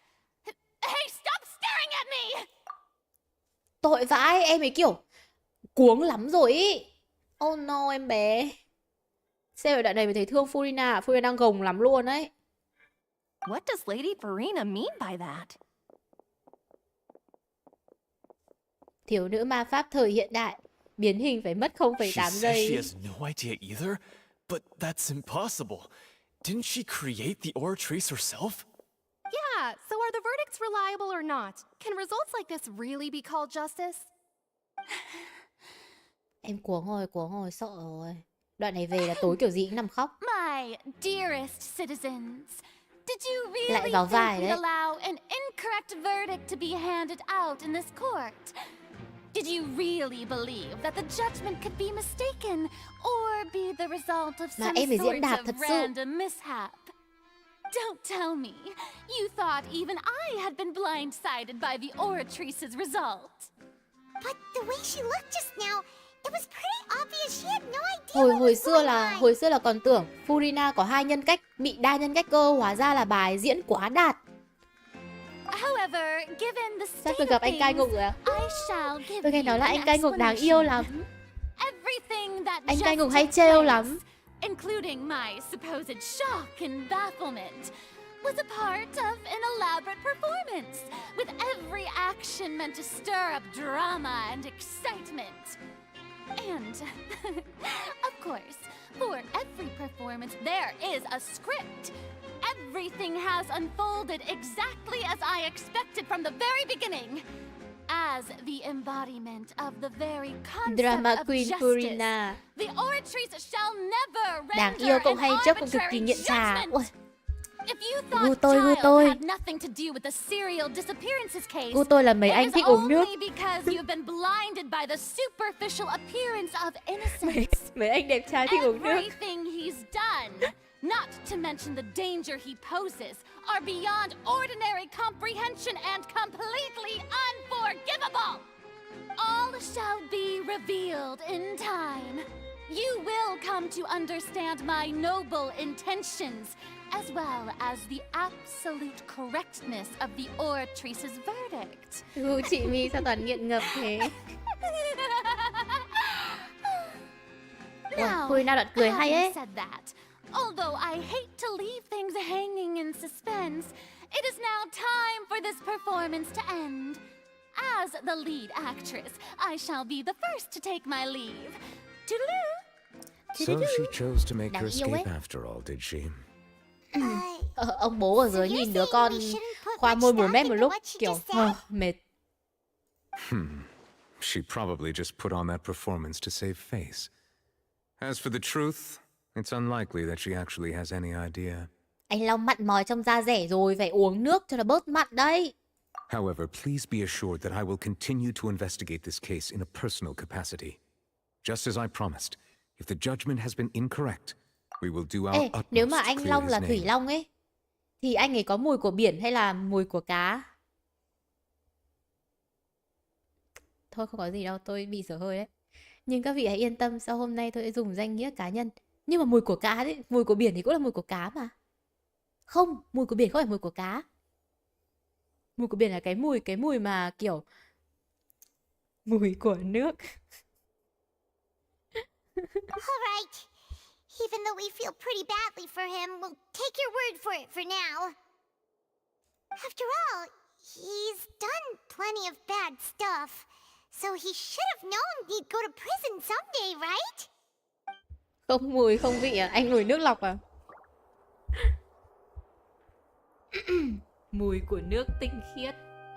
Hey, stop staring at me. Tội vãi, em ấy kiểu cuống lắm rồi ý. Oh no em bé. Xem ở đoạn này mới thấy thương Furina. Furina đang gồng lắm luôn đấy. What does Lady Furina mean by that? Thiếu nữ ma pháp thời hiện đại biến hình phải mất 0,8 giây. She has no idea either, but that's impossible. Didn't she create the oratrice herself? Yeah, so are the verdicts reliable or not? Can results like this really be called justice? Em cuống rồi, sợ rồi. Đoạn này về là tối kiểu gì cũng nằm khóc. My dearest citizens, did you really Lại vào think vai we'd đấy. allow an incorrect verdict to be handed out in this court? Did you really believe that the judgment could be mistaken or be the result of some sort of random mishap? Don't tell me you thought even I had been blindsided by the oratrice's result. But the way she looked just now, it was pretty obvious she had no idea. Hồi xưa là còn tưởng Furina có hai nhân cách, bị đa nhân cách cơ, hóa ra là bài diễn quá đạt. However, given the Chắc state tôi of gặp anh cai ngục rồi à? Tôi nghe nói là anh cai ngục đáng yêu lắm. Anh cai ngục hay trêu lắm. Including my supposed shock and bafflement, was a part of an elaborate performance, with every action meant to stir up drama and excitement. And, of course, for every performance there is a script. Everything has unfolded exactly as I expected from the very beginning. As the embodiment of the very concept Drama of Queen justice, Furina. the oratrice shall never Đáng render yêu cậu an hay chốc cũng cực kỳ arbitrary nghiện trà. judgment. If you Gu thought tôi. child had nothing to do with the serial disappearances case, Gu tôi là mấy anh it thích is uống nước. only because you've been blinded by the superficial appearance of innocence. Mấy anh đẹp trai thích uống nước. Everything he's done, not to mention the danger he poses, are beyond ordinary comprehension and completely unforgivable. All shall be revealed in time. You will come to understand my noble intentions, as well as the absolute correctness of the oratrice's verdict. Chị My sao toàn nghiện ngập thế? Now, đoạn cười hay ấy. said that, although I hate to leave things hanging in suspense, it is now time for this performance to end. As the lead actress, I shall be the first to take my leave. Toodaloo! So she chose to make her escape after all, did she? Ông bố ở dưới nhìn đứa con khoa môi múa mép một lúc kiểu mệt. She probably just put on that performance to save face. As for the truth, it's unlikely that she actually has any idea. Anh Long mặn mòi trong da rẻ rồi, phải uống nước cho nó bớt mặn đấy. However, please be assured that I will continue to investigate this case in a personal capacity. Just as I promised, if the judgment has been incorrect, we will do our utmost nếu mà to anh clear Long his là Thủy name. Long ấy, thì anh ấy có mùi của biển hay là mùi của cá? Thôi không có gì đâu, tôi bị dở hơi đấy. Nhưng các vị hãy yên tâm, sau hôm nay tôi sẽ dùng danh nghĩa cá nhân. Nhưng mà mùi của cá đấy, mùi của biển thì cũng là mùi của cá mà. Không, mùi của biển không phải mùi của cá. Mùi của biển là cái mùi mà kiểu mùi của nước. Alright. Even though we feel pretty badly for him, we'll take your word for it for now. After all, he's done plenty of bad stuff, so he should have known he'd go to prison someday, right? Không mùi không vị à? Anh ngửi nước lọc à? Mùi của nước tinh khiết.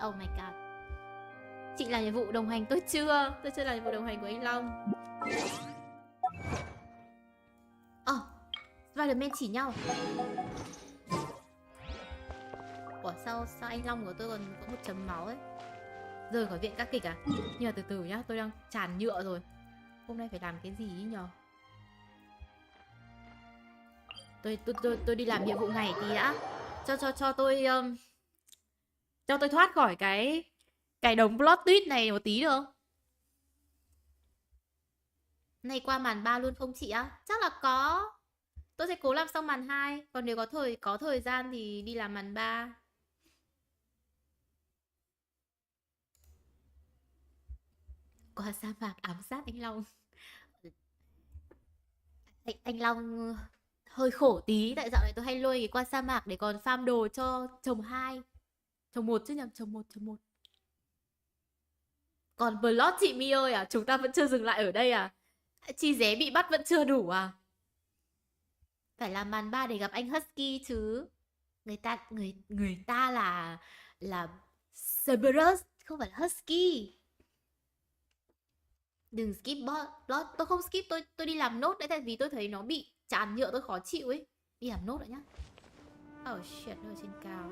Oh my god. Chị làm nhiệm vụ đồng hành tôi chưa làm nhiệm vụ đồng hành của anh Long. Spider-Man chỉ nhau. Ủa sao anh Long của tôi còn có một chấm máu ấy? Rời khỏi viện các kịch à? Nhưng mà từ từ nhá, tôi đang tràn nhựa rồi. Hôm nay phải làm cái gì ý nhờ? Tôi đi làm nhiệm vụ ngày tí đã. Cho tôi thoát khỏi cái đống plot twist này một tí được không? Này qua màn 3 luôn không chị á? Chắc là có. Tôi sẽ cố làm xong màn 2. Còn nếu có thời gian thì đi làm màn 3. Qua sa mạc ám sát anh Long. Anh Long hơi khổ tí. Tại dạo này tôi hay lôi qua sa mạc để còn farm đồ cho chồng 2. Chồng 1 chứ nhầm, chồng 1. Còn vlog chị My ơi à, chúng ta vẫn chưa dừng lại ở đây à? Chi Dé bị bắt vẫn chưa đủ à? Phải làm màn 3 để gặp anh Husky chứ. Người ta là Cerberus, không phải là Husky. Đừng skip plot. Tôi không skip, tôi đi làm nốt đấy. Tại vì tôi thấy nó bị tràn nhựa, tôi khó chịu ấy. Đi làm nốt đấy nhá. Oh shit, nó ở trên cao.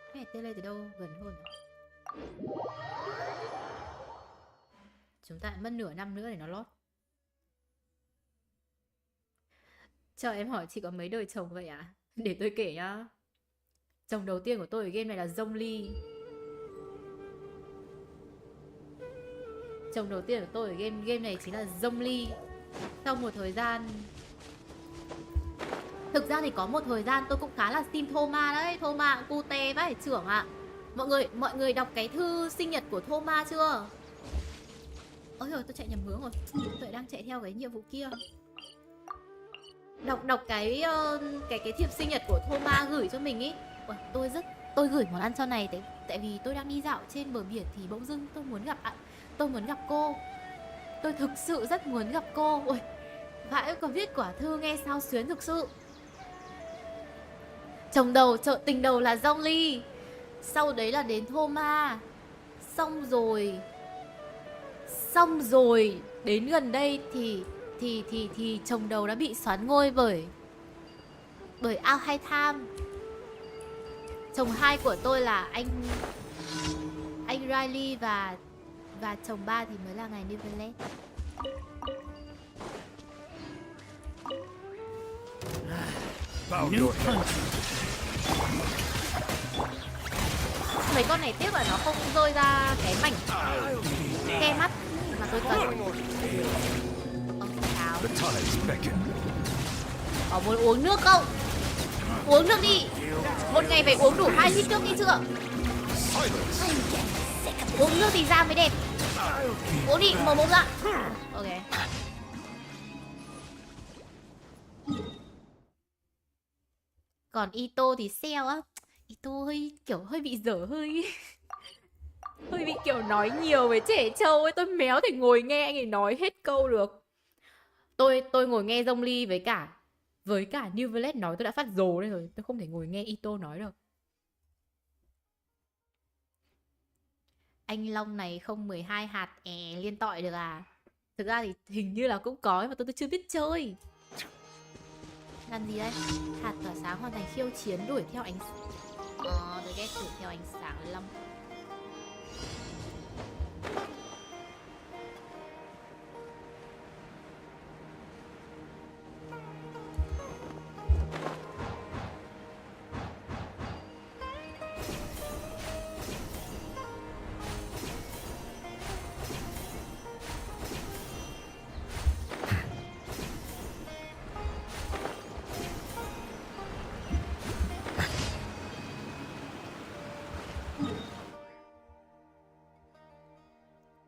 Cái này tên lên từ đâu gần hơn à? Chúng ta lại mất nửa năm nữa để nó lót. Chờ em hỏi chị có mấy đời chồng vậy à? Để tôi kể nhá. Chồng đầu tiên của tôi ở game này là Zhongli. Chồng đầu tiên của tôi ở game này chính là Zhongli. Sau một thời gian, thực ra thì có một thời gian tôi cũng khá là xin Thoma đấy. Thoma cũng cute vãi trưởng ạ. Mọi người đọc cái thư sinh nhật của Thoma chưa? Ôi rồi tôi chạy nhầm hướng rồi. Tôi đang chạy theo cái nhiệm vụ kia. Đọc cái thiệp sinh nhật của Thoma gửi cho mình ý. Tôi gửi món ăn cho này tại vì tôi đang đi dạo trên bờ biển thì bỗng dưng tôi muốn gặp cô. Tôi thực sự rất muốn gặp cô. Ôi, vãi, có viết quả thư nghe sao xuyến thực sự. Tình đầu là Zhongli. Sau đấy là đến Thoma. Xong rồi đến gần đây thì chồng đầu đã bị xoán ngôi bởi ao hay tham. Chồng 2 của tôi là anh Riley và chồng 3 thì mới là ngày Neverland. Mấy con này tiếc là nó không rơi ra cái mảnh che mắt mà tôi cần. Chào. Có muốn uống nước không? Uống nước đi. Một ngày phải uống đủ 2 lít nước đi chưa? Uống nước thì da mới đẹp. Uống đi, mở mồm ra. Ok. Còn Ito thì sale á. Ito hơi bị dở hơi bị kiểu nói nhiều với trẻ trâu ấy. Tôi méo thể ngồi nghe anh ấy nói hết câu được. Tôi ngồi nghe Zhongli Với cả New Village nói tôi đã phát rồ đây rồi. Tôi không thể ngồi nghe Ito nói được. Anh Long này không 12 hạt liên tội được à? Thực ra thì hình như là cũng có mà tôi chưa biết chơi. Làm gì đây? Hạt tỏa sáng hoàn thành khiêu chiến đuổi theo ánh sáng. Tôi ghét đuổi theo ánh sáng lắm.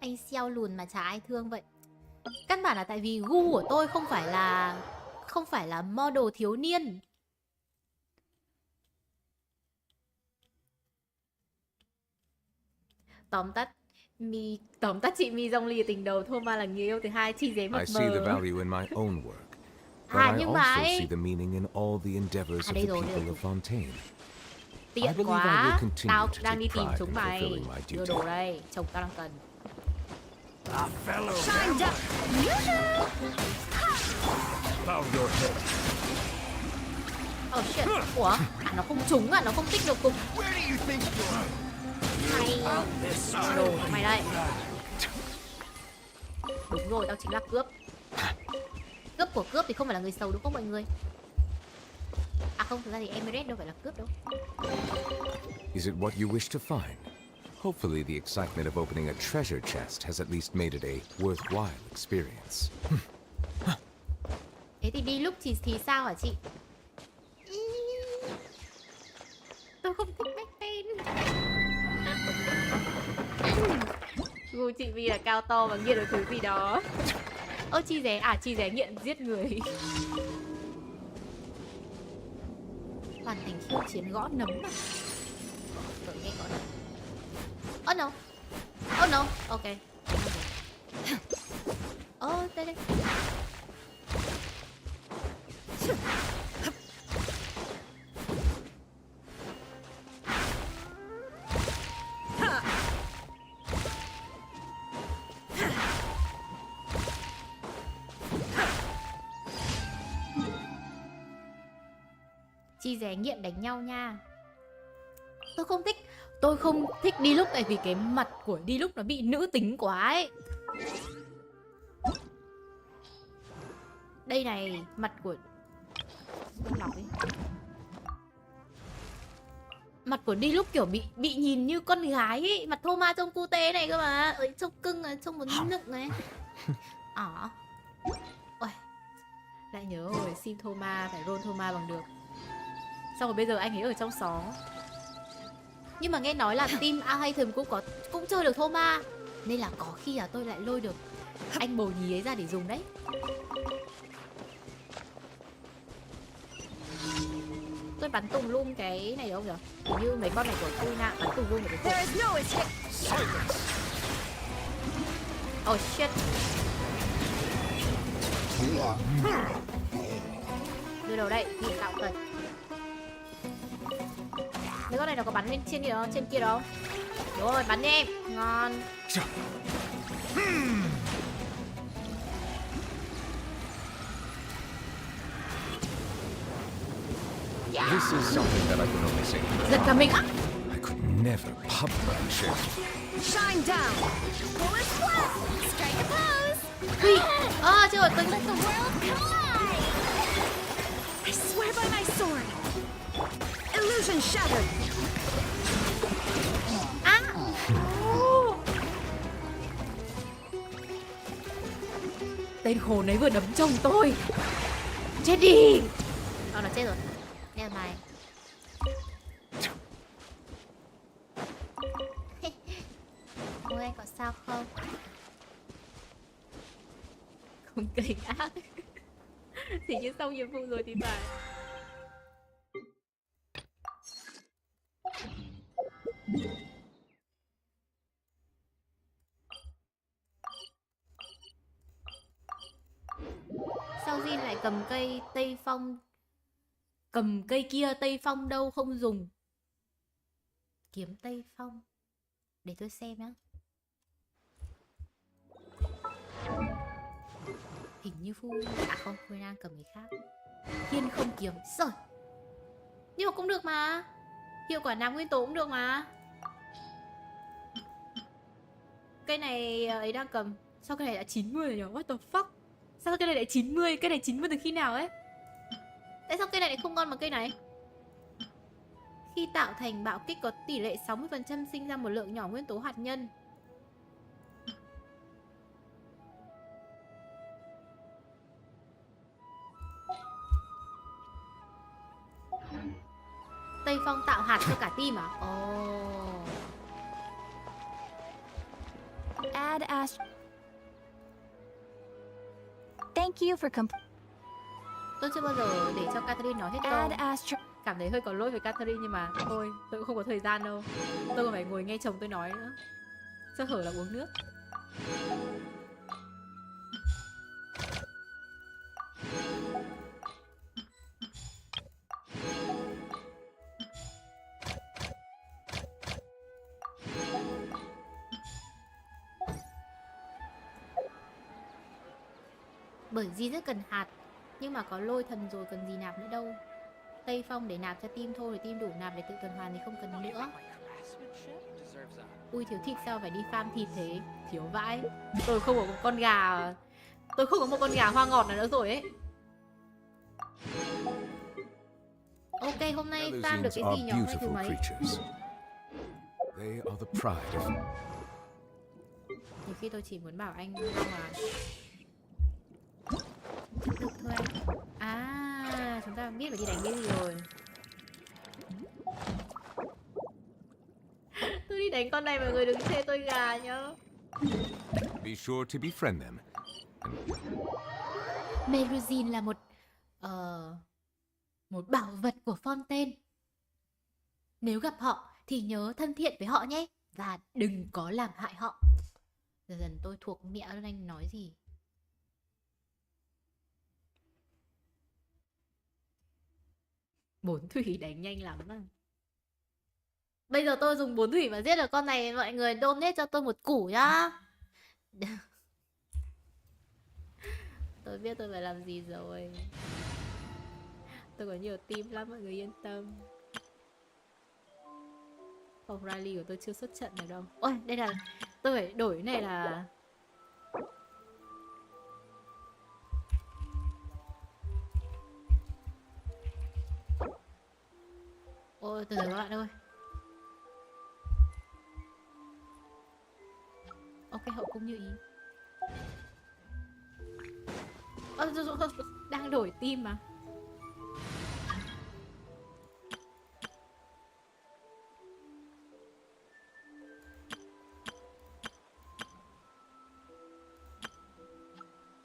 Anh xeo lùn mà chả ai thương vậy. Căn bản là tại vì gu của tôi không phải là model thiếu niên. Tóm tắt chị Mi Dong Ly tình đầu Thoma là người yêu thứ hai, chi dế mập I see the mờ. value in my own work, but I nhưng mà also ấy, see the meaning in all the endeavors of đây the rồi, people of Fontaine. I tiện believe I will quá. continue Tao to đang take đi tìm pride chúng in mày. fulfilling my Đưa duty. đồ đây, chồng tao đang cần. Bow your head. Oh shit. Ủa? Nó không trúng nó không tích được cục. Where do you think you are? Mày đồ của mày đây. Đúng rồi, tao chính là cướp. Cướp của cướp thì không phải là người xấu đúng không mọi người? À không, thực ra thì Emirates đâu phải là cướp đâu. Is it what you wish to find? Hopefully the excitement of opening a treasure chest has at least made it a worthwhile experience. Thế thì đi lúc thì sao hả chị? Tôi không thích bách tên. Gu chị Vi là cao to và nghiện được thứ gì đó. Ơ chi dé nghiện giết người. Hoàn thành khiêu chiến gõ nấm à? Tôi nghe gõ nấm. Oh no. Oh no. Ok. Đây. Chi dé nghiện đánh nhau nha. Tôi không thích đi lúc tại vì cái mặt của đi lúc nó bị nữ tính quá ấy. Đây này, mặt của mặt của đi lúc kiểu bị nhìn như con gái ấy, mặt Thoma trông cute này cơ mà. Trông cưng trông muốn nựng này. Ôi, lại nhớ rồi, sim Thoma phải roll Thoma bằng được. Xong rồi bây giờ anh ấy ở trong xó. Nhưng mà nghe nói là team A hay thường cũng chơi được Thoma, nên là có khi là tôi lại lôi được anh bồ nhí ấy ra để dùng đấy. Tôi bắn tùng luôn cái này không nhỉ? Hình như mấy con này của tôi nạ bắn tùng luôn cái oh shit. Đưa đầu đây, nhìn tạo rồi. Mấy con này nó có bắn lên trên kia đâu. Rồi, bắn đi em. Ngon. This is something that I can only say. Giật cả mình á. I could never pub that shit. Shine down. Pull it flat. Strike a pose. Ui, chưa rồi, Let the world collide. I swear by my sword. Illusion shattered. Tên khốn ấy vừa đấm chồng tôi. Chết đi. Nó chết rồi. Nghe mày. Ôi anh có sao không? Không cảnh ác. Thì như xong nhiệm vụ rồi thì phải. Sao Jin lại cầm cây Tây Phong Cầm cây kia Tây Phong đâu không dùng. Kiếm Tây Phong. Để tôi xem nhá. Hình như Phu... À không, Phu đang cầm cái khác. Thiên không kiếm. Rồi. Nhưng mà cũng được mà. Hiệu quả nạp nguyên tố cũng được mà. Cây này ấy đang cầm. Sao cái này đã 90 rồi nhỉ? What the fuck? Sao cái này lại 90? Cái này 90 từ khi nào ấy? Tại sao cây này lại không ngon bằng cây này? Khi tạo thành bạo kích có tỷ lệ 60% sinh ra một lượng nhỏ nguyên tố hạt nhân. Tây Phong tạo hạt cho cả team à? Oh. Add ast. Thank you for Tôi chưa bao giờ để cho Catherine nói hết câu. Cảm thấy hơi có lỗi với Catherine nhưng mà thôi, tôi cũng không có thời gian đâu. Tôi còn phải ngồi nghe chồng tôi nói nữa. Sơ hở là uống nước. Bởi Di rất cần hạt. Nhưng mà có lôi thần rồi cần gì nạp nữa đâu. Tây Phong để nạp cho team thôi. Để team đủ nạp để tự tuần hoàn thì không cần nữa. Ui thiếu thịt sao phải đi farm thịt thế. Thiếu vãi. Tôi không có một con gà. Tôi không có một con gà hoa ngọt nào nữa rồi ấy. Ok hôm nay farm được cái gì nhỏ hay thứ mấy. Nhiều khi tôi chỉ muốn bảo anh là được thôi anh. À, chúng ta biết phải đi đánh cái gì rồi. Tôi đi đánh con này mọi người đừng chê tôi gà nhá. Be sure to befriend them. Meruzin là một bảo vật của Fontaine. Nếu gặp họ thì nhớ thân thiện với họ nhé. Và đừng có làm hại họ. Dần dần tôi thuộc mẹ ơn anh nói gì. Bốn thủy đánh nhanh lắm à. Bây giờ tôi dùng 4 thủy mà giết được con này. Mọi người donate cho tôi một củ nhá. Tôi biết tôi phải làm gì rồi. Tôi có nhiều team lắm mọi người yên tâm. Không, rally của tôi chưa xuất trận được đâu. Ôi đây là tôi phải đổi cái này là ôi từ từ các bạn ơi. Ok hậu cung như ý. Đang đổi team mà.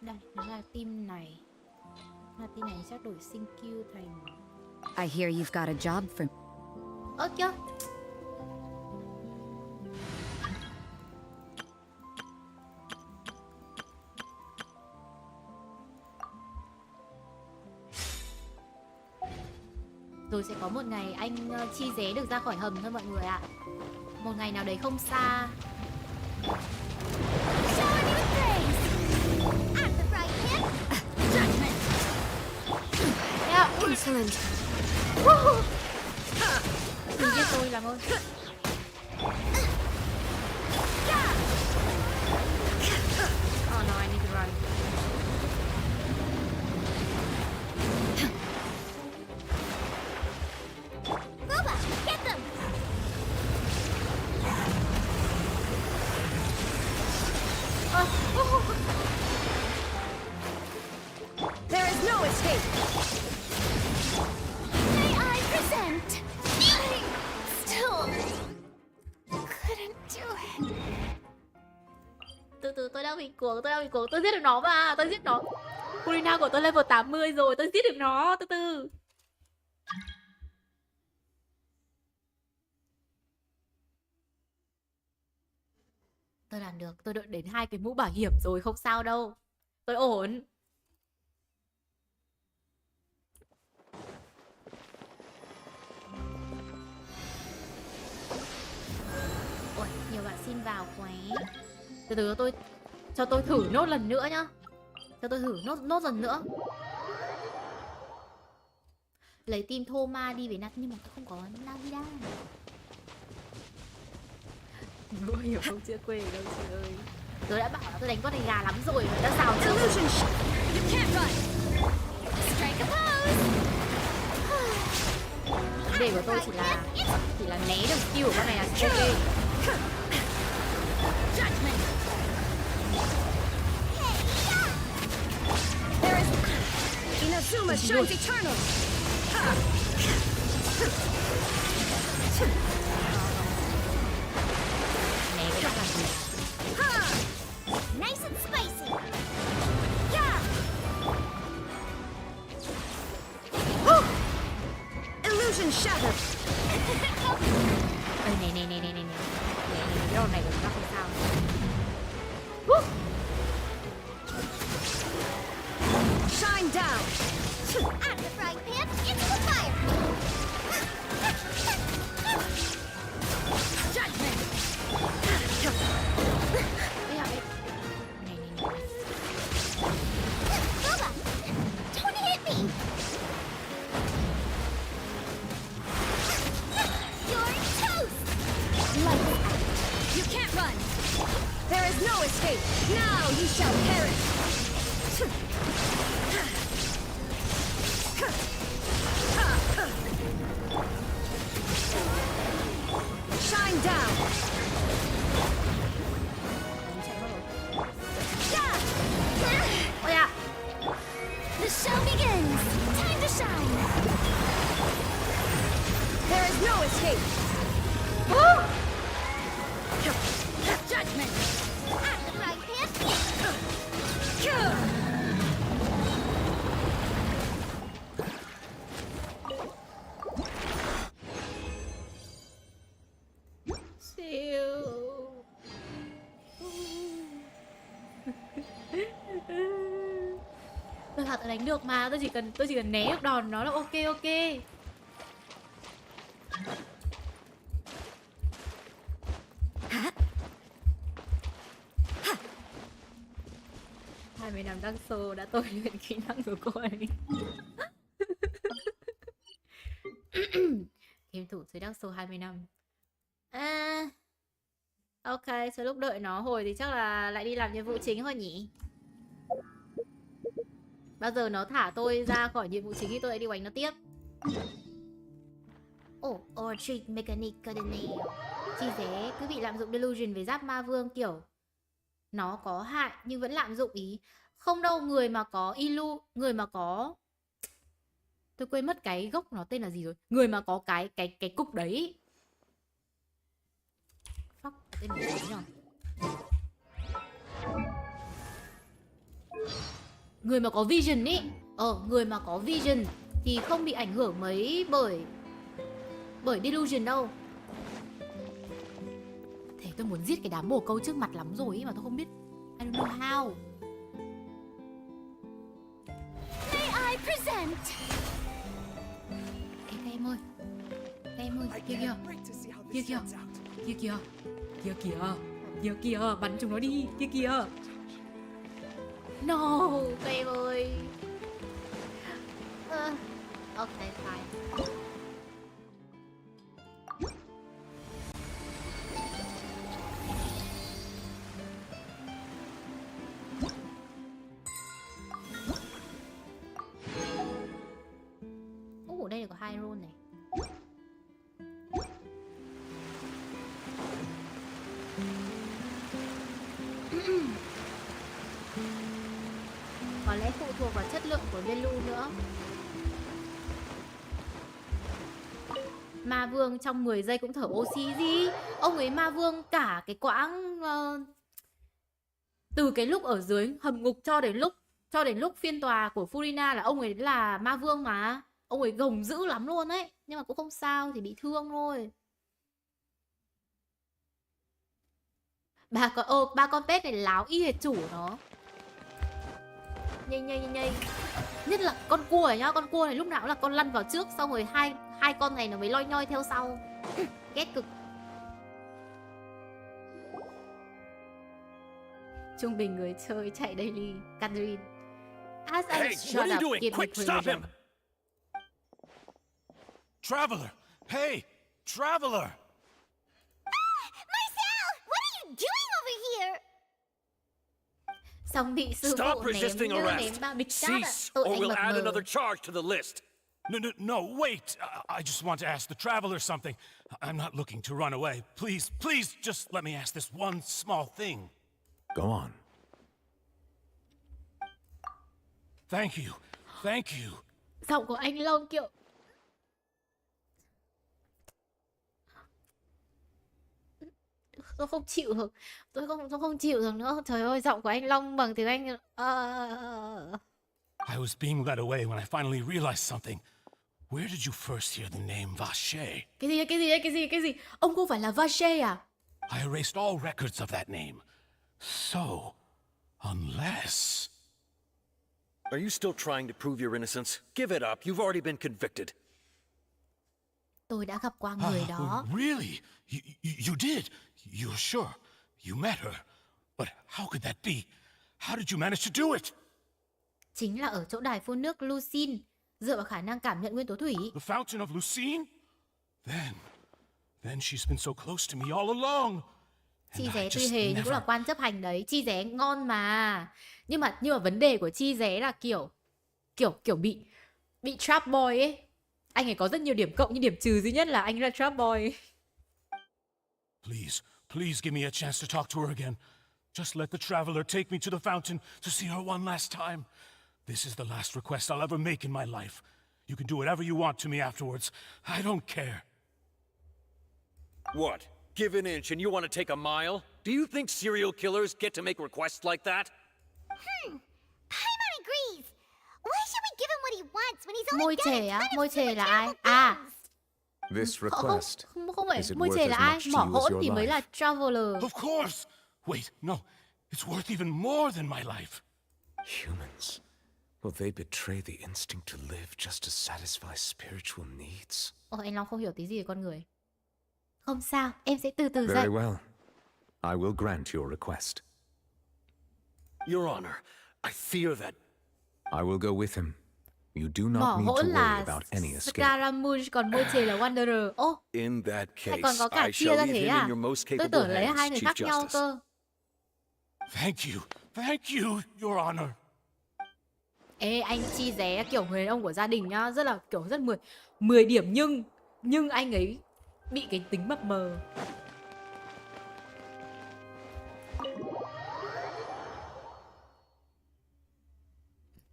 Đây, nó là team này. Là team này chắc đổi sinh Q thành. I hear you've got a job for... Ơ chưa? Rồi sẽ có một ngày anh chi dé được ra khỏi hầm thôi mọi người ạ. Một ngày nào đấy không xa. Excellent. Đừng giết tôi làm ơn. Oh no, I need to run. Robot, get them! There is no escape. May I present? I still couldn't do it. Từ từ tôi đang bị cuồng, tôi giết được nó mà, tôi giết nó. Purina của tôi level 80 rồi, tôi giết được nó, từ từ. Tôi làm được, tôi đợi đến 2 cái mũ bảo hiểm rồi, không sao đâu. Tôi ổn. xin vào quấy. Từ từ cho tôi thử nốt lần nữa nhá. Cho tôi thử nốt lần nữa. Lấy tim thô ma đi về nát, nhưng mà tôi không có Navida. Tôi hiểu không, chưa quê đâu chị ơi. Tôi đã bảo là tôi đánh con này gà lắm rồi mà đã rào chưa. Vấn đề của tôi chỉ là né được skill của con này là ok. Inazuma shines eternal. Né cái làm gì? Nice and spicy. Illusion shattered. Này. Cái đồ này của chúng ta không sao. Shine down. Out of the frying pan, into the fire. Judgment. Boba, don't hit me. You're toast. You can't run. There is no escape. Now you shall perish. Shine down. Ôi ạ. The show begins. Time to shine. There is no escape. Judgment. Out of the frying pan. Tôi thật đánh được mà, tôi chỉ cần né được đòn nó là ok. 20 năm Dark Souls đã tôi luyện kỹ năng của cô ấy. Game thủ chơi Dark Souls 20 năm. Ok, sau lúc đợi nó hồi thì chắc là lại đi làm nhiệm vụ chính thôi nhỉ. Bao giờ nó thả tôi ra khỏi nhiệm vụ chính thì tôi lại đi đánh nó tiếp. Or treat mechanic coordinator. Chi dế cứ bị lạm dụng delusion về giáp ma vương, kiểu nó có hại nhưng vẫn lạm dụng ý. Không đâu, người mà có tôi quên mất cái gốc nó tên là gì rồi. Người mà có cái cục đấy. Fuck, tên là gì nhỉ? Người mà có vision ý. Người mà có vision thì không bị ảnh hưởng mấy bởi delusion đâu. Thế tôi muốn giết cái đám bồ câu trước mặt lắm rồi ý, mà tôi không biết. I don't know how. May I present? Các em ơi, kia kìa, bắn chúng nó đi, kia kìa. No, các em ơi. Ok, fine. Đây là có 2 roll này. Có lẽ phụ thuộc vào chất lượng của Delu nữa. Ma vương trong 10 giây cũng thở oxy gì? Ông ấy ma vương cả cái quãng từ cái lúc ở dưới hầm ngục cho đến lúc phiên tòa của Furina là ông ấy là ma vương mà. Ông ấy gồng dữ lắm luôn ấy. Nhưng mà cũng không sao, thì bị thương thôi. Ba con pet này láo y hệt chủ nó. Nhây. Nhất là con cua này nhá. Con cua này lúc nào cũng là con lăn vào trước, xong rồi hai con này nó mới loi nhoi theo sau. Ghét cực. Trung bình người chơi chạy daily. Catherine. As I Hey, shut what are you up, doing? give me Quick, stop him! permission. Traveler! Hey, Traveler! Marcel! What are you doing over here? Xong bị sư Stop phụ ném resisting như arrest. ném ba bịch cát ạ. Cease, Tội or anh we'll mập add mờ. another charge to the list. No, wait! I just want to ask the Traveler something. I'm not looking to run away. Please, just let me ask this one small thing. Go on. Thank you. Giọng của anh Long kiểu tôi không chịu được, tôi không chịu được nữa. Trời ơi, giọng của anh Long bằng tiếng Anh. I was being led away when I finally realized something. Where did you first hear the name Vache? Cái gì? Ông không phải là Vache à? I erased all records of that name. So, unless... Are you still trying to prove your innocence? Give it up. You've already been convicted. Tôi đã gặp qua người đó. Really? You did? You're sure? You met her? But how could that be? How did you manage to do it? Chính là ở chỗ đài phun nước Lucine, dựa vào khả năng cảm nhận nguyên tố thủy. The fountain of Lucine? Then she's been so close to me all along. Chi Ré tuy hề nhưng cũng là quan chấp hành đấy. Chi Ré ngon mà. Nhưng mà vấn đề của Chi Ré là kiểu bị trap boy ấy. Anh ấy có rất nhiều điểm cộng nhưng điểm trừ duy nhất là anh là trap boy. Please give me a chance to talk to her again. Just let the Traveler take me to the fountain to see her one last time. This is the last request I'll ever make in my life. You can do whatever you want to me afterwards. I don't care. What? Give an inch and you want to take a mile? Do you think serial killers get to make requests like that? Paimon agrees. Why should we give him what he wants when he's only Môi getting chề á? kind of Môi chề super là ai? terrible À, things? This request, không phải is it môi worth chề as là ai? much to Mỏ you as hỗn your thì mới là life? traveler. Of course. Wait, no. It's worth even more than my life. Humans. Will they betray the instinct to live just to satisfy spiritual needs? Ồ, anh Long không hiểu tí gì về con người. Không sao, em sẽ từ từ dậy. Very well. I will grant your request. Your Honor, I fear that... I will go with him. You do not Mỏ need to hỗn worry là about any escape. Scaramouche, còn môi chề là Wanderer. Ô, In that hay case, còn có cả I chia shall ra leave thế him à? in your most Tôi capable tưởng lấy hai hands, người Chief khác nhau Justice. cơ. Thank you, Your Honor. Ê, anh Chi Ré kiểu người đàn ông của gia đình nhá, rất là kiểu rất 10 điểm, nhưng anh ấy bị cái tính mập mờ.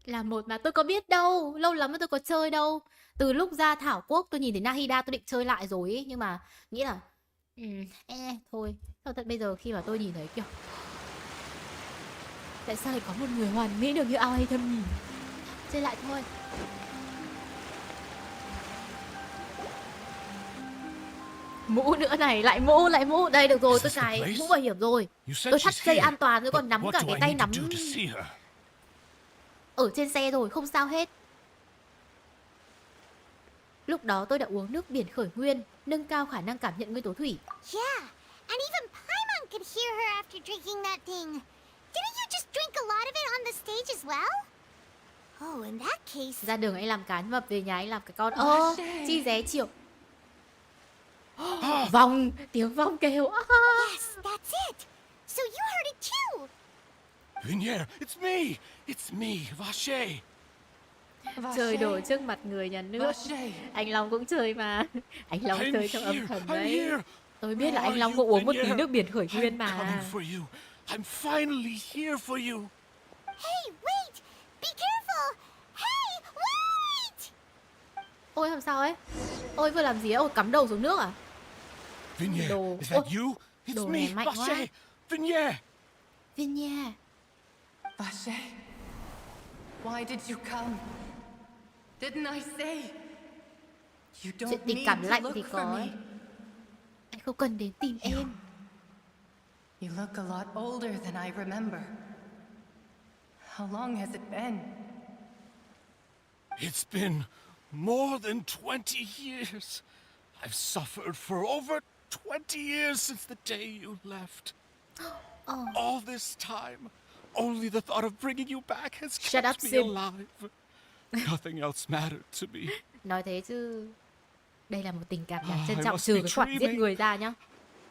Là một mà tôi có biết đâu, lâu lắm mà tôi có chơi đâu. Từ lúc ra Thảo Quốc tôi nhìn thấy Nahida tôi định chơi lại rồi ấy, nhưng mà nghĩ là thôi. Thật bây giờ khi mà tôi nhìn thấy kiểu tại sao lại có một người hoàn mỹ được như ao hay thâm nhỉ? Chơi lại thôi. Mũ nữa này, lại mũ. Đây được rồi, tôi cài mũ bảo hiểm rồi. Tôi thắt dây an toàn rồi, còn nắm cả cái tay nắm ở trên xe rồi, không sao hết. Lúc đó tôi đã uống nước biển khởi nguyên, nâng cao khả năng cảm nhận nguyên tố thủy. Yeah, and even Paimon could hear her after drinking that thing. Didn't you just drink a lot of it on the stage as well? Oh, in that case... Ra đường anh làm cá mập, về nhà anh làm cái con. Chi Ré triệu. Vòng, tiếng vòng kêu. Yes, that's it. So you heard it too. Vinier, it's me, Vache. Chơi đồ trước mặt người nhà nước. Anh Long cũng chơi mà. Anh Long chơi trong âm thầm đấy. Tôi biết là anh Long cũng uống một tí nước biển khởi nguyên mà. I'm finally here for you. Hey, wait! Be careful! Hey, wait! Ôi làm sao ấy? Ôi vừa làm gì ấy? Ôi cắm đầu xuống nước à? Vinier, is that you? It's me, Vache. Vinier. Vache, why did you come? Didn't I say? You Chuyện don't tình need cảm to lạnh look thì for có me. ấy. Anh không cần đến tìm em. You look a lot older than I remember. How long has it been? It's been more than 20 years. I've suffered for over 20 years since the day you left. All this time, only the thought of bringing you back has Shut kept up, me Sim. alive. Nothing else mattered to me. Nói thế chứ đây là một tình cảm đáng I trân trọng must trừ be cái khoản giết dreaming. người ra nhá.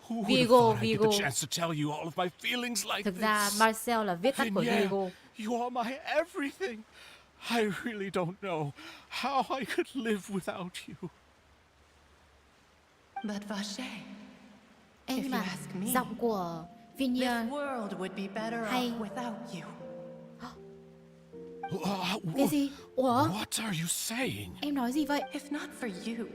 Who would have Vigo, thought I'd get Vigo. the chance to tell you all of my feelings like Thực ra this? Marcel là viết tắt của Vignere, Vigo. you are my everything. I really don't know how I could live without you. But Vache, Ê, if nhưng you mà ask me, giọng của this Vignere world would be better hay. off without you. Cái gì? Ủa? What are you saying? Em nói gì vậy? If not for you,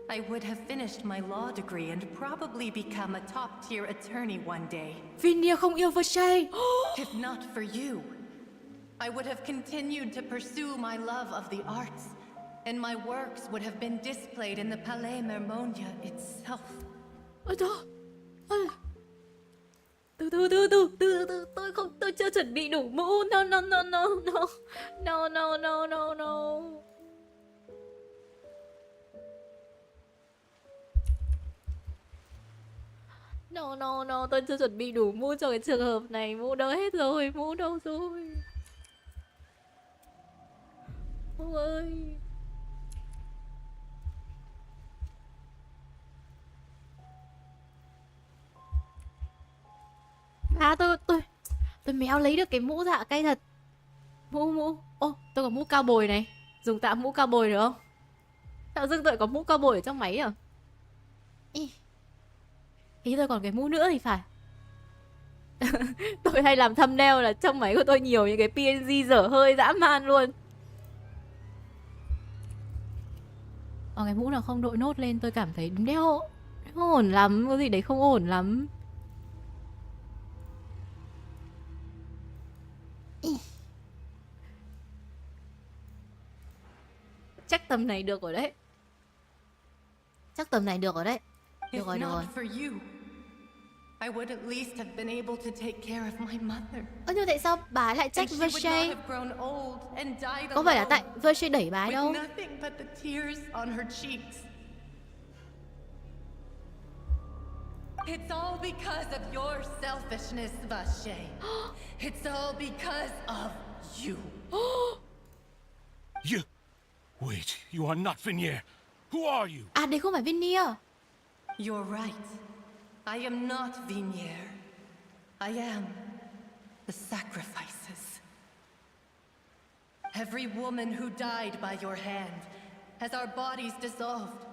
I would have finished my law degree and probably become a top-tier attorney one day. Vignere không yêu Versailles. If not for you, I would have continued to pursue my love of the arts, and my works would have been displayed in the Palais Mermonia itself. Ôi trời. Từ, tôi chưa chuẩn bị đủ mũ. No. No, tôi chưa chuẩn bị đủ mũ cho cái trường hợp này. Mũ đâu hết rồi, mũ đâu rồi? Mũ ơi. À tôi méo lấy được cái mũ dạ cây thật. Mũ. Ô, tôi có mũ cao bồi này. Dùng tạm mũ cao bồi được không? Tự dưng tôi có mũ cao bồi ở trong máy à? Ý tôi còn cái mũ nữa thì phải. Tôi hay làm thumbnail là trong máy của tôi nhiều những cái PNG dở hơi dã man luôn. Cái mũ nào không đội nốt lên tôi cảm thấy đéo ổn lắm. Có gì đấy không ổn lắm. Chắc tầm này được rồi đấy. Được rồi. If not for you, I would at least have been able to take care of my mother. Nhưng tại sao bà ấy lại trách And she would not Versailles? have grown old and died Có phải là alone, tại Versailles đẩy bà ấy đâu? with nothing but the tears on her cheeks. It's all because of your selfishness, Vache. It's all because of you. You... Wait, you are not Vignere. Who are you? À, đấy không phải Vignere. You're right. I am not Vignere. I am the sacrifices. Every woman who died by your hand, as our bodies dissolved,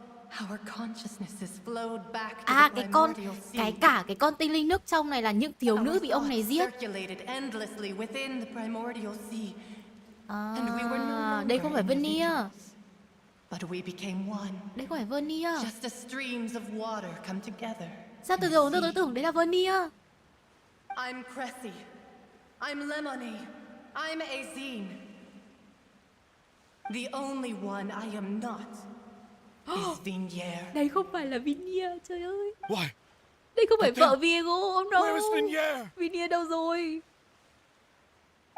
our consciousnesses flowed back to the primordial sea. Cái con tinh linh nước trong này là những thiếu nữ bị ông này giết. Circulated endlessly within the primordial sea. And we were no longer đây không phải Vignere. But we became one. Đấy không phải Vignere. Just as streams of water come together. Sao từ đầu tôi tưởng đấy là Vignere? I'm Cressy. I'm Lemony. I'm Azine. The only one I am not is Vignere. Đây không phải là Vignere, trời ơi. Why? Đây không phải vợ Vigo, đâu. Where is Vignere? Vignere đâu rồi?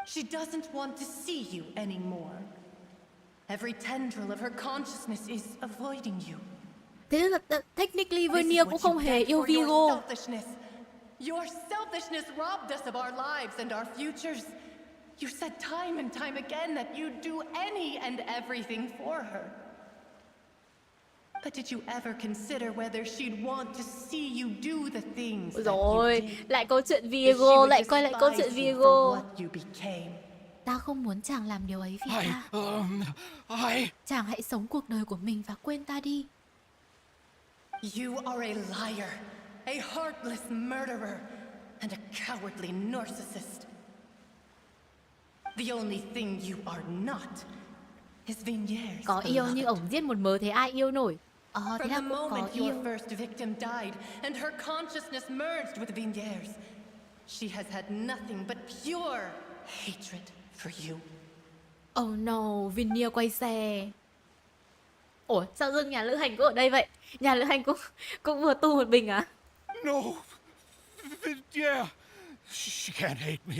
She doesn't want to see you anymore. Every tendril of her consciousness is avoiding you. Thế là technically Vignere cũng không hề yêu Vigo. Your selfishness robbed us of our lives and our futures. You said time and time again that you'd do any and everything for her. But did you ever consider whether she'd want to see you do the things that you did? Lại câu chuyện If she Vigo, would lại quay lại câu chuyện despise you Vigo. for what you became. Ta không muốn chàng làm điều ấy vì ta. Chàng hãy sống cuộc đời của mình và quên ta đi. You are a liar, a heartless murderer, and a cowardly narcissist. The only thing you are not is Vignere's Có yêu beloved. nhưng ổng giết một mớ thế ai yêu nổi. Thế From là the cũng có moment yêu. your first victim died and her consciousness merged with Vignere's, she has had nothing but pure hatred for you. Oh no, Vignere quay xe. Ủa, sao dưng nhà lữ hành cũng ở đây vậy? Nhà lữ hành cũng vừa tu một bình à? No, Vignere. She can't hate me.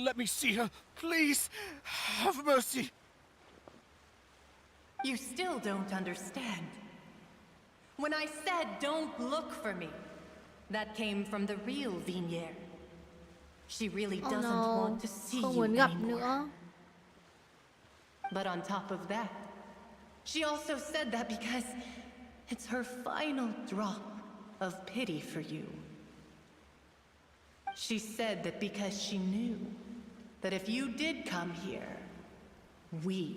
Let me see her, please. Have mercy. You still don't understand. When I said don't look for me, that came from the real Vignere. She really Oh doesn't no, want to see không you muốn gặp anymore. nữa. But on top of that, she also said that because it's her final drop of pity for you. She said that because she knew that if you did come here, we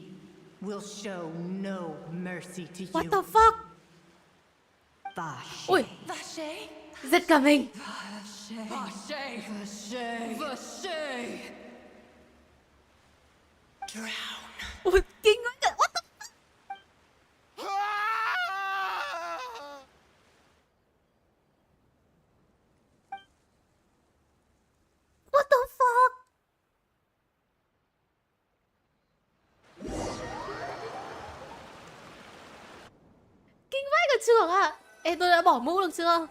will show no mercy to What you. the fuck? Vache. Ui, Vache. giật cả mình. Vache. Vache. Vache. Vache. Drown. Ui, kinh quá. What the fuck? What the fuck? Kinh vãi cả trường à. Ê, tôi đã bỏ mũ được chưa?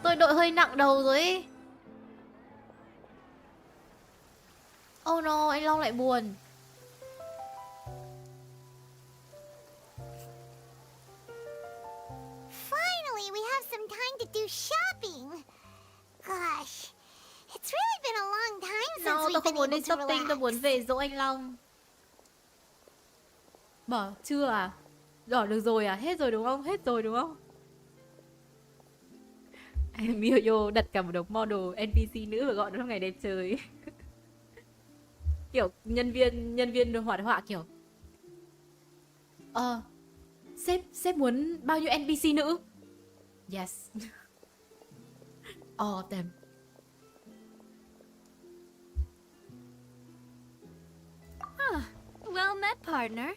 Tôi đội hơi nặng đầu rồi ý. Oh no, anh Long lại buồn. Finally, we have some time to do shopping. Gosh, it's really been a long time since No, tôi we've không been muốn able đi to shopping, tôi muốn relax. về dỗ anh Long. Bỏ chưa à? Bỏ được rồi à? Hết rồi đúng không? Hết rồi đúng không? Em Yo đặt cả một đống model NPC nữ và gọi nó trong ngày đẹp trời. Kiểu nhân viên hoạt họa kiểu sếp muốn bao nhiêu NPC nữ? Yes. All of them. Well met, partner.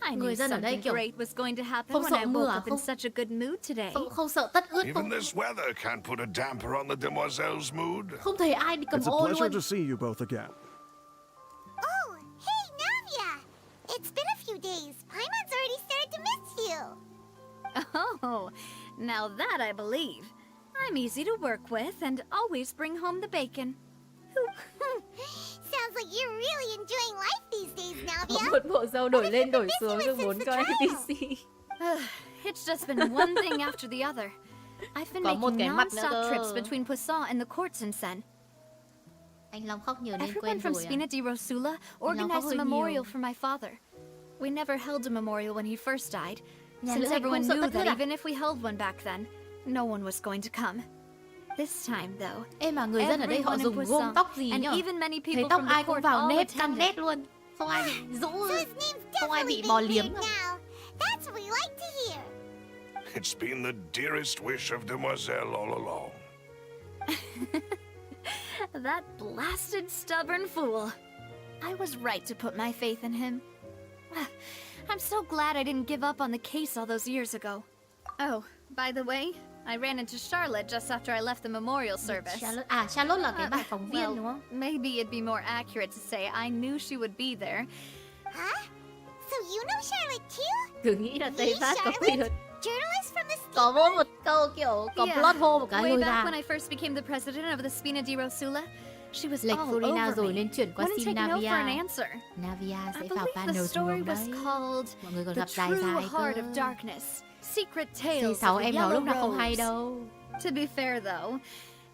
I knew Người dân ở đây something kiểu great was going to happen không when sợ I mưa woke à? up in such a good mood today. Không sợ tất ướt, Even không this weather can't put a damper on the demoiselle's mood. không thấy ai đi cầm It's a ô pleasure luôn. to see you both again. Oh, hey, Navia! It's been a few days. Paimon's already started to miss you. Oh, now that I believe. I'm easy to work with and always bring home the bacon. Sounds like you're really enjoying life these days, Có Navia. một bộ dâu đổi lên đổi xuống được 4 con NPC. It's just been one thing after the other. I've been Có một making cái mặt nữa non-stop cơ. trips between Poisson and the court since then. Anh Long khóc nhiều nên Everyone quên from rồi à? Spina di Rosula Long khóc organized a hơi memorial nhiều. for my father. We never held a memorial when he first died, Nhà since lữ hành everyone không sợ knew tất that ướt à? even if we held one back then, no one was going to come. This time, though, Ê mà người dân ở đây họ everyone in dùng Poisson, gôm tóc gì and nhở? even many Thấy people tóc from the ai cũng court vào all nếp, căng attended. nét luôn. Không ai bị rũ, So his name's không ai definitely bị been bò liếm. cleared now. That's what we like to hear. It's been the dearest wish of Demoiselle all along. That blasted stubborn fool. I was right to put my faith in him. I'm so glad I didn't give up on the case all those years ago. Oh, by the way, I ran into Charlotte just after I left the memorial service. Charlotte là cái bài phóng viên Well, đúng không? maybe it'd be more accurate to say I knew she would be there. Huh? So you know Charlotte too? Cứ nghĩ là Tây Me, Phát có Charlotte? quyền. Journalist from the Có mỗi một câu kiểu có plot hole một cái way lôi back ra. when I first became the president of the Spina di Rosula, she was Lệch all Florina over rồi me. nên chuyển qua Wouldn't Sim take no for an Navia. answer. Navia I sẽ vào believe the panel story thường was đấy. called Mọi người còn The gặp dài True dài Heart cơ. of Darkness, Secret Tales C6 of the em nói Yellow lúc nào không hay Rose. đâu. To be fair though,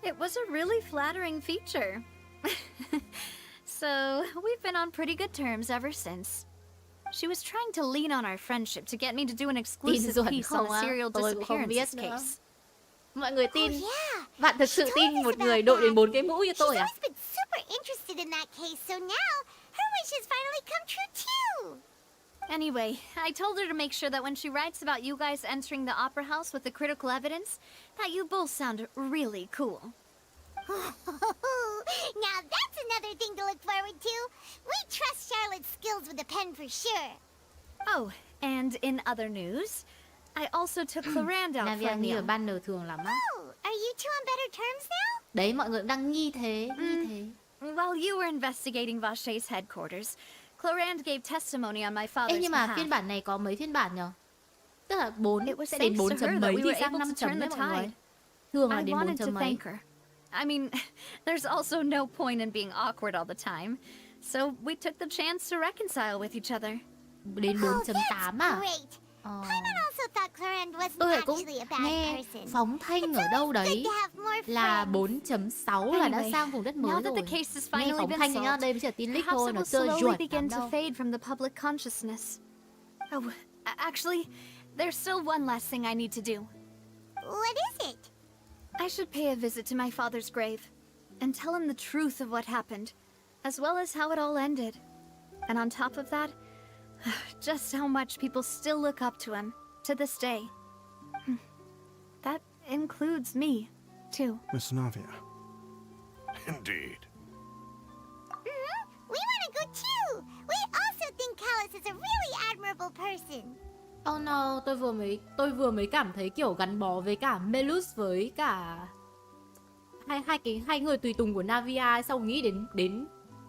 it was a really flattering feature. So, we've been on pretty good terms ever since. She was trying to lean on our friendship to get me to do an exclusive Duẩn piece on không the á? serial Tôi cũng không biết disappearances nữa. case. Mọi người tin, Oh, yeah. bạn thật sự tin một người đội đến 4 cái mũ như tôi She's à? always been super interested in that case, so now her wish has finally come true too. Anyway, I told her to make sure that when she writes about you guys entering the opera house with the critical evidence, that you both sound really cool. Now that's another thing to look forward to. We trust Charlotte's skills with the pen for sure. Oh, and in other news, I also took Clarand out for Navia a nghi ở meal. banner thường lắm á. Oh, are you two on better terms now? Đấy, mọi người cũng đang nghi thế, nghi thế. While you were investigating Vache's headquarters, Clarand gave testimony on my Ê, father's nhưng mà behalf. phiên bản này có mấy phiên bản nhở? Tức là 4 It was sẽ đến thanks 4 to her chấm that mấy we thì were sang able 5 to chấm turn đấy the mọi người. tide. Thường là I đến 4 wanted to chấm mấy. thank her. I mean, there's also no point in being awkward all the time. So we took the chance to reconcile with each other. Đến 4.8 à? Great. Paimon also thought Clorinde wasn't Tôi lại cũng actually a bad nghe person. phóng thanh ở đâu đấy là 4.6 là đã sang vùng đất mới now that rồi. the case has Nghe finally phóng been thanh nhá, solved, đây mới chỉ là tin leak perhaps thôi, it nó will chưa slowly chuẩn begin lắm to đâu. fade from the public consciousness. Oh, actually, there's still one last thing I need to do. What is it? I should pay a visit to my father's grave and tell him the truth of what happened, as well as how it all ended. And on top of that, just how much people still look up to him to this day. That includes me, too. Miss Navia. Indeed. We want to go too. We also think Callus is a really admirable person. Oh no, tôi vừa mới cảm thấy kiểu gắn bó với cả Melus với cả hai người tùy tùng của Navia, xong nghĩ đến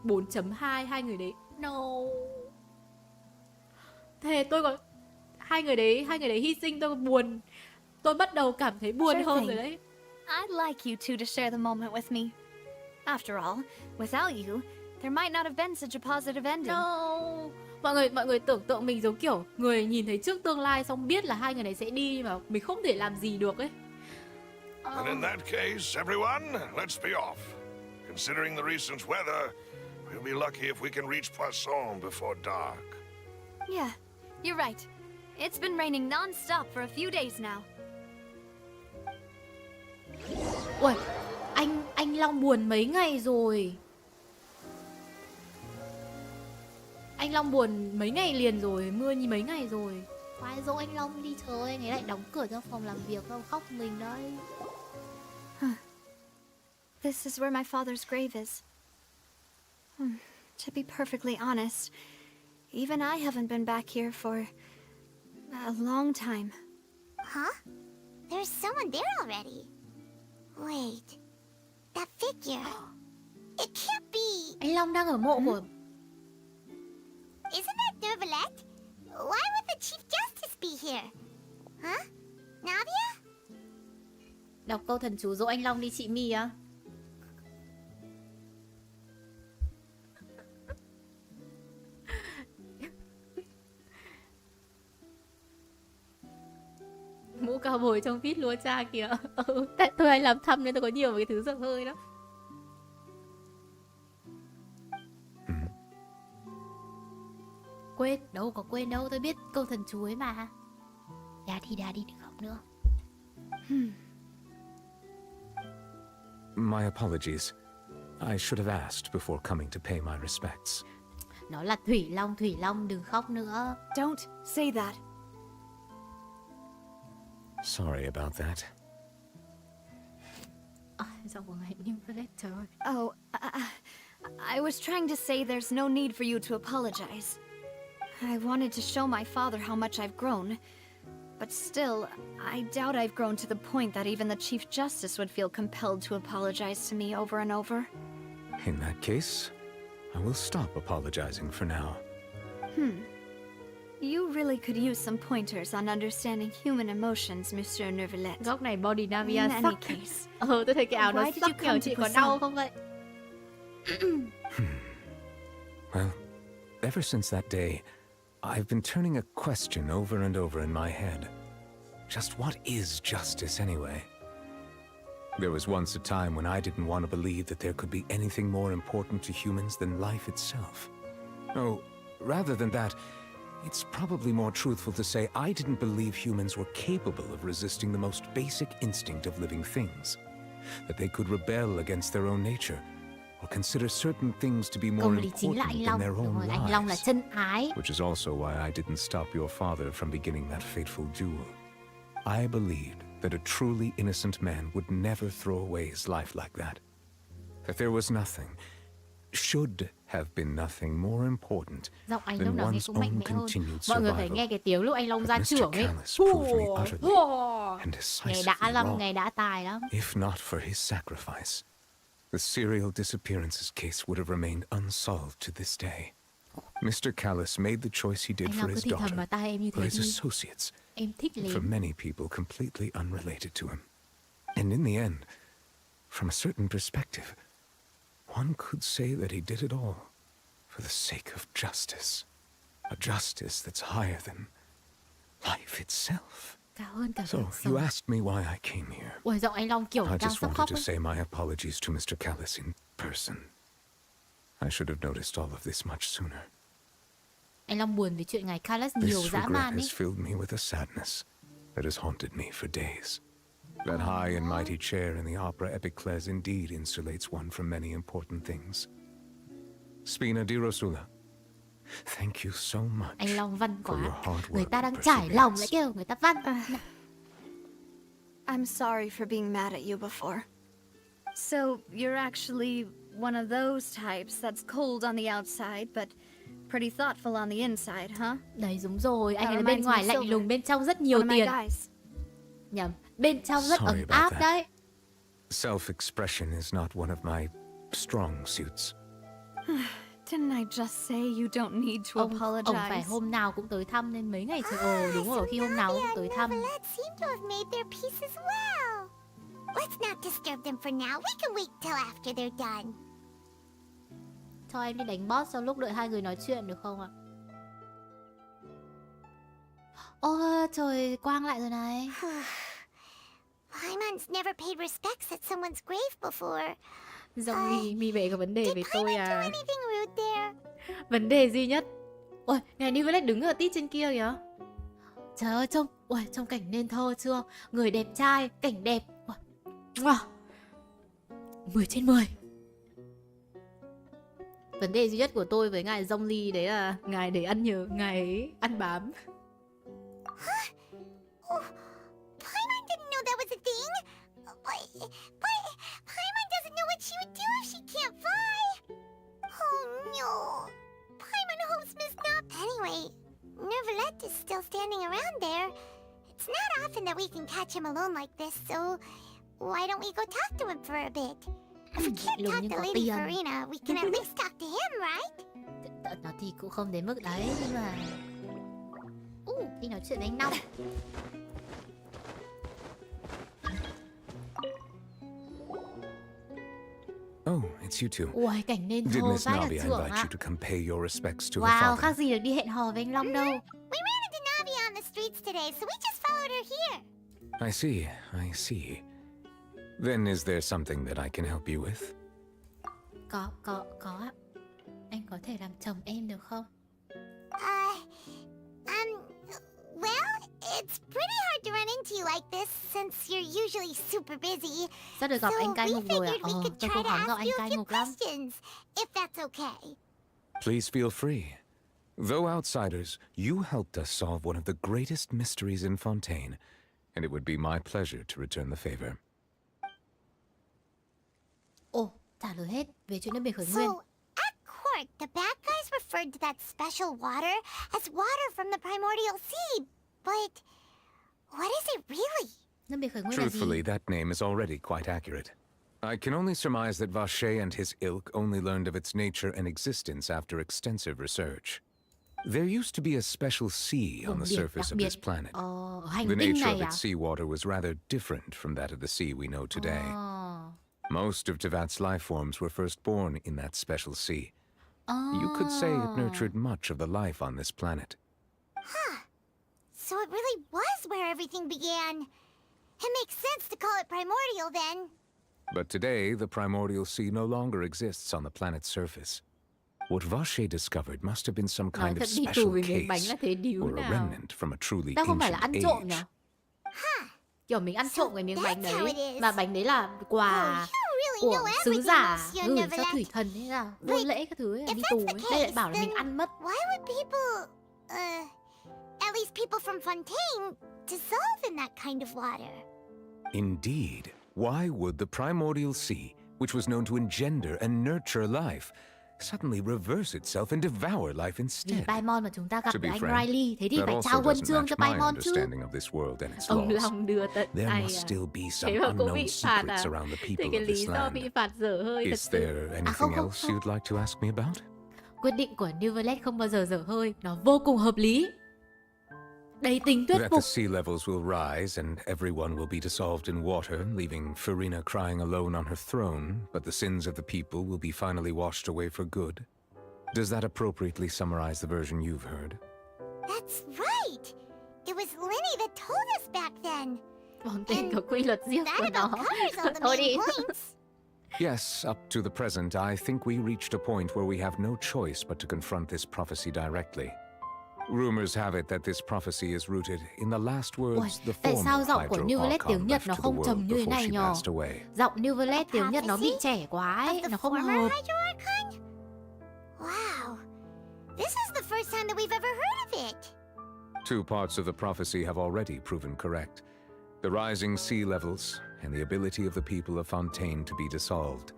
4.2 hai người đấy. No. Thế tôi có hai người đấy hy sinh tôi buồn. Tôi bắt đầu cảm thấy buồn Sure hơn thing. rồi đấy. I'd like you two to share the moment with me. After all, without you, there might not have been such a positive ending. No. Mọi người tưởng tượng mình giống kiểu người nhìn thấy trước tương lai xong biết là hai người này sẽ đi mà mình không thể làm gì được ấy. And in that case, everyone, let's be off. Considering the recent weather, we'll be lucky if we can reach Poisson before dark. Yeah, you're right. It's been raining non-stop for a few days now. Ui, anh Long buồn mấy ngày rồi. Anh Long buồn mấy ngày liền rồi, mưa như mấy ngày rồi. Khoai dỗ anh Long đi trời, anh ấy lại đóng cửa trong phòng làm việc không, khóc mình đấy. This is where my father's grave is. To be perfectly honest, even I haven't been back here for a long time. Huh? There's someone there already. Wait. That figure. It can't be. Anh Long đang ở mộ của... Isn't that Neuvillette? Why would the Chief Justice be here? Huh? Navia? Đọc câu thần chú dỗ anh Long đi chị My á. Mũ cao bồi trong vít lúa cha kìa. Tại tôi hay làm thăm nên tôi có nhiều cái thứ dở hơi đó. Quên, đâu có quên đâu, tôi biết câu thần chú ấy mà. Đá đi đừng khóc nữa. My apologies. I should have asked before coming to pay my respects. Nó là Thủy Long, đừng khóc nữa. Don't say that. Sorry about that. Sao của ngày như thế trời ơi. Oh, I was trying to say there's no need for you to apologize. I wanted to show my father how much I've grown. But still, I doubt I've grown to the point that even the Chief Justice would feel compelled to apologize to me over and over. In that case, I will stop apologizing for now. You really could use some pointers on understanding human emotions, Monsieur Neuvillette. Góc này body Navia In sắc. any case, Tôi thấy cái áo nó why did you sắc come kiểu to chị có Poisson? đau không vậy? Well, ever since that day, I've been turning a question over and over in my head. Just what is justice anyway? There was once a time when I didn't want to believe that there could be anything more important to humans than life itself. Oh, rather than that, it's probably more truthful to say I didn't believe humans were capable of resisting the most basic instinct of living things. That they could rebel against their own nature, or consider certain things to be more Công lý chính là important anh than Long. their Đúng own rồi, anh Long là lives. chân ái. Which is also why I didn't stop your father from beginning that fateful duel. I believed that a truly innocent man would never throw away his life like that. That there was nothing, should have been nothing more important Giọng anh than lúc nào nghe one's cũng mạnh own mẽ hơn. continued Mọi người phải survival. nghe cái tiếng lúc anh Long ra But Mr. trưởng ấy. Callus proved me utterly and Nghe decisively đã lắm, wrong. nghe đã tài lắm. If not for his sacrifice, the serial disappearances case would have remained unsolved to this day. Mr. Callus made the choice he did Anh for Long cứ his thì thầm daughter, vào tai em như for thế his đi. associates, Em thích and for lên. many people completely unrelated to him. And in the end, from a certain perspective, one could say that he did it all for the sake of justice. A justice that's higher than life itself. Cao hơn cả So, cuộc you sống. asked me why I came here. Ôi, giọng anh Long kiểu I đang just sắp wanted khóc to ấy. say my apologies to Mr. Callis in person. I should have noticed all of this much sooner. Anh Long buồn vì chuyện ngài Callas nhiều This dã regret man ấy. has filled me with a sadness that has haunted me for days. That high and mighty chair in the opera Epicles indeed insulates one from many important things. Spina di Rosula, thank you so much Anh Long văn for your quá. hard Người work ta and đang trải lòng lại perseverance. kêu người ta văn. I'm sorry for being mad at you before. So, you're actually one of those types that's cold on the outside, but pretty thoughtful on the inside, huh? Đấy, đúng rồi, anh That ấy bên reminds me ngoài of lạnh Silver, lùng, bên trong rất nhiều one of my tiền. guys. Nhầm, bên trong rất Sorry ấm about áp that. đấy. Self-expression is not one of my strong suits. Didn't I just say you don't need to Ông apologize? phải hôm nào cũng tới thăm nên mấy ngày trời. Ồ, đúng rồi, khi hôm nào cũng tới thăm. Novelet seem to have made their peace as well. Let's not disturb them for now. We can wait till after they're done. Cho em đi đánh boss sau lúc đợi hai người nói chuyện được không ạ? Ô, trời, quang lại rồi này. Paimon's never paid respects at someone's grave before. Dòng mi về có vấn đề với tôi Do à. anything rude there? Vấn đề duy nhất. Ôi, ngài Nivelet đứng ở tít trên kia kìa. Trời ơi, trông cảnh nên thơ chưa? Người đẹp trai, cảnh đẹp. Ôi, 10 trên 10. Vấn đề duy nhất của tôi với ngài Zhongli đấy là ngài để ăn nhờ, ngài ấy ăn bám. Paimon didn't know that was a thing. But Paimon doesn't know what she would do if she can't fly. Oh no. Paimon hopes Miss Nop. Anyway, Neuvillette is still standing around there. It's not often that we can catch him alone like this, so why don't we go talk to him for a bit? If we can't talk to Lady Farina, we can at least talk to him, right? Nó thì cũng không đến mức đấy, nhưng mà... đi nói chuyện với anh Long. Oh, it's you two. Ui, cảnh nên Did thơ Miss vãi cả Navi trưởng invite ạ. you to come pay your respects to her Wow, father? khác gì được đi hẹn hò với anh Long đâu. We ran into Navi on the streets today, so we just followed her here. I see. Then is there something that I can help you with? Có ạ. Anh có thể làm chồng em được không? Well, it's pretty hard to run into you like this since you're usually super busy. Sắp được gặp So anh cai we ngục rồi ạ. figured we could Tôi try cố to gắng gặp ask anh you a cai few ngục lắm. questions, if that's okay. Please feel free. Though outsiders, you helped us solve one of the greatest mysteries in Fontaine, and it would be my pleasure to return the favor. Ồ, trả lời hết về chuyện nước biển khởi nguyên. So, at court, the bad guys referred to that special water as water from the primordial sea, but what is it really? Nước biển khởi nguyên là gì? Truthfully, that name is already quite accurate. I can only surmise that Vache and his ilk only learned of its nature and existence after extensive research. There used to be a special sea on the surface of this planet. Hành The tinh nature này of à? its seawater was rather different from that of the sea we know today. Most of Tevat's life forms were first born in that special sea. You could say it nurtured much of the life on this planet. So it really was where everything began. It makes sense to call it primordial then. But today, the primordial sea no longer exists on the planet's surface. What Vache discovered must have been some kind of special case, or a remnant from a truly Ta không phải là ăn ancient trộm nhỉ? age. Kiểu mình ăn trộm cái miếng bánh that's how đấy, it is. mà bánh đấy là quà của sứ giả gửi cho thủy thần ấy, là hôn lễ các thứ ấy, là đi tù ấy. Đây lại bảo là mình ăn mất. Why would people, at least people from Fontaine, dissolve in that kind of water? Indeed. Why would the primordial sea, which was known to engender and nurture life, suddenly reverse itself and devour life Vì instead? Paimon mà chúng ta gặp To được be anh frank, Riley, thế thì that phải also trao huân doesn't chương cho match my Paimon chứ. understanding of this world and its Ông laws. Long đưa tận There ai must à? still be some Thế mà cũng unknown bị phạt à? secrets around the Thế people cái of lý this do land. bị phạt dở hơi thật Is sự. there anything không, else you'd like to ask me about? Quyết định của Neuvillette không bao giờ dở hơi, nó vô cùng hợp lý. Đầy tính thuyết That the phục. sea levels will rise and everyone will be dissolved in water, leaving Farina crying alone on her throne, but the sins of the people will be finally washed away for good. Does that appropriately summarize the version you've heard? That's right! It was was Lenny that told us back then. Bọn tình có quy luật riêng của That nó. about covers all the Thôi main đi. points. Yes, up to the present, I think we reached a point where we have no choice but to confront this prophecy directly. Rumors have it that this prophecy is rooted in the last Ui, words the tại sao former giọng của Hydro New Violet tiếng Archon Nhật left nó to the không world trầm như thế before này she nhờ? passed away. Giọng New Violet tiếng Nhật nó bị trẻ quá ấy, nó không hợp. Wow. This is the first time that we've ever heard of it. Two parts of the prophecy have already proven correct. The rising sea levels and the ability of the people of Fontaine to be dissolved.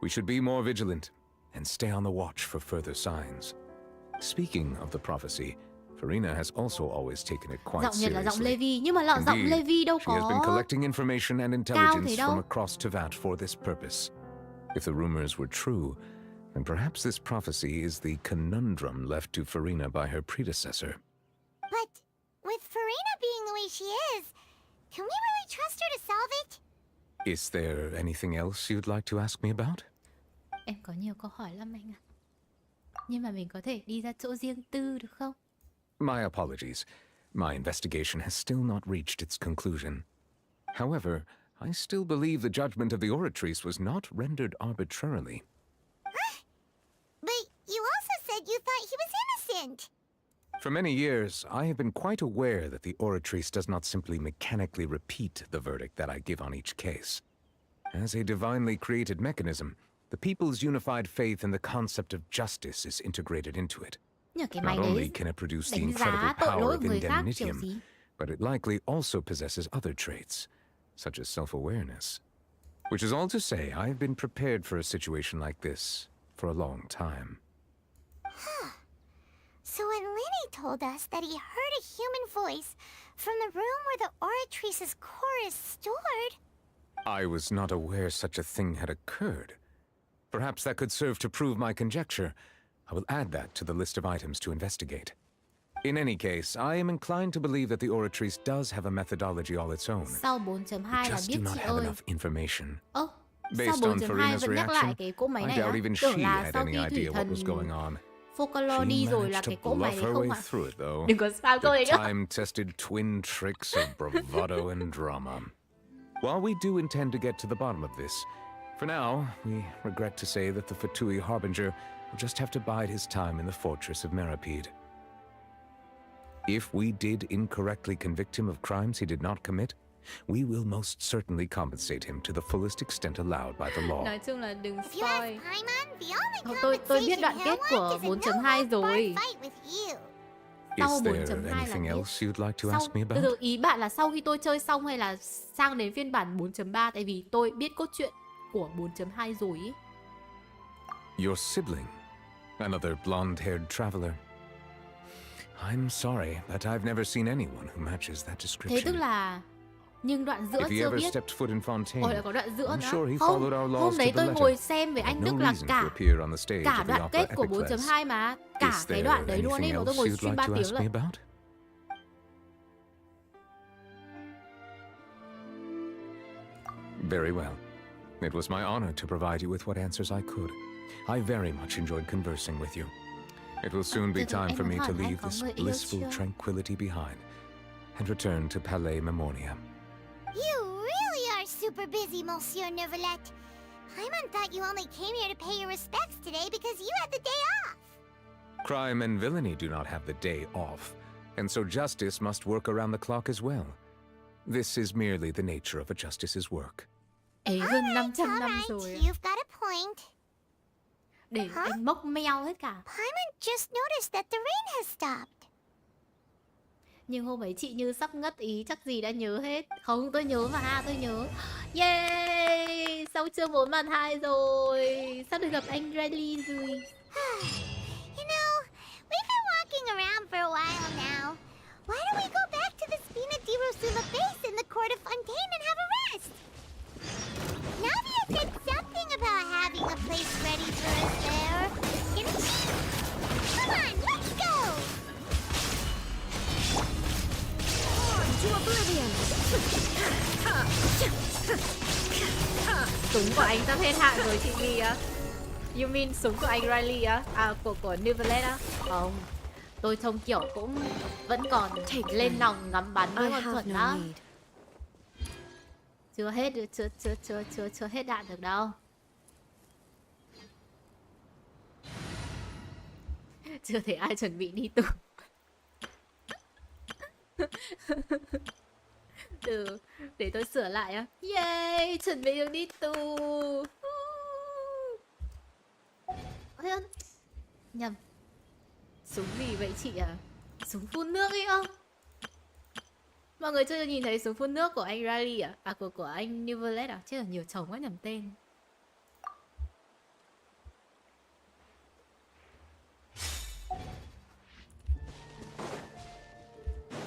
We should be more vigilant and stay on the watch for further signs. Speaking of the prophecy, Farina has also always taken it quite Giọng Nhật là giọng seriously. Levi, nhưng mà giọng Indeed, Levi đâu she has been có. collecting information and thế intelligence đâu. from across Tevat for this purpose. If the rumors were true, then perhaps this prophecy is the conundrum left to Farina by her predecessor. But with Farina being the way she is, can we really trust her to solve it? Is there anything else you'd like to ask me about? Em có nhiều câu hỏi lắm anh ạ. Nhưng mà mình có thể đi ra chỗ riêng tư được không? My apologies. My investigation has still not reached its conclusion. However, I still believe the judgment of the Oratrice was not rendered arbitrarily. But you also said you thought he was innocent. For many years, I have been quite aware that the Oratrice does not simply mechanically repeat the verdict that I give on each case. As a divinely created mechanism, the people's unified faith in the concept of justice is integrated into it. Nhưng cái Not máy only đấy can it produce the đánh incredible giá tội power lỗi of của người khác kiểu indemnitium, gì? but it likely also possesses other traits, such as self-awareness. Which is all to say, I have been prepared for a situation like this for a long time. So when Lenny told us that he heard a human voice from the room where the Oratrice's core is stored... I was not aware such a thing had occurred. Perhaps that could serve to prove my conjecture. I will add that to the list of items to investigate. In any case, I am inclined to believe that the Oratrice does have a methodology all its own. Sau 4.2 We là just biết do not chị have ơi. enough information. Ơ, sau Based on 4.2 Farina's vẫn nhắc lại reaction, cái cỗ máy I này doubt á? even Tưởng she là had sau any khi thủy idea what was thần going on. Focalor She đi rồi là managed cái to cỗ máy bluff đấy her không way ạ? through it, though. Đừng có spam câu đấy The nữa. time-tested twin tricks of bravado and drama. While we do intend to get to the bottom of this, for now, we regret to say that the Fatui Harbinger will just have to bide his time in the fortress of Meripede. If we did incorrectly convict him of crimes he did not commit, we will most certainly compensate him to the fullest extent allowed by the law. Nói chung là đừng If you ask spoil. Paimon, the only Tôi biết compensation đoạn he'll kết của want is a 4.2 no-holds-barred rồi. fight with you. Sau Is there 4.2 là anything biết. else you'd like to Sau, ask me từ about? từ, ý bạn là sau khi tôi chơi xong hay là sang đến phiên bản 4.3, tại vì tôi biết cốt truyện của 4.2 rồi ý. Your sibling, another blonde-haired traveler. I'm sorry, but I've never seen anyone who matches that Thế description. tức là nhưng đoạn giữa If he chưa ever biết. stepped foot in Fontaine, Ôi lại có đoạn giữa I'm nữa. sure he Không, followed our laws hôm to đấy the tôi letter. ngồi xem với Had anh no Đức là reason to appear on the stage cả of the đoạn opera kết của Epiclese. 4.2 mà. Cả Is cái there đoạn đấy luôn anything ấy mà tôi else ngồi you'd stream like 3 to tiếng ask me lận. about? Very well. It was my honor to provide you with what answers I could. I very much enjoyed conversing with you. It will soon be từ từ, time em for muốn me hỏi to là anh leave có this người yêu blissful chưa? tranquility behind and return to Palais Memoria. You really are super busy, Monsieur Neuvillette. Paimon thought you only came here to pay your respects today because you had the day off. Crime and villainy do not have the day off, and so justice must work around the clock as well. This is merely the nature of a justice's work. Ấy hơn 500 năm Alright, rồi. you've got a point. Để anh móc meo hết cả. Paimon just noticed that the rain has stopped. Nhưng hôm ấy chị Như sắp ngất ý, chắc gì đã nhớ hết. Không, tôi nhớ mà, tôi nhớ. Yay! Xong chương 4 màn 2 rồi. Sắp được gặp anh Riley rồi. You know, we've been walking around for a while now. Why don't we go back to the Spina di Rosula base in the court of Fontaine and have a rest? Navia said something about having a place ready for us there. Didn't she? Come on, let's go! On to oblivion! Súng của anh sắp hết hạn rồi chị Ly á. You mean súng của anh Riley á? À, của New Violet á? Không. Tôi trông kiểu cũng vẫn còn lên lòng ngắm bắn với con Thuận đó. Chưa hết được, chưa hết đạn được đâu. Chưa thấy ai chuẩn bị đi tù. Từ để tôi sửa lại á. Yay, chuẩn bị được đi tù. Nhầm. Súng gì vậy chị à? Súng phun nước ấy không? Mọi người chưa nhìn thấy súng phun nước của anh Riley à? À của anh Neverlet à? Chứ là nhiều chồng quá nhầm tên.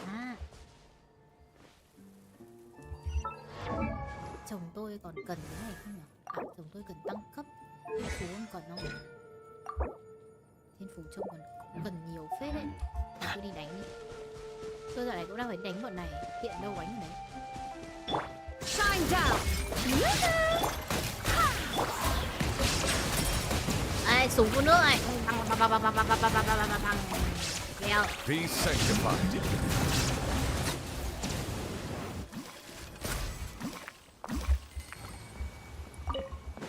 À. Chồng tôi còn cần cái này không nhỉ? À, chồng tôi cần tăng cấp. Thiên phú không còn không? Thiên phú trông còn cần nhiều phết đấy. Thì tôi đi đánh đi. Tôi dạo này cũng đang phải đánh bọn này. Tiện đâu đánh ở đấy. Shine down. Ê, súng phun nước này. Đeo. Be sanctified.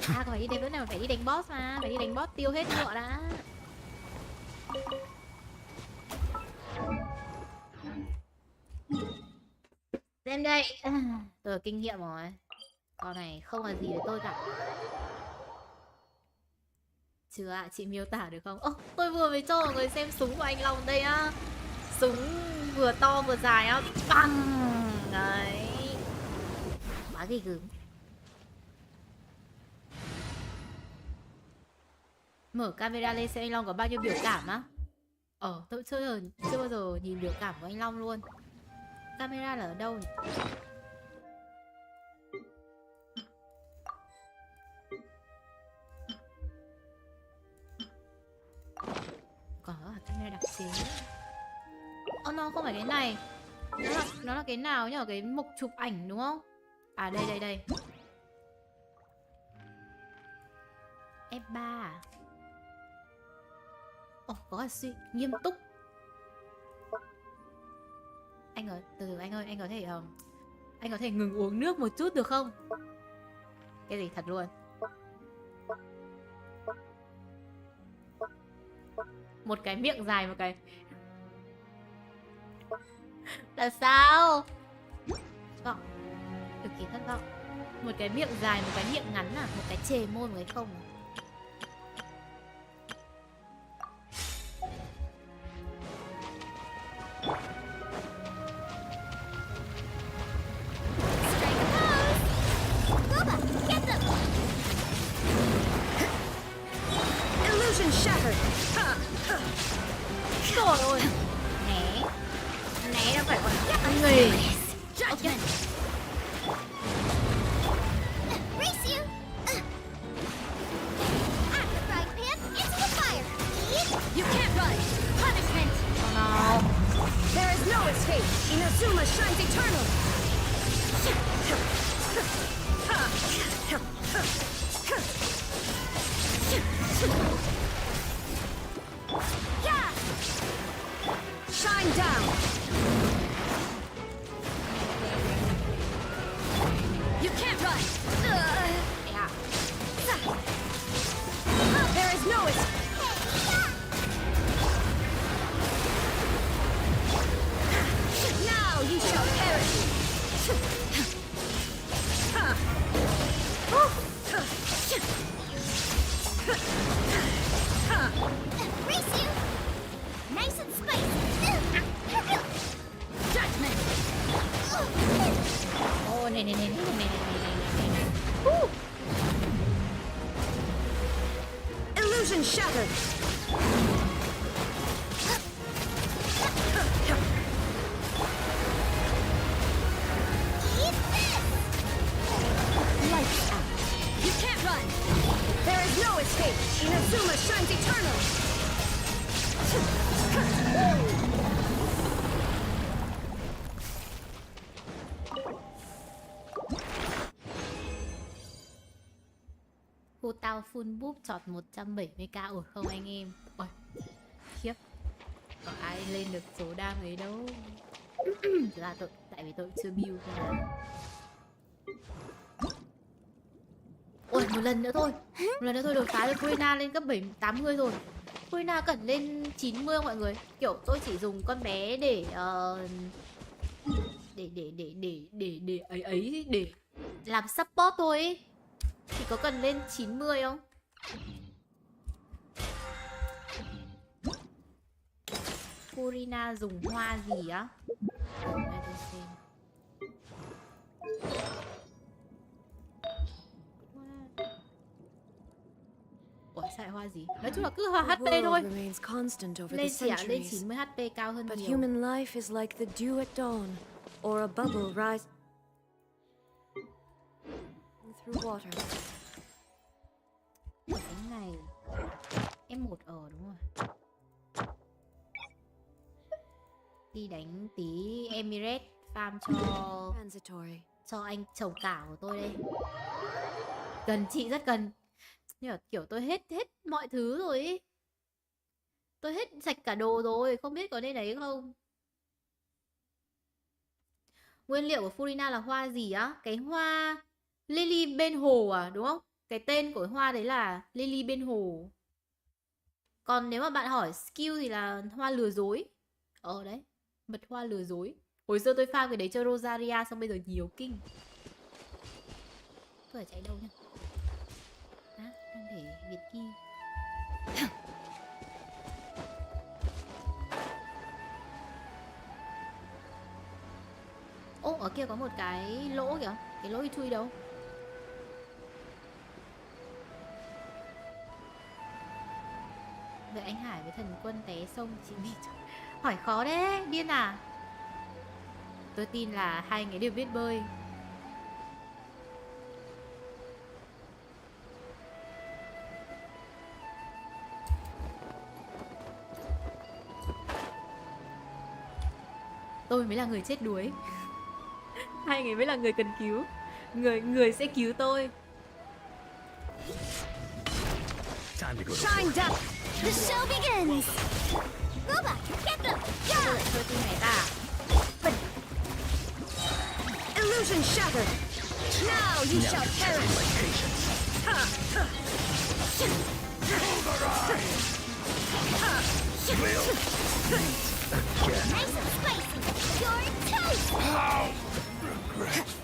À, còn phải đi đánh bữa nào, phải đi đánh boss mà. Phải đi đánh boss tiêu hết ngựa đã. Xem đây. Tôi có kinh nghiệm rồi. Con này không là gì với tôi cả. Chưa ạ, chị miêu tả được không? Ơ, tôi vừa mới cho mọi người xem súng của anh Long đây á. Súng vừa to vừa dài á. Băng. Đấy. Quá ghê gớm. Mở camera lên xem anh Long có bao nhiêu biểu cảm á. Tôi chưa bao giờ nhìn biểu cảm của anh Long luôn. Camera là ở đâu nhỉ? Còn có cả camera đặc chế. No, không phải cái này. Nó là cái nào nhỉ? Cái mục chụp ảnh đúng không? À đây. F3 à? Có cả suy nghiêm túc. Anh ơi, từ anh ơi, anh có thể ngừng uống nước một chút được không? Cái gì thật luôn. Một cái miệng dài, một cái. Là sao? Vọng. Cực kỳ thất vọng. Một cái miệng dài, một cái miệng ngắn à? Một cái chề môi, một cái không à? Illusion shattered. Trời ơi. Né nó phải còn chắc nghề. Judgment. Race you. At the frying pan, into the fire. You can't run. Punishment. Oh no. There is no escape. Inazuma shines eternal. Shine down. You can't run. Yeah. There is no escape. Now you shall perish. Race you. Nice and spicy. Judgment. Này. Illusion shattered. Lights out. You can't run. There is no escape. Inazuma shines eternal. Cô tao full boob chọt 170k ổn không anh em? Ôi, khiếp. có ai lên được số đam ấy đâu. Thực ra tại vì tôi chưa build nên là. Ôi, một lần nữa thôi đột phá được Furina lên cấp 80 rồi. Furina cần lên 90 mọi người. Kiểu tôi chỉ dùng con bé để để làm support thôi ấy. Thì có cần lên 90 không? Furina dùng hoa gì á? Ủa sao lại hoa gì? Nói chung là cứ hoa HP thôi. Lên chỉ lên 90 HP cao hơn But nhiều. human life is like the dew at dawn, or a bubble rising through water. Cái này em một đúng rồi. Đi đánh tí Emirates farm cho anh chồng cả của tôi đây. Cần chị rất cần. Nhưng mà kiểu tôi hết mọi thứ rồi ý. Tôi hết sạch cả đồ rồi, không biết có nên đấy không. Nguyên liệu của Furina là hoa gì á? Cái hoa lily bên hồ à, đúng không? Cái tên của hoa đấy là lily bên hồ. Còn nếu mà bạn hỏi skill thì là hoa lừa dối. Đấy, mật hoa lừa dối. Hồi xưa tôi farm cái đấy cho Rosaria, xong bây giờ nhiều kinh. Tôi phải chạy đâu nhá? Đang để Việt Ki. Ô, ở kia có một cái lỗ kìa. Cái lỗ chui đâu? Vậy anh Hải với thần quân té sông chị bị hỏi khó đấy, điên à? Tôi tin là hai người đều biết bơi. Tôi mới là người chết đuối. Hai người mới là người cần cứu. Người sẽ cứu tôi. Shine down. The show begins. Robot, get them. Thôi tin này ta. Illusion shattered. Now you shall perish. Nice and spicy. You're toast. How regretful.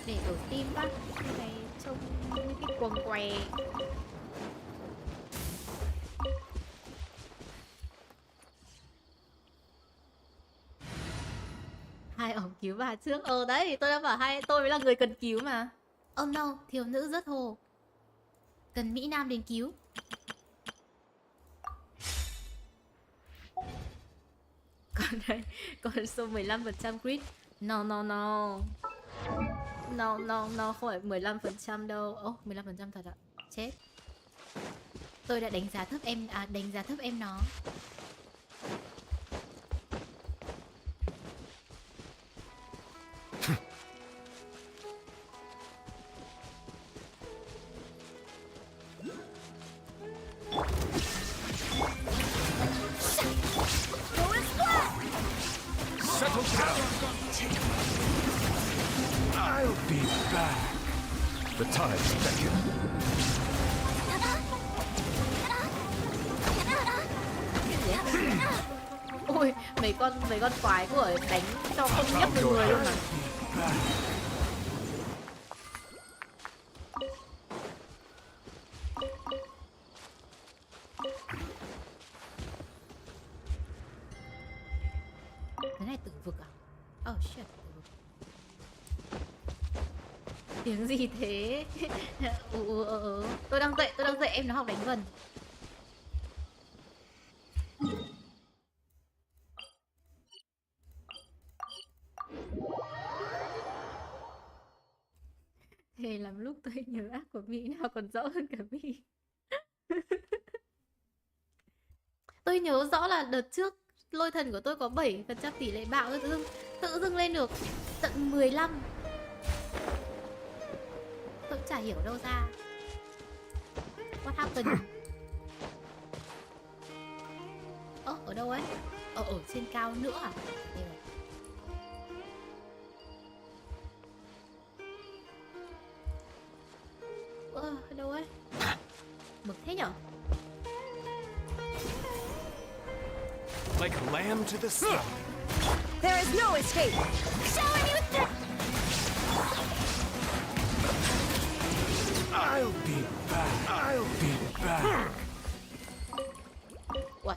Để đổi tim bác. Cái này trông như cái quần què. Hai ổng cứu bà trước. Đấy, tôi đã bảo tôi mới là người cần cứu mà. Oh no, thiếu nữ rất hồ. Cần Mỹ Nam đến cứu. Còn đây, còn số 15% crit. No, không phải 15% đâu. 15% thật ạ. Chết. Tôi đã đánh giá thấp em nó. Settle down. I'll be back. The tides beckon. Ôi, mấy con quái của đánh cho không nhấp được người luôn mà. Cái này tử vực à? Oh shit, tử vực. Tiếng gì thế? Tôi đang dạy em nó học đánh vần. Thề làm lúc tôi nhớ ác của Mỹ nào còn rõ hơn cả Mỹ. Tôi nhớ rõ là đợt trước lôi thần của tôi có 7% tỷ lệ bạo, tự dưng lên được tận 15. Tôi chả hiểu đâu ra. What happened? đâu ấy? Ở trên cao nữa à? Đây rồi. Đâu ấy? Mực thế nhở? Like a lamb to the slaughter. There is no escape. Showing you I'll be back. I'll be back. Uầy,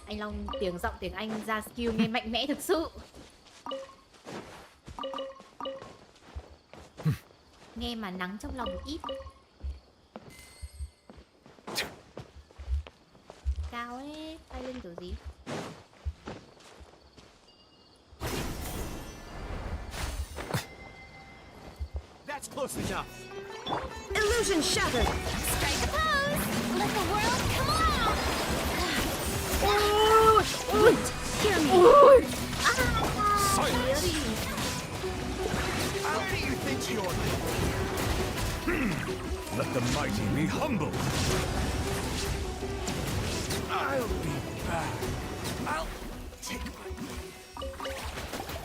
anh Long tiếng giọng tiếng Anh ra skill nghe mạnh mẽ thực sự. Nghe mà nắng trong lòng một ít. Cao ấy, bay lên kiểu gì? That's close enough. Illusion shattered. strike a pose. Let the world come along. Hear me. Silence. How do you think you're? Let the mighty be humble. I'll be back. I'll take my...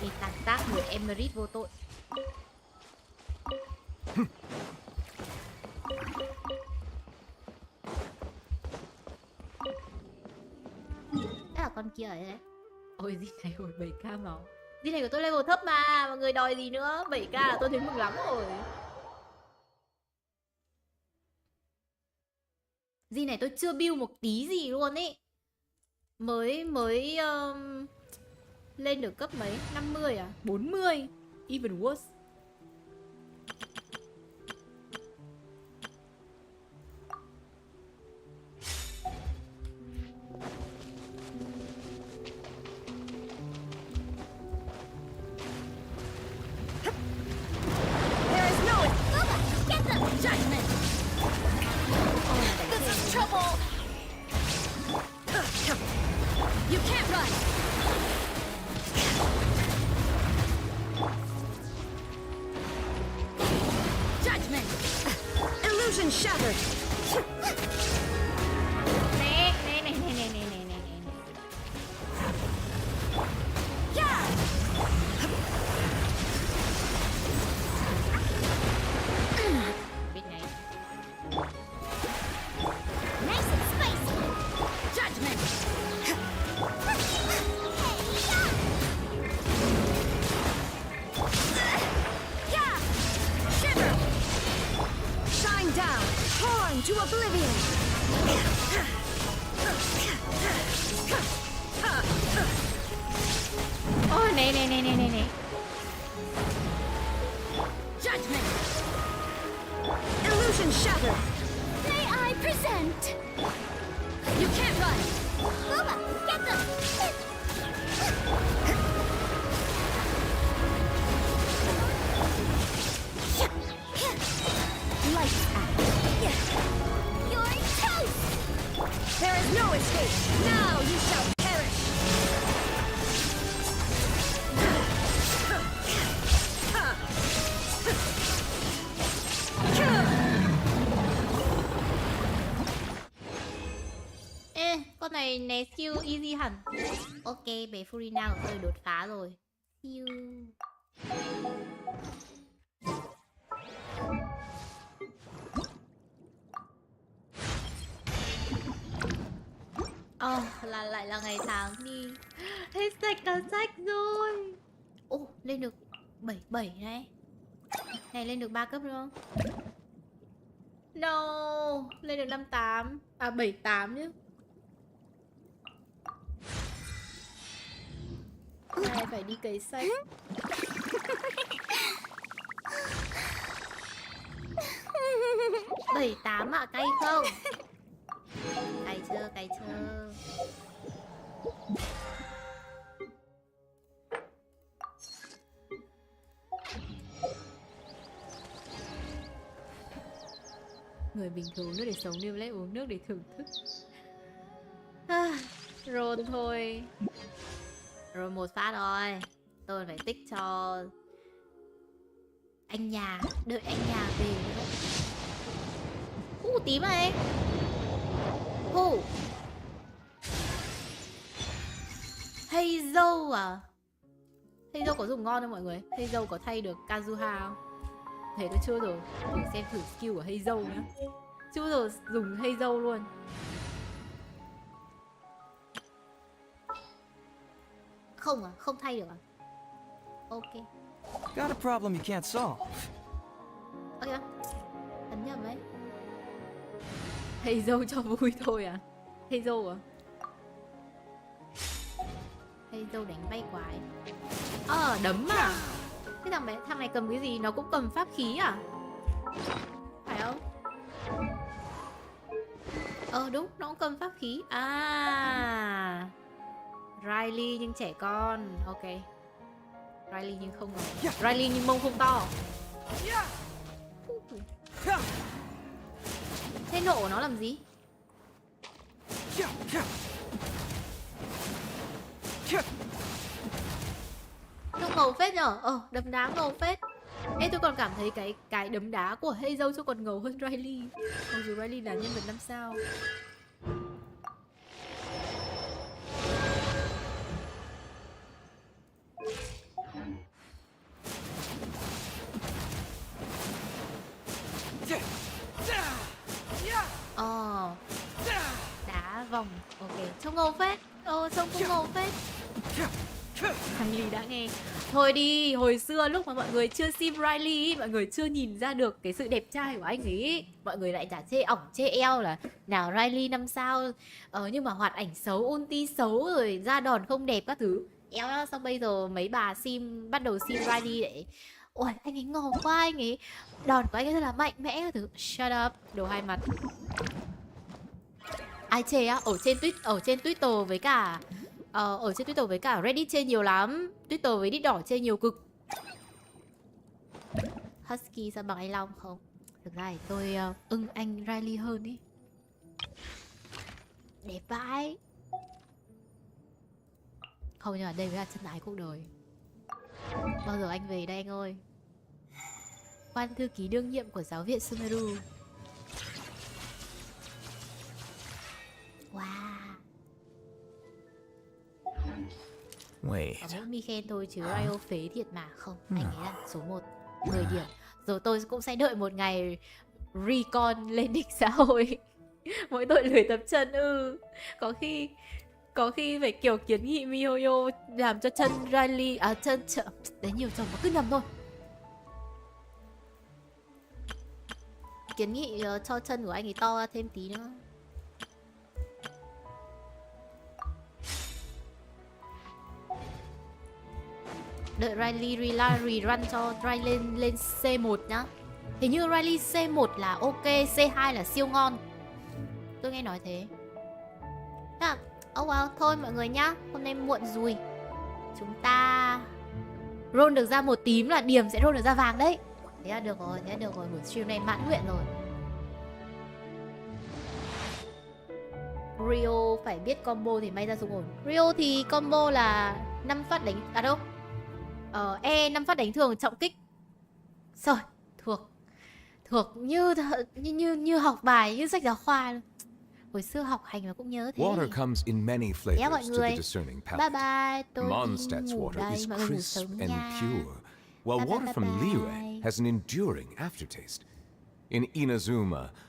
Vì tàn tác người Emerit vô tội. Đó là con kia ở đây đấy. Ôi gì này hồi 7k máu. Gì này của tôi level thấp mà, mọi người đòi gì nữa. 7k là tôi thấy mừng lắm rồi. Gì này tôi chưa build một tí gì luôn ấy. Mới lên được cấp mấy? 50 à? 40. Even worse. There is no Get them! Judgment! This is trouble! You can't run. Judgment! Illusion shattered. Nè. Yeah! Biết này. Nice and spicy! Judgment! Yeah! Shiver! Shine down. Torn to oblivion. Ôi nè. Judgment! Illusion shattered. May I present? You can't run. Booba, get them! Lights out. You're toast! There is no escape. Now you shall perish. Ê, con này né skill easy hẳn. Ok, bé Furina của tôi đột phá rồi. Siêu. Lại là ngày tháng đi. Hết sạch cả sách rồi. Ồ, lên được 77 này. Này lên được 3 cấp đúng không? No, lên được 58. À 78 chứ. Này phải đi cấy sách. Bảy tám ạ, cay không? Cay chưa? Người bình thường uống nước để sống, GameLab uống nước để thưởng thức. Roll thôi. Rồi một phát rồi. Tôi phải tích cho anh nhà, đợi anh nhà về nữa. Tím này. Hazel à? Hazel có dùng ngon không mọi người? Hazel có thay được Kazuha không? Thế tôi chưa rồi. Thử xem thử skill của Hazel nhá. Chưa rồi dùng Hazel luôn. Không à? Không thay được à? Ok. Got a problem you can't solve. Ok. Ấn nhầm ấy. Hazel cho vui thôi à? Hazel à? Hazel đánh bay quái. Đấm à? Cái thằng này cầm cái gì? Nó cũng cầm pháp khí à? Phải không? Đúng, nó cũng cầm pháp khí. À, Riley nhưng trẻ con. Ok. Riley nhưng không ngờ. Riley nhưng mông không to. Thế nộ của nó làm gì? Trông ngầu phết nhở? Đấm đá ngầu phết. Ê, tôi còn cảm thấy cái đấm đá của Hazel cho còn ngầu hơn Riley. Mặc dù Riley là nhân vật 5 sao. Đá vòng. Ok, trông ngầu phết. Trông cũng ngầu phết. Riley đã nghe. Thôi đi, hồi xưa lúc mà mọi người chưa sim Riley, mọi người chưa nhìn ra được cái sự đẹp trai của anh ấy. Mọi người lại chả chê ỏng chê eo là nào Riley 5 sao, nhưng mà hoạt ảnh xấu, ulti xấu, rồi ra đòn không đẹp các thứ. Eo, xong bây giờ mấy bà sim bắt đầu sim Riley để ôi anh ấy ngầu quá, anh ấy đòn của anh ấy rất là mạnh mẽ các thứ. Shut up, đồ hai mặt. Ai chê á? Ở trên Twitter với cả Reddit chê nhiều lắm. Twitter với Reddit đỏ chê nhiều cực. Husky sao bằng anh Long không? Thực ra thì tôi ưng anh Riley hơn ý. Đẹp vãi. Không, nhưng mà đây mới là chân ái cuộc đời. Bao giờ anh về đây anh ơi? Quan thư ký đương nhiệm của giáo viện Sumeru. Wow. Wait. Có mỗi Miken thôi chứ Ryo phế thiệt mà. Không, anh ấy là số 1 10 điểm. Rồi tôi cũng sẽ đợi một ngày recon lên đỉnh xã hội. Mỗi tội lười tập chân. Có khi phải kiểu kiến nghị Mihoyo làm cho chân Riley chân đấy, nhiều chồng mà cứ nhầm thôi. Kiến nghị cho chân của anh ấy to thêm tí nữa. Đợi Riley rerun cho Riley lên C1 nhá. Hình như Riley C1 là ok, C2 là siêu ngon. Tôi nghe nói thế. Oh well, thôi mọi người nhá. Hôm nay muộn rồi. Chúng ta roll được ra một tím là điểm sẽ roll được ra vàng đấy. Thế là được rồi, buổi stream này mãn nguyện rồi. Rio phải biết combo thì may ra dùng ổn. Rio thì combo là 5 phát đánh... À đâu? E 5 phát đánh thường trọng kích. Rồi, thuộc như học bài, như sách giáo khoa luôn. Hồi xưa học hành mà cũng nhớ thế. Water comes in many Mọi flavors to người. the discerning Bye palate. bye, tôi Mondstadt's đi ngủ water đây, is mọi người ngủ crisp sớm and nha. pure, while Bye bye, water bye from bye. Liyue has an enduring aftertaste. In Inazuma,